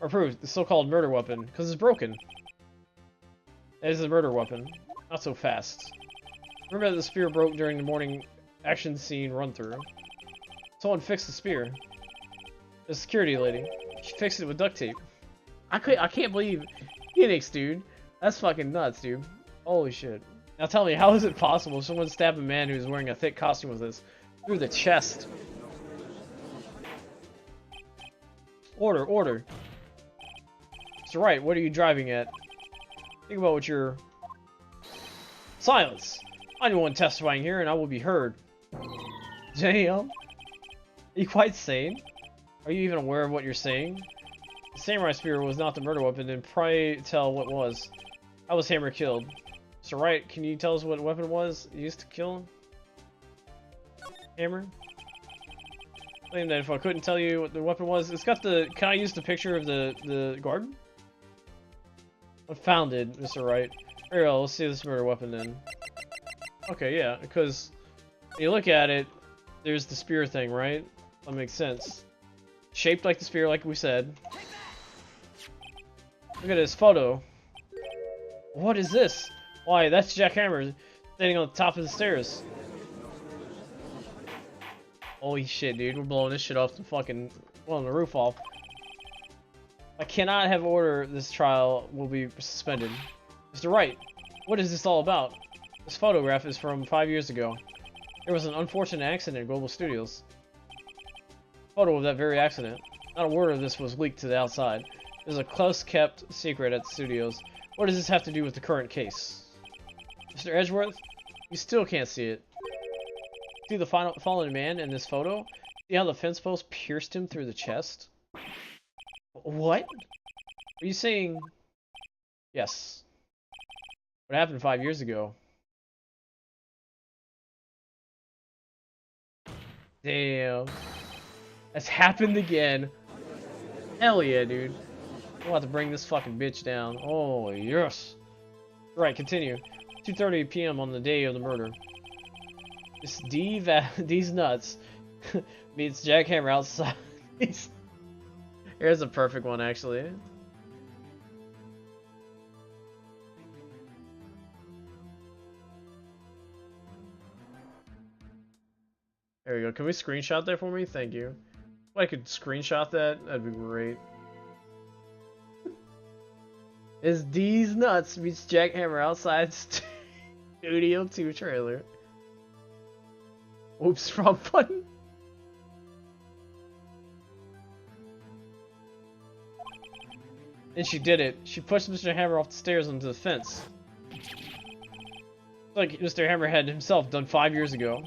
Or proof, the so-called murder weapon, because it's broken. It is a murder weapon. Not so fast. Remember that the spear broke during the morning action scene run-through. Someone fixed the spear. The security lady. She fixed it with duct tape. I can't believe Phoenix, dude. That's fucking nuts, dude. Holy shit. Now tell me, how is it possible someone stabbed a man who's wearing a thick costume with this through the chest? Order, order. Mr. Wright, what are you driving at? Think about what you're... Silence! I'm the one testifying here, and I will be heard. Damn. Are you quite sane? Are you even aware of what you're saying? The samurai spear was not the murder weapon, then pray tell what was. How was Hammer killed? Mr. Wright, can you tell us what weapon it was used to kill him? Hammer? Claim that if I couldn't tell you what the weapon was, it's got the... Can I use the picture of the garden? Found it, Mr. Wright. Very well, let's see this murder weapon then. Okay, yeah, because when you look at it, there's the spear thing, right? That makes sense. Shaped like the spear, like we said. Look at this photo. What is this? Why, that's Jack Hammer standing on the top of the stairs. Holy shit, dude, we're blowing this shit off the fucking... blowing the roof off. I cannot have order this trial will be suspended. Mr. Wright, what is this all about? This photograph is from 5 years ago. There was an unfortunate accident at Global Studios. Photo of that very accident. Not a word of this was leaked to the outside. It is a close-kept secret at the studios. What does this have to do with the current case? Mr. Edgeworth, you still can't see it. See the fallen man in this photo? See how the fence post pierced him through the chest? What? Are you saying... Yes. What happened 5 years ago? Damn. That's happened again. Hell yeah, dude. We'll have to bring this fucking bitch down. Oh, yes. Right, continue. 2:30 p.m. on the day of the murder. This D's nuts meets Jack Hammer outside. Here's a perfect one, actually. There we go. Can we screenshot that for me? Thank you. If I could screenshot that, that'd be great. Is D's Nuts meets Jackhammer outside Studio 2 trailer. Oops, wrong button. And she did it. She pushed Mr. Hammer off the stairs onto the fence. Like Mr. Hammer had himself done 5 years ago.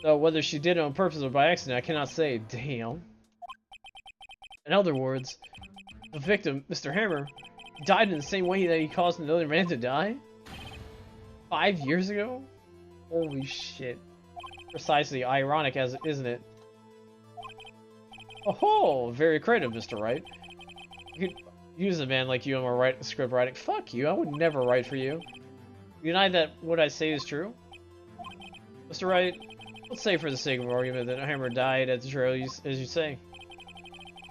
Though whether she did it on purpose or by accident, I cannot say. Damn. In other words, the victim, Mr. Hammer, died in the same way that he caused another man to die? 5 years ago? Holy shit. Precisely ironic, as isn't it? Oh, very creative, Mr. Wright. You could use a man like you on my script writing. Fuck you, I would never write for you. You deny that what I say is true? Mr. Wright, let's say for the sake of argument that Hammer died at the trail, as you say.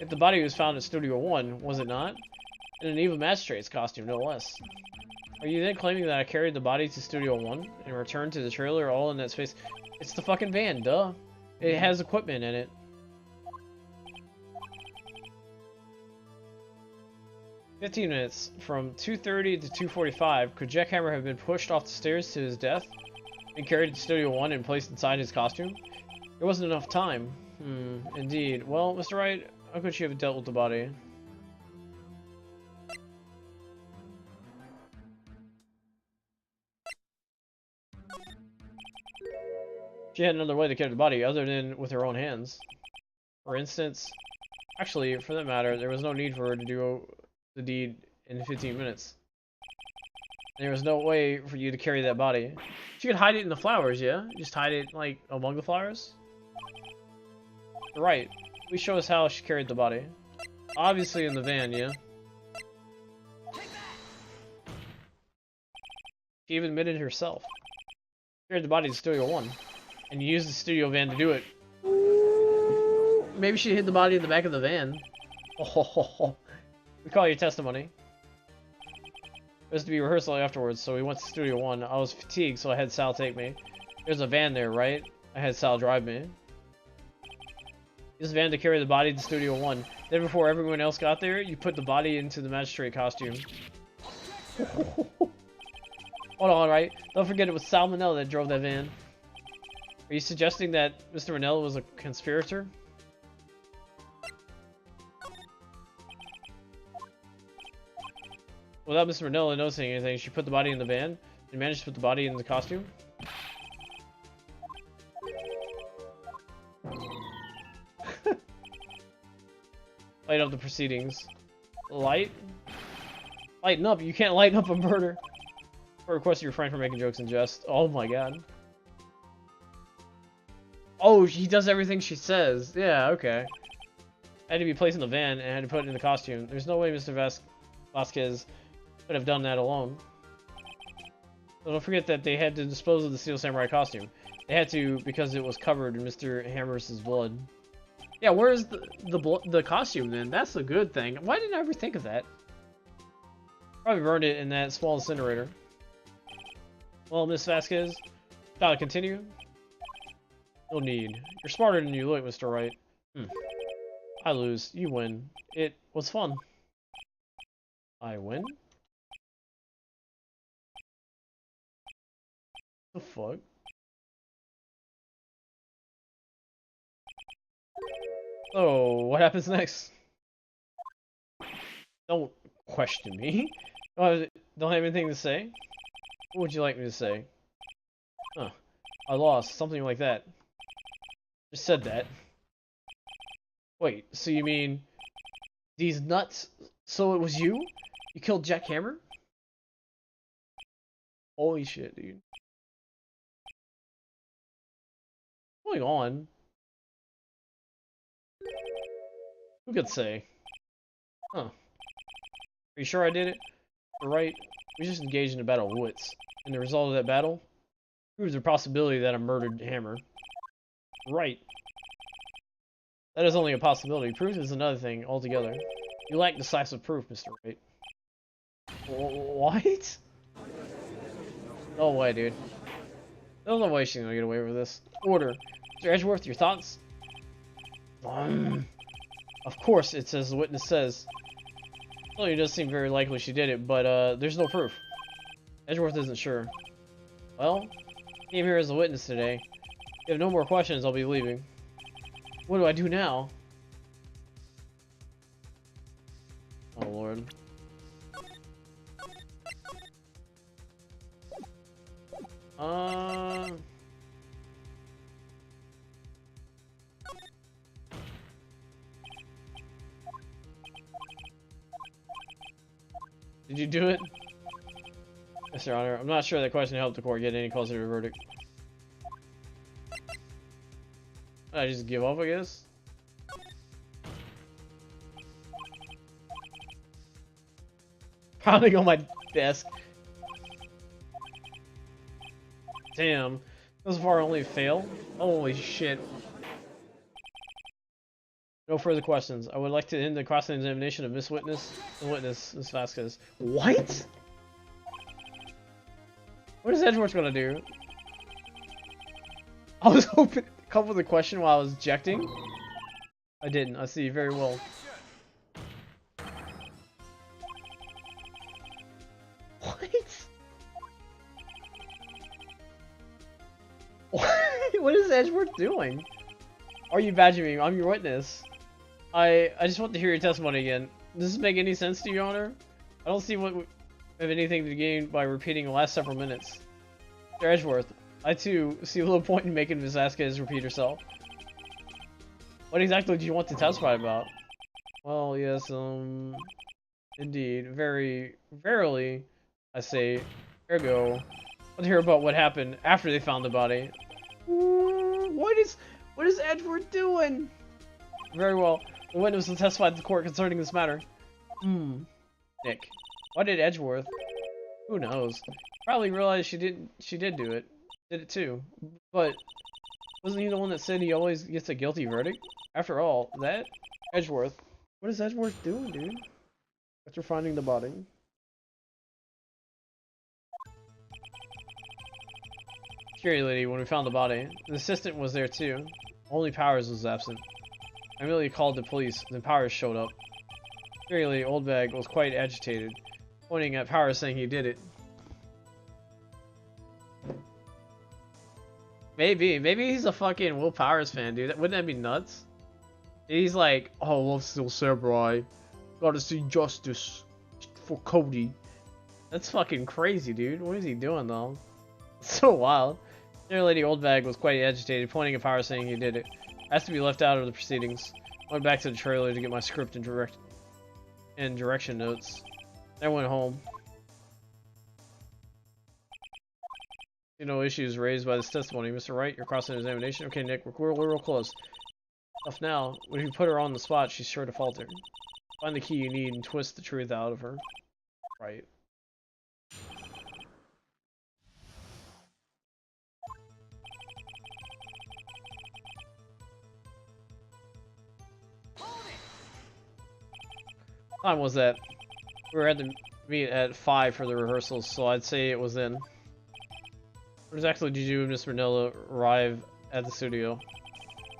If the body was found at Studio 1, was it not? In an evil magistrate's costume, no less. Are you then claiming that I carried the body to Studio 1 and returned to the trailer all in that space? It's the fucking van, duh. It has equipment in it. "15 minutes. From 2:30 to 2:45, could Jackhammer have been pushed off the stairs to his death and carried to Studio 1 and placed inside his costume? There wasn't enough time. Indeed. Well, Mr. Wright, how could she have dealt with the body?" She had another way to carry the body other than with her own hands. For instance, actually, for that matter, there was no need for her to do the deed in 15 minutes. There was no way for you to carry that body. She could hide it in the flowers, yeah? Just hide it, like, among the flowers? Right. Please show us how she carried the body. Obviously in the van, yeah? She even admitted herself. She carried the body to Studio 1. And used the studio van to do it. Maybe she hid the body in the back of the van. Oh, we call your testimony. It was to be rehearsal afterwards, so we went to Studio 1. I was fatigued, so I had Sal take me. There's a van there, right? I had Sal drive me. This van to carry the body to Studio 1. Then before everyone else got there, you put the body into the magistrate costume. Hold on, right? Don't forget it was Salmonella that drove that van. Are you suggesting that Mr. Manella was a conspirator? Without Mr. Manella noticing anything, she put the body in the van and managed to put the body in the costume? Light up the proceedings. Lighten up? You can't lighten up a murder. I request you refrain from making jokes and jest. Oh my god. Oh, he does everything she says. Yeah, okay. I had to be placed in the van and I had to put it in the costume. There's no way Mr. Vasquez could have done that alone. So don't forget that they had to dispose of the Steel Samurai costume. They had to because it was covered in Mr. Hammer's blood. Yeah, where's the costume then? That's a good thing. Why didn't I ever think of that? Probably burned it in that small incinerator. Well, Miss Vasquez, gotta continue? No need. You're smarter than you look, Mr. Wright. I lose. You win. It was fun. I win? The fuck? So, what happens next? Don't question me. Don't have anything to say? What would you like me to say? Huh. I lost. Something like that. Just said that. Wait, so you mean... These nuts? So it was you? You killed Jackhammer? Holy shit, dude. What's going on? Who could say? Huh. Are you sure I did it? You're right. We just engaged in a battle of wits. And the result of that battle proves the possibility that I murdered Hammer. Right. That is only a possibility. Proof is another thing altogether. You lack decisive proof, Mr. Wright. What? No way, dude. There's no way she's gonna get away with this. Order. Mr. Edgeworth, your thoughts? Of course, it's as the witness says. Well, it does seem very likely she did it, but there's no proof. Edgeworth isn't sure. Well, I came here as a witness today. If you have no more questions, I'll be leaving. What do I do now? Oh, Lord. Did you do it? Yes, Your Honor. I'm not sure that question helped the court get any closer to a verdict. I just give up, I guess? Pounding on my desk. Damn. Thus far, only fail? Holy shit. No further questions. I would like to end the cross-examination of Miss Witness. The witness, Miss Vasquez. What? What is Edgeworth gonna do? I was hoping to come up with a question while I was ejecting. I didn't. I see very well. What? What is Edgeworth doing? Are you badgering me? I'm your witness. I just want to hear your testimony again. Does this make any sense to you, Your Honor? I don't see what we have anything to gain by repeating the last several minutes. Mr. Edgeworth, I too see a little point in making Ms. Vasquez repeat herself. What exactly do you want to testify about? Well, yes, indeed, verily, I say, ergo, I want to hear about what happened after they found the body. What is Edgeworth doing? Very well. The witness will testify to the court concerning this matter. Nick. Why did Edgeworth? Who knows? Probably realized she did do it. Did it too. But wasn't he the one that said he always gets a guilty verdict? After all, that Edgeworth. What is Edgeworth doing, dude? After finding the body. Security lady, when we found the body, the assistant was there too. Only Powers was absent. I immediately called the police, then Powers showed up. Security lady Oldbag was quite agitated, pointing at Powers saying he did it. Maybe he's a fucking Will Powers fan, dude. Wouldn't that be nuts? He's like, oh, love still samurai. Gotta see justice for Cody. That's fucking crazy, dude. What is he doing though? It's so wild. Dear Lady Oldbag was quite agitated, pointing at Powers saying he did it. Has to be left out of the proceedings. Went back to the trailer to get my script and direction notes. Then went home. See no issues raised by this testimony. Mr. Wright, you're crossing examination. Okay, Nick, we're real close. Tough now. When you put her on the spot, she's sure to falter. Find the key you need and twist the truth out of her. Right. What time was that? We were at the meet at 5 for the rehearsals, so I'd say it was in. What exactly did you and Miss Manila arrive at the studio?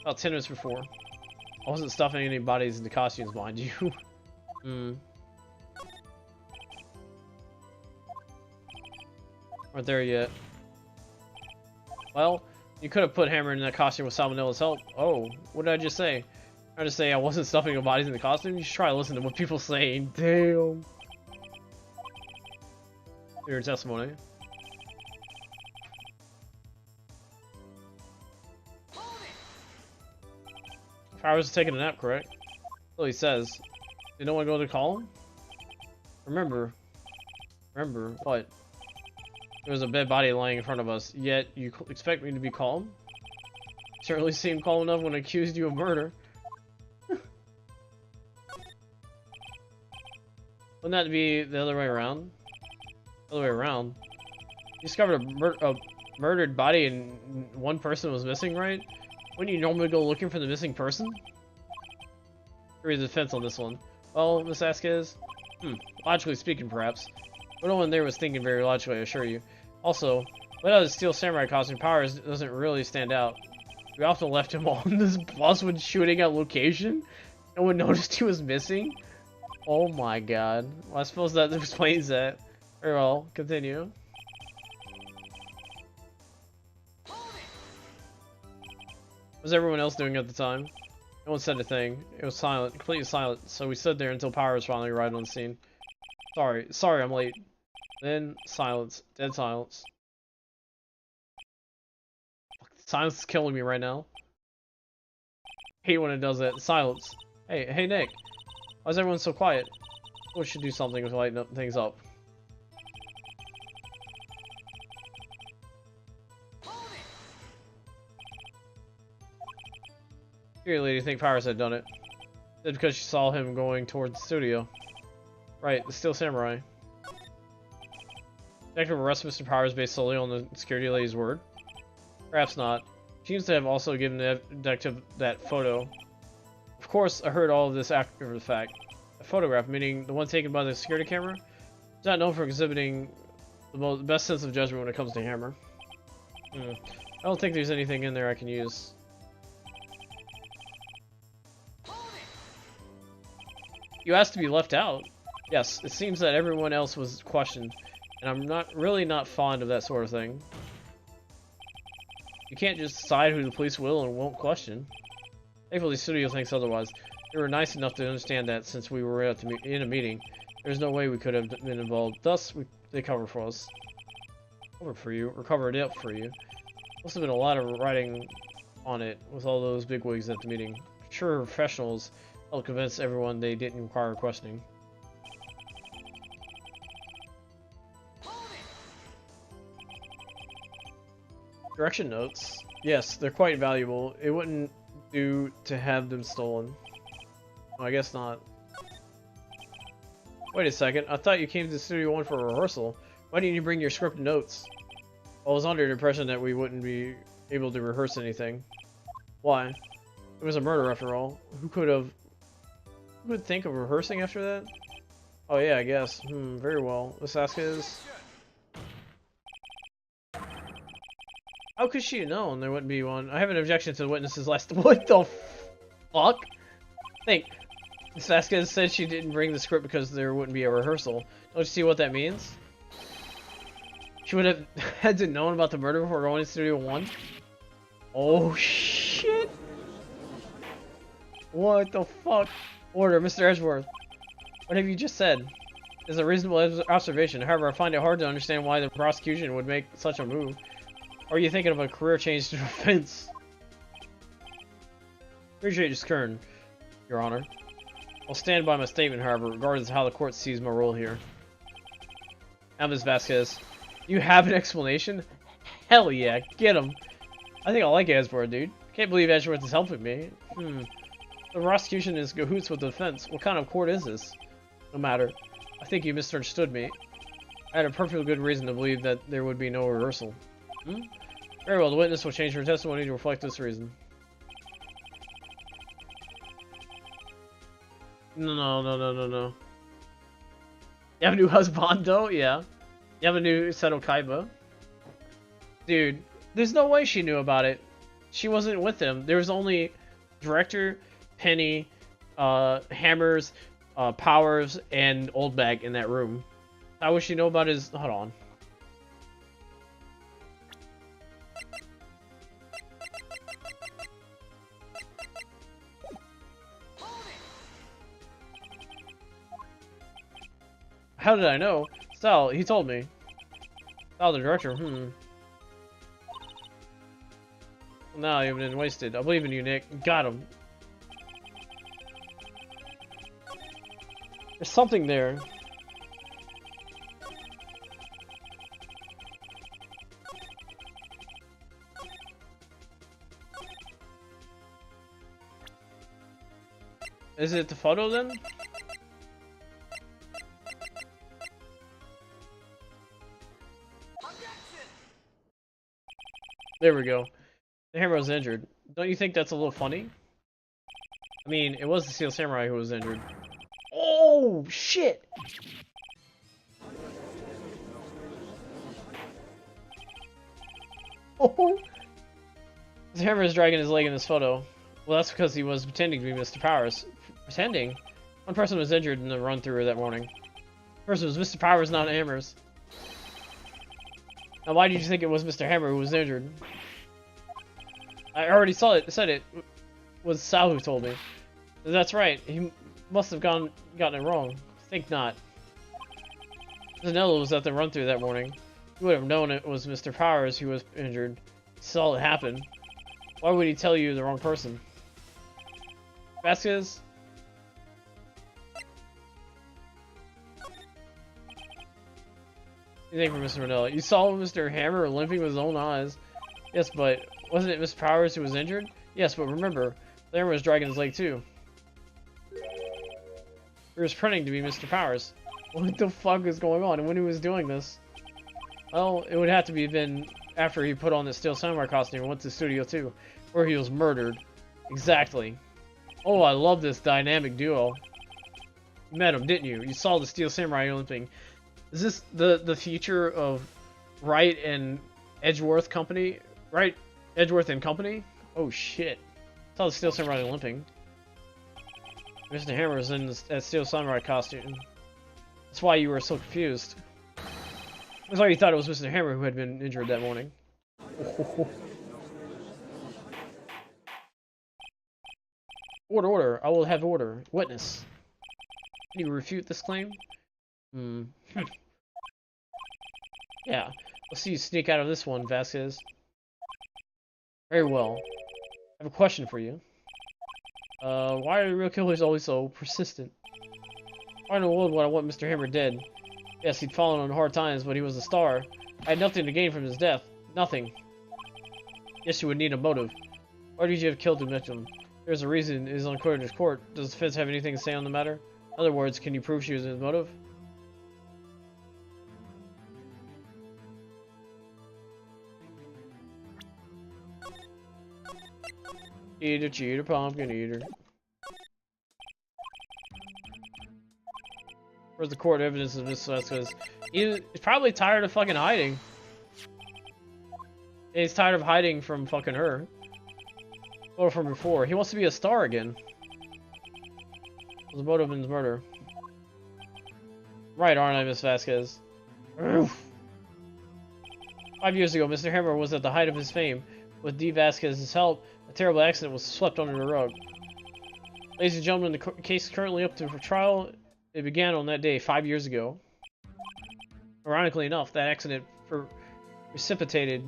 About 10 minutes before. I wasn't stuffing any bodies into costumes, mind you. Aren't there yet. Well, you could have put Hammer in that costume with Salmonella's help. Oh, what did I just say? I just say I wasn't stuffing the bodies in the costume? You should try to listen to what people say. Damn. Your testimony. Powers is taking a nap, correct? So he says. Did no one go to call him? Remember what? There was a dead body lying in front of us, yet you expect me to be calm? Certainly seemed calm enough when I accused you of murder. Wouldn't that be the other way around? The other way around? You discovered a murdered body and one person was missing, right? Wouldn't you normally go looking for the missing person? Read the defense on this one. Well, Miss Vasquez? Logically speaking, perhaps. But no one there was thinking very logically, I assure you. Also, without his steel samurai costume, Powers doesn't really stand out. We often left him on this bus when shooting at location. No one noticed he was missing. Oh my god. Well, I suppose that explains that. Very well, continue. What was everyone else doing at the time? No one said a thing. It was silent, completely silent, so we stood there until Powers finally arrived on the scene. Sorry I'm late. Then, silence. Dead silence. Silence is killing me right now. Hate when it does that. Silence. Hey Nick. Why is everyone so quiet? We should do something to lighten things up. Your lady think Powers had done it. Did because she saw him going towards the studio. Right, the Steel Samurai. Detective arrests Mr. Powers based solely on the security lady's word? Perhaps not. She seems to have also given the detective that photo. Of course, I heard all of this after the fact. A photograph, meaning the one taken by the security camera, is not known for exhibiting the best sense of judgment when it comes to Hammer. I don't think there's anything in there I can use. You asked to be left out? Yes, it seems that everyone else was questioned, and I'm really not fond of that sort of thing. You can't just decide who the police will and won't question. Thankfully, the studio thinks otherwise. They were nice enough to understand that since we were in a meeting, there's no way we could have been involved. Thus, they covered for us. Covered it up for you. Must have been a lot of writing on it with all those bigwigs at the meeting. Sure, professionals helped convince everyone they didn't require questioning. Direction notes. Yes, they're quite valuable. It wouldn't do to have them stolen. Oh, I guess not. Wait a second. I thought you came to Studio 1 for a rehearsal. Why didn't you bring your script and notes? I was under the impression that we wouldn't be able to rehearse anything. Why? It was a murder after all. Who would think of rehearsing after that? Oh yeah, I guess. Very well. Miss Vasquez. How could she have known there wouldn't be one? I have an objection to the witness's last. What the fuck? Think. Miss Vasquez said she didn't bring the script because there wouldn't be a rehearsal. Don't you see what that means? She would have had to know about the murder before going to Studio 1? Oh shit! What the fuck? Order, Mr. Edgeworth. What have you just said? It's a reasonable observation. However, I find it hard to understand why the prosecution would make such a move. Or are you thinking of a career change to defense? Appreciate your concern, Your Honor. I'll stand by my statement, however, regardless of how the court sees my role here. Now, Ms. Vasquez, you have an explanation? Hell yeah, get him. I think I like Edgeworth, dude. Can't believe Edgeworth is helping me. The prosecution is cahoots with the defense. What kind of court is this? No matter. I think you misunderstood me. I had a perfectly good reason to believe that there would be no reversal. Very well, the witness will change her testimony to reflect this reason. No. You have a new husband, though? Yeah. You have a new Seto Kaiba? Dude, there's no way she knew about it. She wasn't with him. There was only director, Penny, Hammers, Powers, and Old Bag in that room. How would she know about his... Hold on. How did I know? Sal, he told me. Sal, the director, No, you've been wasted. I believe in you, Nick. Got him. There's something there. Is it the photo then? There we go. The hero's injured. Don't you think that's a little funny? I mean, it was the Steel Samurai who was injured. Oh, shit! Oh! Mr. Hammer is dragging his leg in this photo. Well, that's because he was pretending to be Mr. Powers. Pretending? One person was injured in the run-through that morning. The person was Mr. Powers, not Hammers. Now, why did you think it was Mr. Hammer who was injured? I already said it was Sal who told me. That's right. He must have gotten it wrong. Think not. Zanella was at the run-through that morning. He would have known it was Mr. Powers who was injured. He saw it happen. Why would he tell you the wrong person? Vasquez? You think for Mr. Manila? You saw Mr. Hammer limping with his own eyes. Yes, but wasn't it Mr. Powers who was injured? Yes, but remember, the Hammer was dragging his leg too. He was pretending to be Mr. Powers. What the fuck is going on? And when he was doing this? Well, it would have to be been after he put on the Steel Samurai costume and went to Studio 2, where he was murdered. Exactly. Oh, I love this dynamic duo. You met him, didn't you? You saw the Steel Samurai limping. Is this the future of Wright and Edgeworth Company? Wright, Edgeworth and Company? Oh shit. I saw the Steel Samurai limping. Mr. Hammer was in that Steel Samurai costume. That's why you were so confused. That's why you thought it was Mr. Hammer who had been injured that morning. Order, order. I will have order. Witness. Can you refute this claim? Yeah. We'll see you sneak out of this one, Vasquez. Very well. I have a question for you. Why are real killers always so persistent? Why in the world would I want Mr. Hammer dead? Yes, he'd fallen on hard times, but he was a star. I had nothing to gain from his death. Nothing. Yes, you would need a motive. Why did you have killed him, Mitchum? There's a reason it is unclear in his court. Does the defense have anything to say on the matter? In other words, can you prove she was his motive? Eater, cheater, pumpkin eater. Where's the court evidence of Miss Vasquez? He's probably tired of fucking hiding. Yeah, he's tired of hiding from fucking her. Or from before. He wants to be a star again. What's the motive in his murder? Right, aren't I, Miss Vasquez? Oof. 5 years ago, Mr. Hammer was at the height of his fame. With D. Vasquez's help, a terrible accident was swept under the rug. Ladies and gentlemen, the case is currently up for trial. It began on that day 5 years ago. Ironically enough, that accident precipitated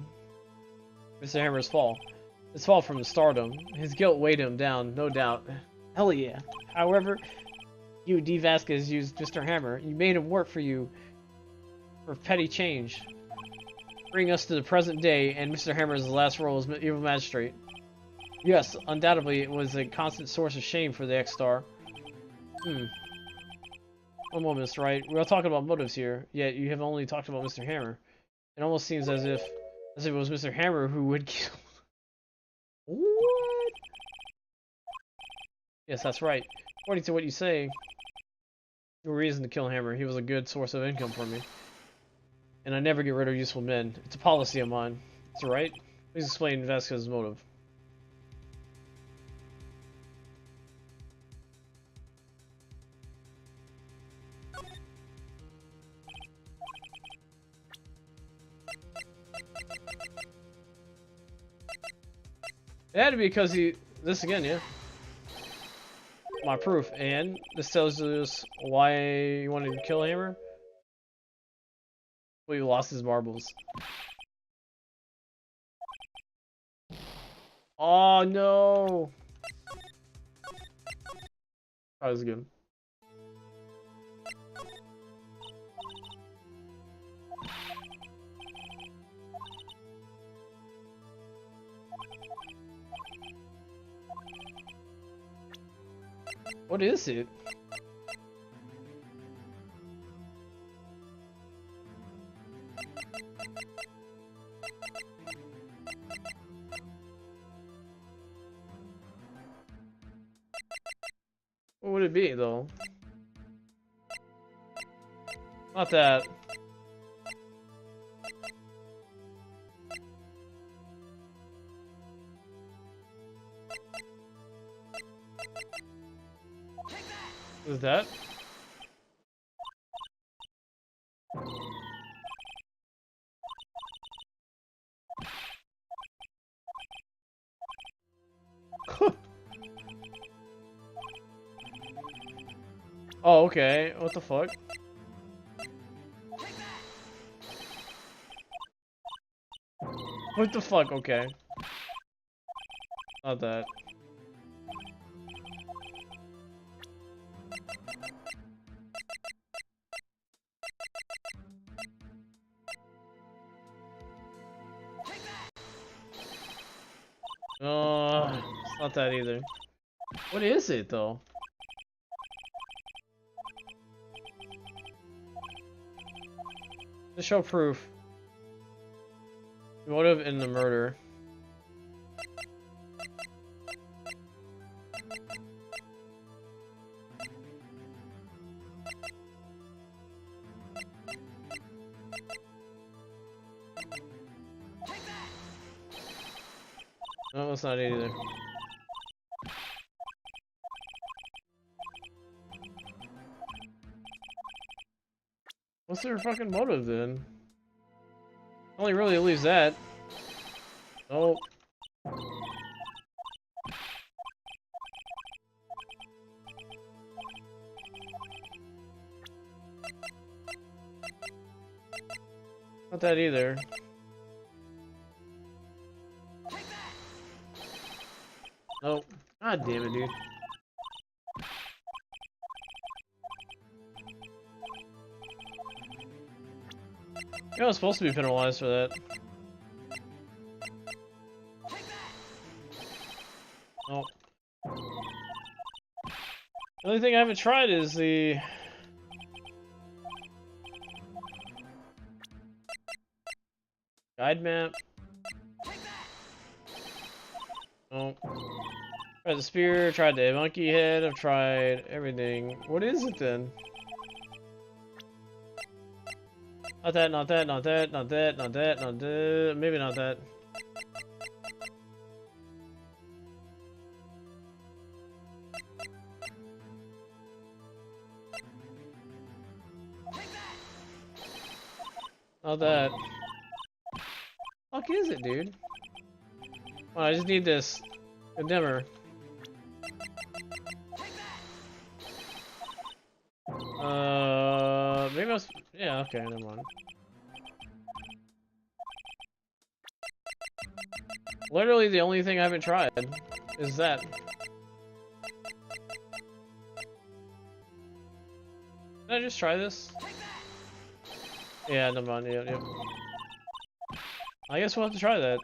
Mr. Hammer's fall. His fall from stardom. His guilt weighed him down, no doubt. Hell yeah. However, you, D. Vasquez, used Mr. Hammer. You made him work for you for petty change. Bring us to the present day, and Mr. Hammer's last role as evil magistrate. Yes, undoubtedly it was a constant source of shame for the ex-star. One moment, Mr. Wright. We're all talking about motives here, yet you have only talked about Mr. Hammer. It almost seems as if it was Mr. Hammer who would kill... What? Yes, that's right. According to what you say, no reason to kill Hammer. He was a good source of income for me. And I never get rid of useful men. It's a policy of mine. It's alright. Please explain Vasquez's motive. It had to be because he... This again, yeah. My proof. And this tells us why you wanted to kill Hammer. Well, he lost his marbles. Oh no! That was good. What is it? What would it be, though? Not that. Is that? Oh, okay. What the fuck? What the fuck? Okay. Not that. It's not that either. What is it though? To show proof. Motive in the murder. No, that's not it either. What's their fucking motive then? Only really leaves that. Nope. Not that either. Nope. God damn it, dude. You know, I was supposed to be penalized for that. Nope. The only thing I haven't tried is the... guide map. Nope. Tried the spear, tried the monkey head, I've tried everything. What is it then? Not that, not that, not that, not that, not that, not that, maybe not that. Not that. Fuck is it, dude? Oh, I just need this. A dimmer. Maybe I was... yeah, okay, never mind. Literally the only thing I haven't tried is that. Did I just try this? Yeah, never mind, yep. I guess we'll have to try that.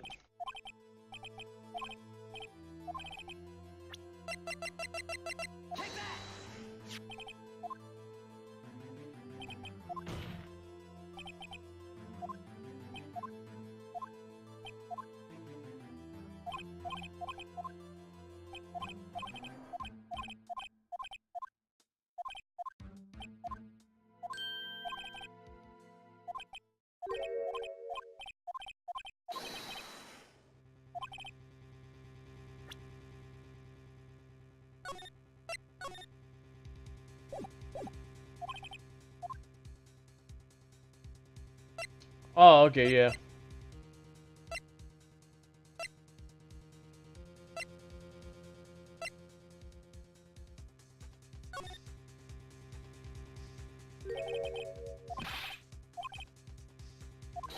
Oh, okay, yeah.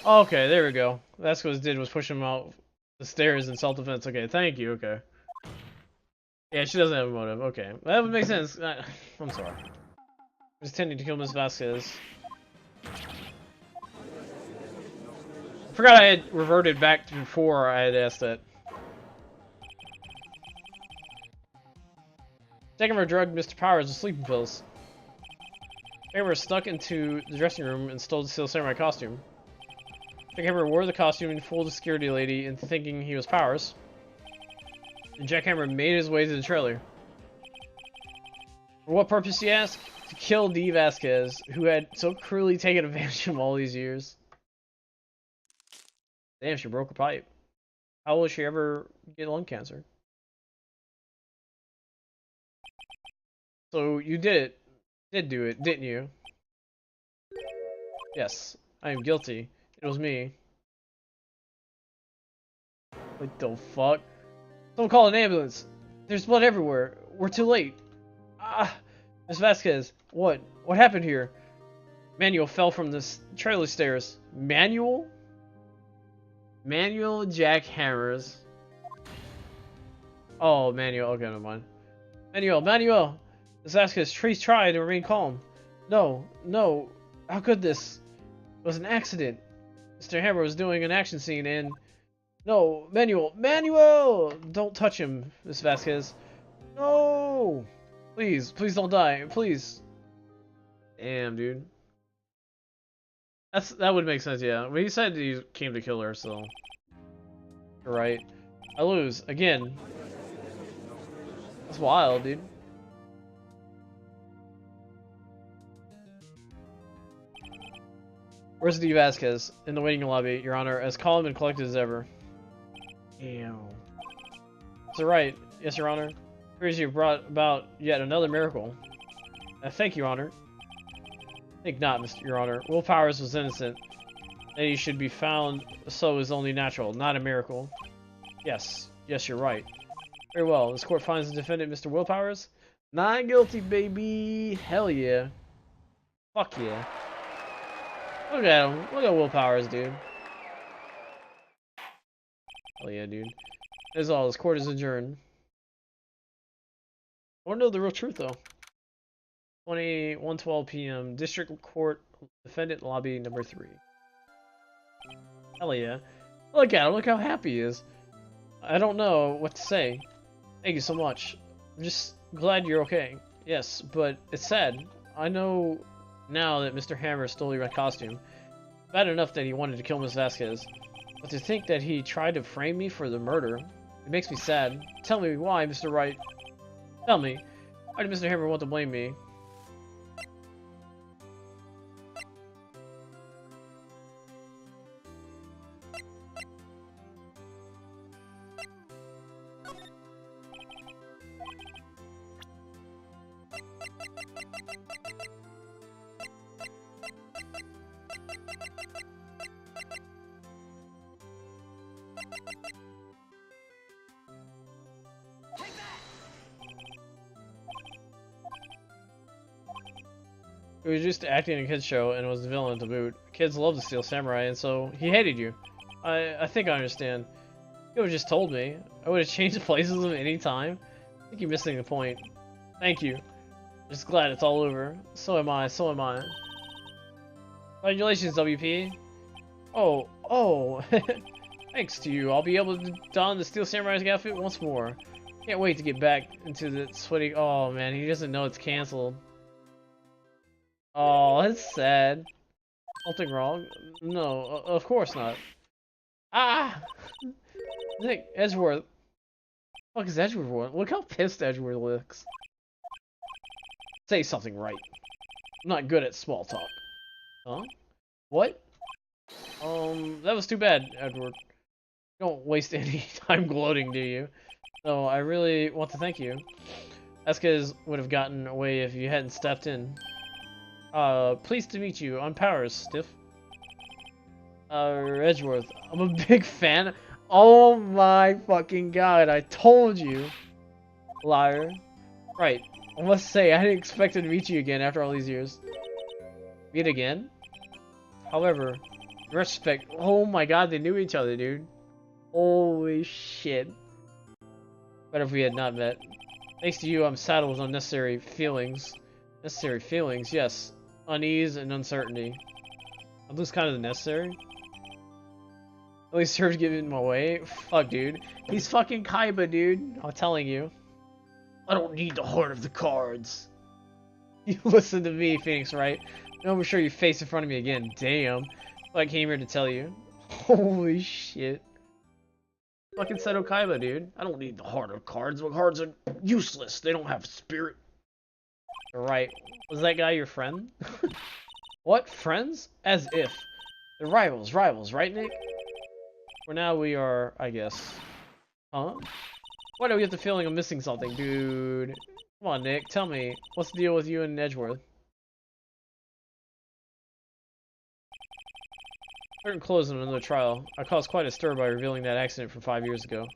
Okay, there we go. That's what it did, was push him out the stairs in self-defense. Okay, thank you, okay. Yeah, she doesn't have a motive. Okay, that would make sense. I'm sorry. Just tending to kill Miss Vasquez. Forgot I had reverted back to before I had asked that. Taking her drug, Mr. Powers, with sleeping pills. Hammer stuck into the dressing room and stole the Steel Samurai costume. Jackhammer wore the costume and fooled the security lady into thinking he was Powers. And Jackhammer made his way to the trailer. For what purpose, you ask? To kill Dee Vasquez, who had so cruelly taken advantage of him all these years. Damn, she broke her pipe. How will she ever get lung cancer? So you did do it, didn't you? Yes, I am guilty. It was me. What the fuck? Someone call an ambulance. There's blood everywhere. We're too late. Ah, Miss Vasquez, what? What happened here? Manuel fell from this trailer stairs. Manuel? Manuel jackhammers. Oh, Manuel. Okay, never mind. Manuel! Miss Vasquez, please try to remain calm. No. How could this? It was an accident. Mr. Hammer was doing an action scene and... No, Manuel! Don't touch him, Miss Vasquez. No! Please don't die, please. Damn, dude. That would make sense, yeah. Well, he said he came to kill her, so... You're right. I lose, again. That's wild, dude. Where's D. Vasquez? In the waiting lobby, Your Honor, as calm and collected as ever. Ew. So right. Yes, Your Honor. Appears you've brought about yet another miracle. Thank you, Your Honor. Think not, Your Honor. Will Powers was innocent. That he should be found so is only natural, not a miracle. Yes, you're right. Very well. This court finds the defendant, Mr. Will Powers, not guilty, baby. Hell yeah. Fuck yeah. Look at him. Look at Will Powers, dude. Hell yeah, dude. That's all. This court is adjourned. I want to know the real truth, though. 1:12 p.m. District Court, Defendant Lobby number 3. Hell yeah. Look at him. Look how happy he is. I don't know what to say. Thank you so much. I'm just glad you're okay. Yes, but it's sad. I know now that Mr. Hammer stole your costume. Bad enough that he wanted to kill Miss Vasquez. But to think that he tried to frame me for the murder, it makes me sad. Tell me why, Mr. Wright. Tell me. Why did Mr. Hammer want to blame me? He was used to acting in a kids show and was the villain to boot. Kids love to steal samurai, and so he hated you. I think I understand. You would have just told me. I would have changed places at any time. I think you're missing the point. Thank you. Just glad it's all over. So am I. Congratulations, WP. Oh. Thanks to you, I'll be able to don the Steel Samurai's outfit once more. Can't wait to get back into the sweaty... Oh, man, he doesn't know it's canceled. Oh, that's sad. Something wrong? No, of course not. Ah! Nick, Edgeworth. What is Edgeworth? Look how pissed Edgeworth looks. Say something right. I'm not good at small talk. Huh? What? That was too bad, Edward. Don't waste any time gloating, do you? No, I really want to thank you. Vasquez would have gotten away if you hadn't stepped in. Pleased to meet you. I'm Powers, Stiff. Edgeworth. I'm a big fan. Oh my fucking god, I told you. Liar. Right. I must say, I didn't expect to meet you again after all these years. Meet again? However, in retrospect, oh my god, they knew each other, dude. Holy shit. Better if we had not met. Thanks to you, I'm saddled with unnecessary feelings. Necessary feelings, yes. Unease and uncertainty. Are those kind of necessary? At least serves giving him away? Fuck, dude. He's fucking Kaiba, dude. I'm telling you. I don't need the heart of the cards. You listen to me, Phoenix, right? No, I'm sure your face in front of me again. Damn. I came here to tell you. Holy shit. Fucking Seto Kaiba, dude. I don't need the heart of cards. The cards are useless. They don't have spirit. Right. Was that guy your friend? What? Friends? As if. They're rivals, right, Nick? For now, we are, I guess. Huh? Why do we get the feeling I'm missing something, dude? Come on, Nick, tell me, what's the deal with you and Edgeworth? Certain closed on another trial. I caused quite a stir by revealing that accident from 5 years ago. It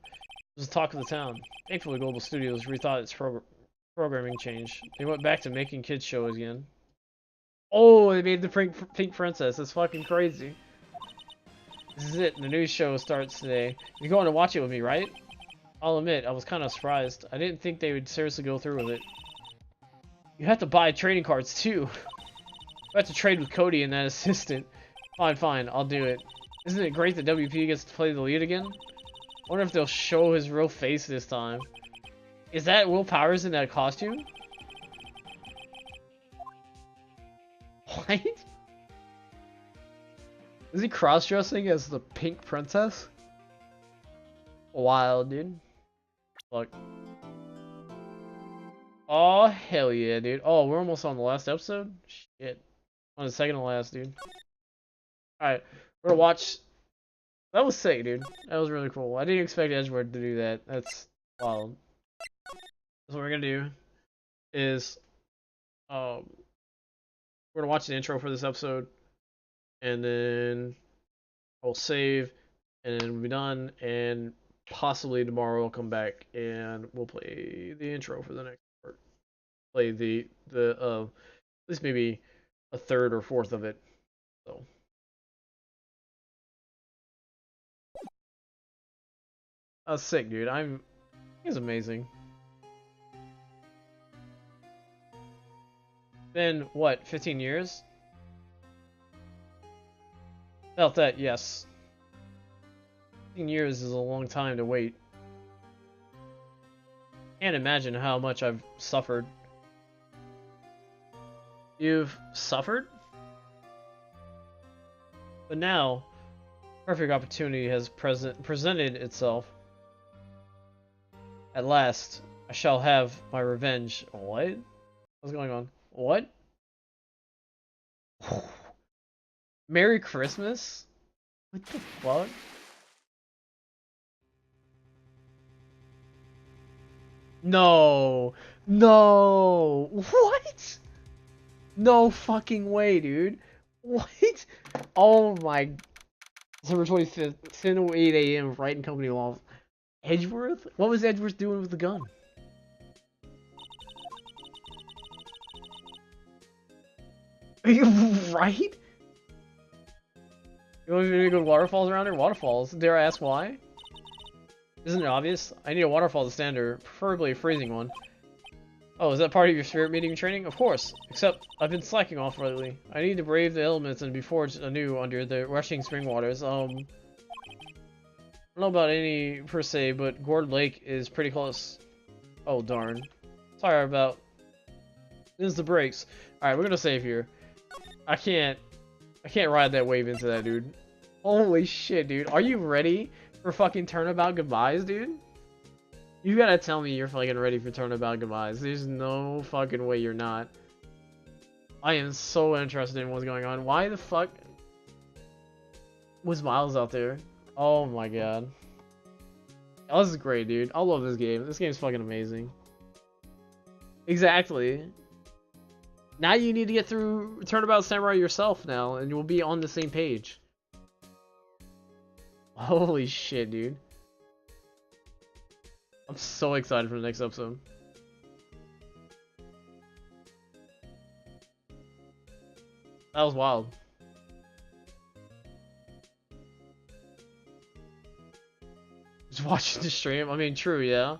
was the talk of the town. Thankfully, Global Studios rethought its programming change. They went back to making kids shows again. Oh, they made the Pink Princess. That's fucking crazy. This is it. The news show starts today. You're going to watch it with me, right? I'll admit, I was kind of surprised. I didn't think they would seriously go through with it. You have to buy trading cards, too. I have to trade with Cody and that assistant. Fine, I'll do it. Isn't it great that WP gets to play the lead again? I wonder if they'll show his real face this time. Is that Will Powers in that costume? What? Is he cross-dressing as the Pink Princess? Wild, dude. Look. Oh, hell yeah, dude. Oh, we're almost on the last episode? Shit. On the second to last, dude. Alright, we're gonna watch... That was sick, dude. That was really cool. I didn't expect Edgeworth to do that. That's wild. So what we're gonna do is... we're gonna watch the intro for this episode. And then... I'll save. And then we'll be done. And possibly tomorrow I'll come back and we'll play the intro for the next part. Play the at least maybe a third or fourth of it. So... That was sick, dude. He's amazing. Been, what, 15 years? Felt that, yes. 15 years is a long time to wait. Can't imagine how much I've suffered. You've suffered? But now, perfect opportunity has presented itself. At last, I shall have my revenge. What? What's going on? What? Merry Christmas? What the fuck? No! No! What? No fucking way, dude. What? Oh my... December 25th, 10:08 a.m. Wright and Company Law. Edgeworth? What was Edgeworth doing with the gun? Are you right? You want me to go waterfalls around here? Waterfalls? Dare I ask why? Isn't it obvious? I need a waterfall to stand there, preferably a freezing one. Oh, is that part of your spirit meeting training? Of course. Except, I've been slacking off lately. I need to brave the elements and be forged anew under the rushing spring waters. I don't know about any per se, but Gourd Lake is pretty close. Oh, darn. Sorry about... This is the brakes. Alright, we're gonna save here. I can't ride that wave into that, dude. Holy shit, dude. Are you ready for fucking Turnabout goodbyes, dude? You gotta tell me you're fucking ready for Turnabout goodbyes. There's no fucking way you're not. I am so interested in what's going on. Why the fuck was Miles out there? Oh my god. Oh, this is great, dude. I love this game. This game's fucking amazing. Exactly. Now you need to get through Turnabout Samurai yourself now, and you'll be on the same page. Holy shit, dude. I'm so excited for the next episode. That was wild. Just watching the stream. I mean, true, yeah.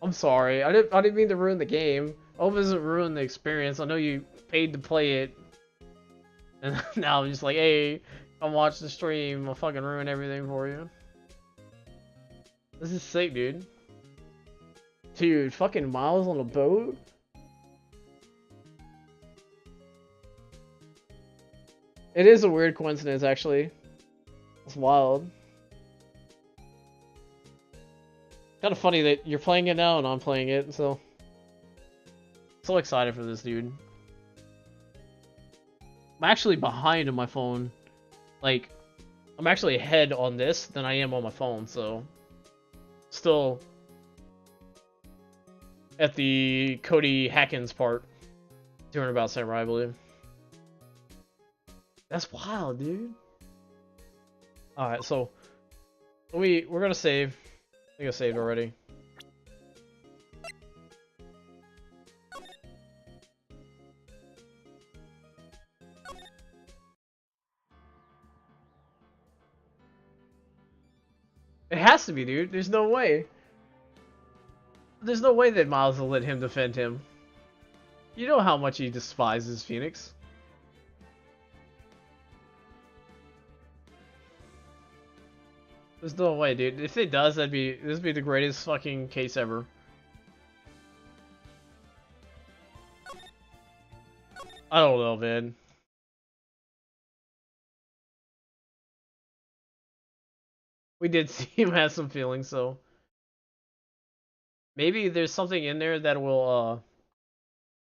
I'm sorry. I didn't mean to ruin the game. I hope it doesn't ruin the experience. I know you paid to play it. And now I'm just like, hey, come watch the stream. I'll fucking ruin everything for you. This is sick, dude. Dude, fucking Miles on a boat? It is a weird coincidence, actually. It's wild. Kind of funny that you're playing it now and I'm playing it, so... So excited for this, dude. I'm actually behind on my phone. Like, I'm actually ahead on this than I am on my phone, so... Still... at the Cody Hackins part. Turnabout Samurai, I believe. That's wild, dude. Alright, so we're gonna save. I think I saved already. It has to be, dude. There's no way. There's no way that Miles will let him defend him. You know how much he despises Phoenix. There's no way, dude. If it does, this would be the greatest fucking case ever. I don't know, man. We did see him have some feelings, so maybe there's something in there that will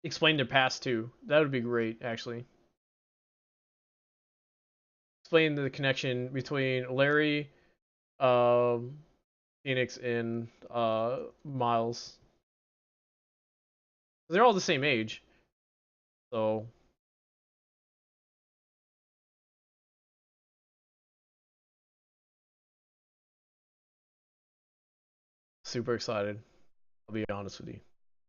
explain their past too. That would be great, actually. Explain the connection between Larry, um, Phoenix, and Miles. They're all the same age, so super excited. I'll be honest with you.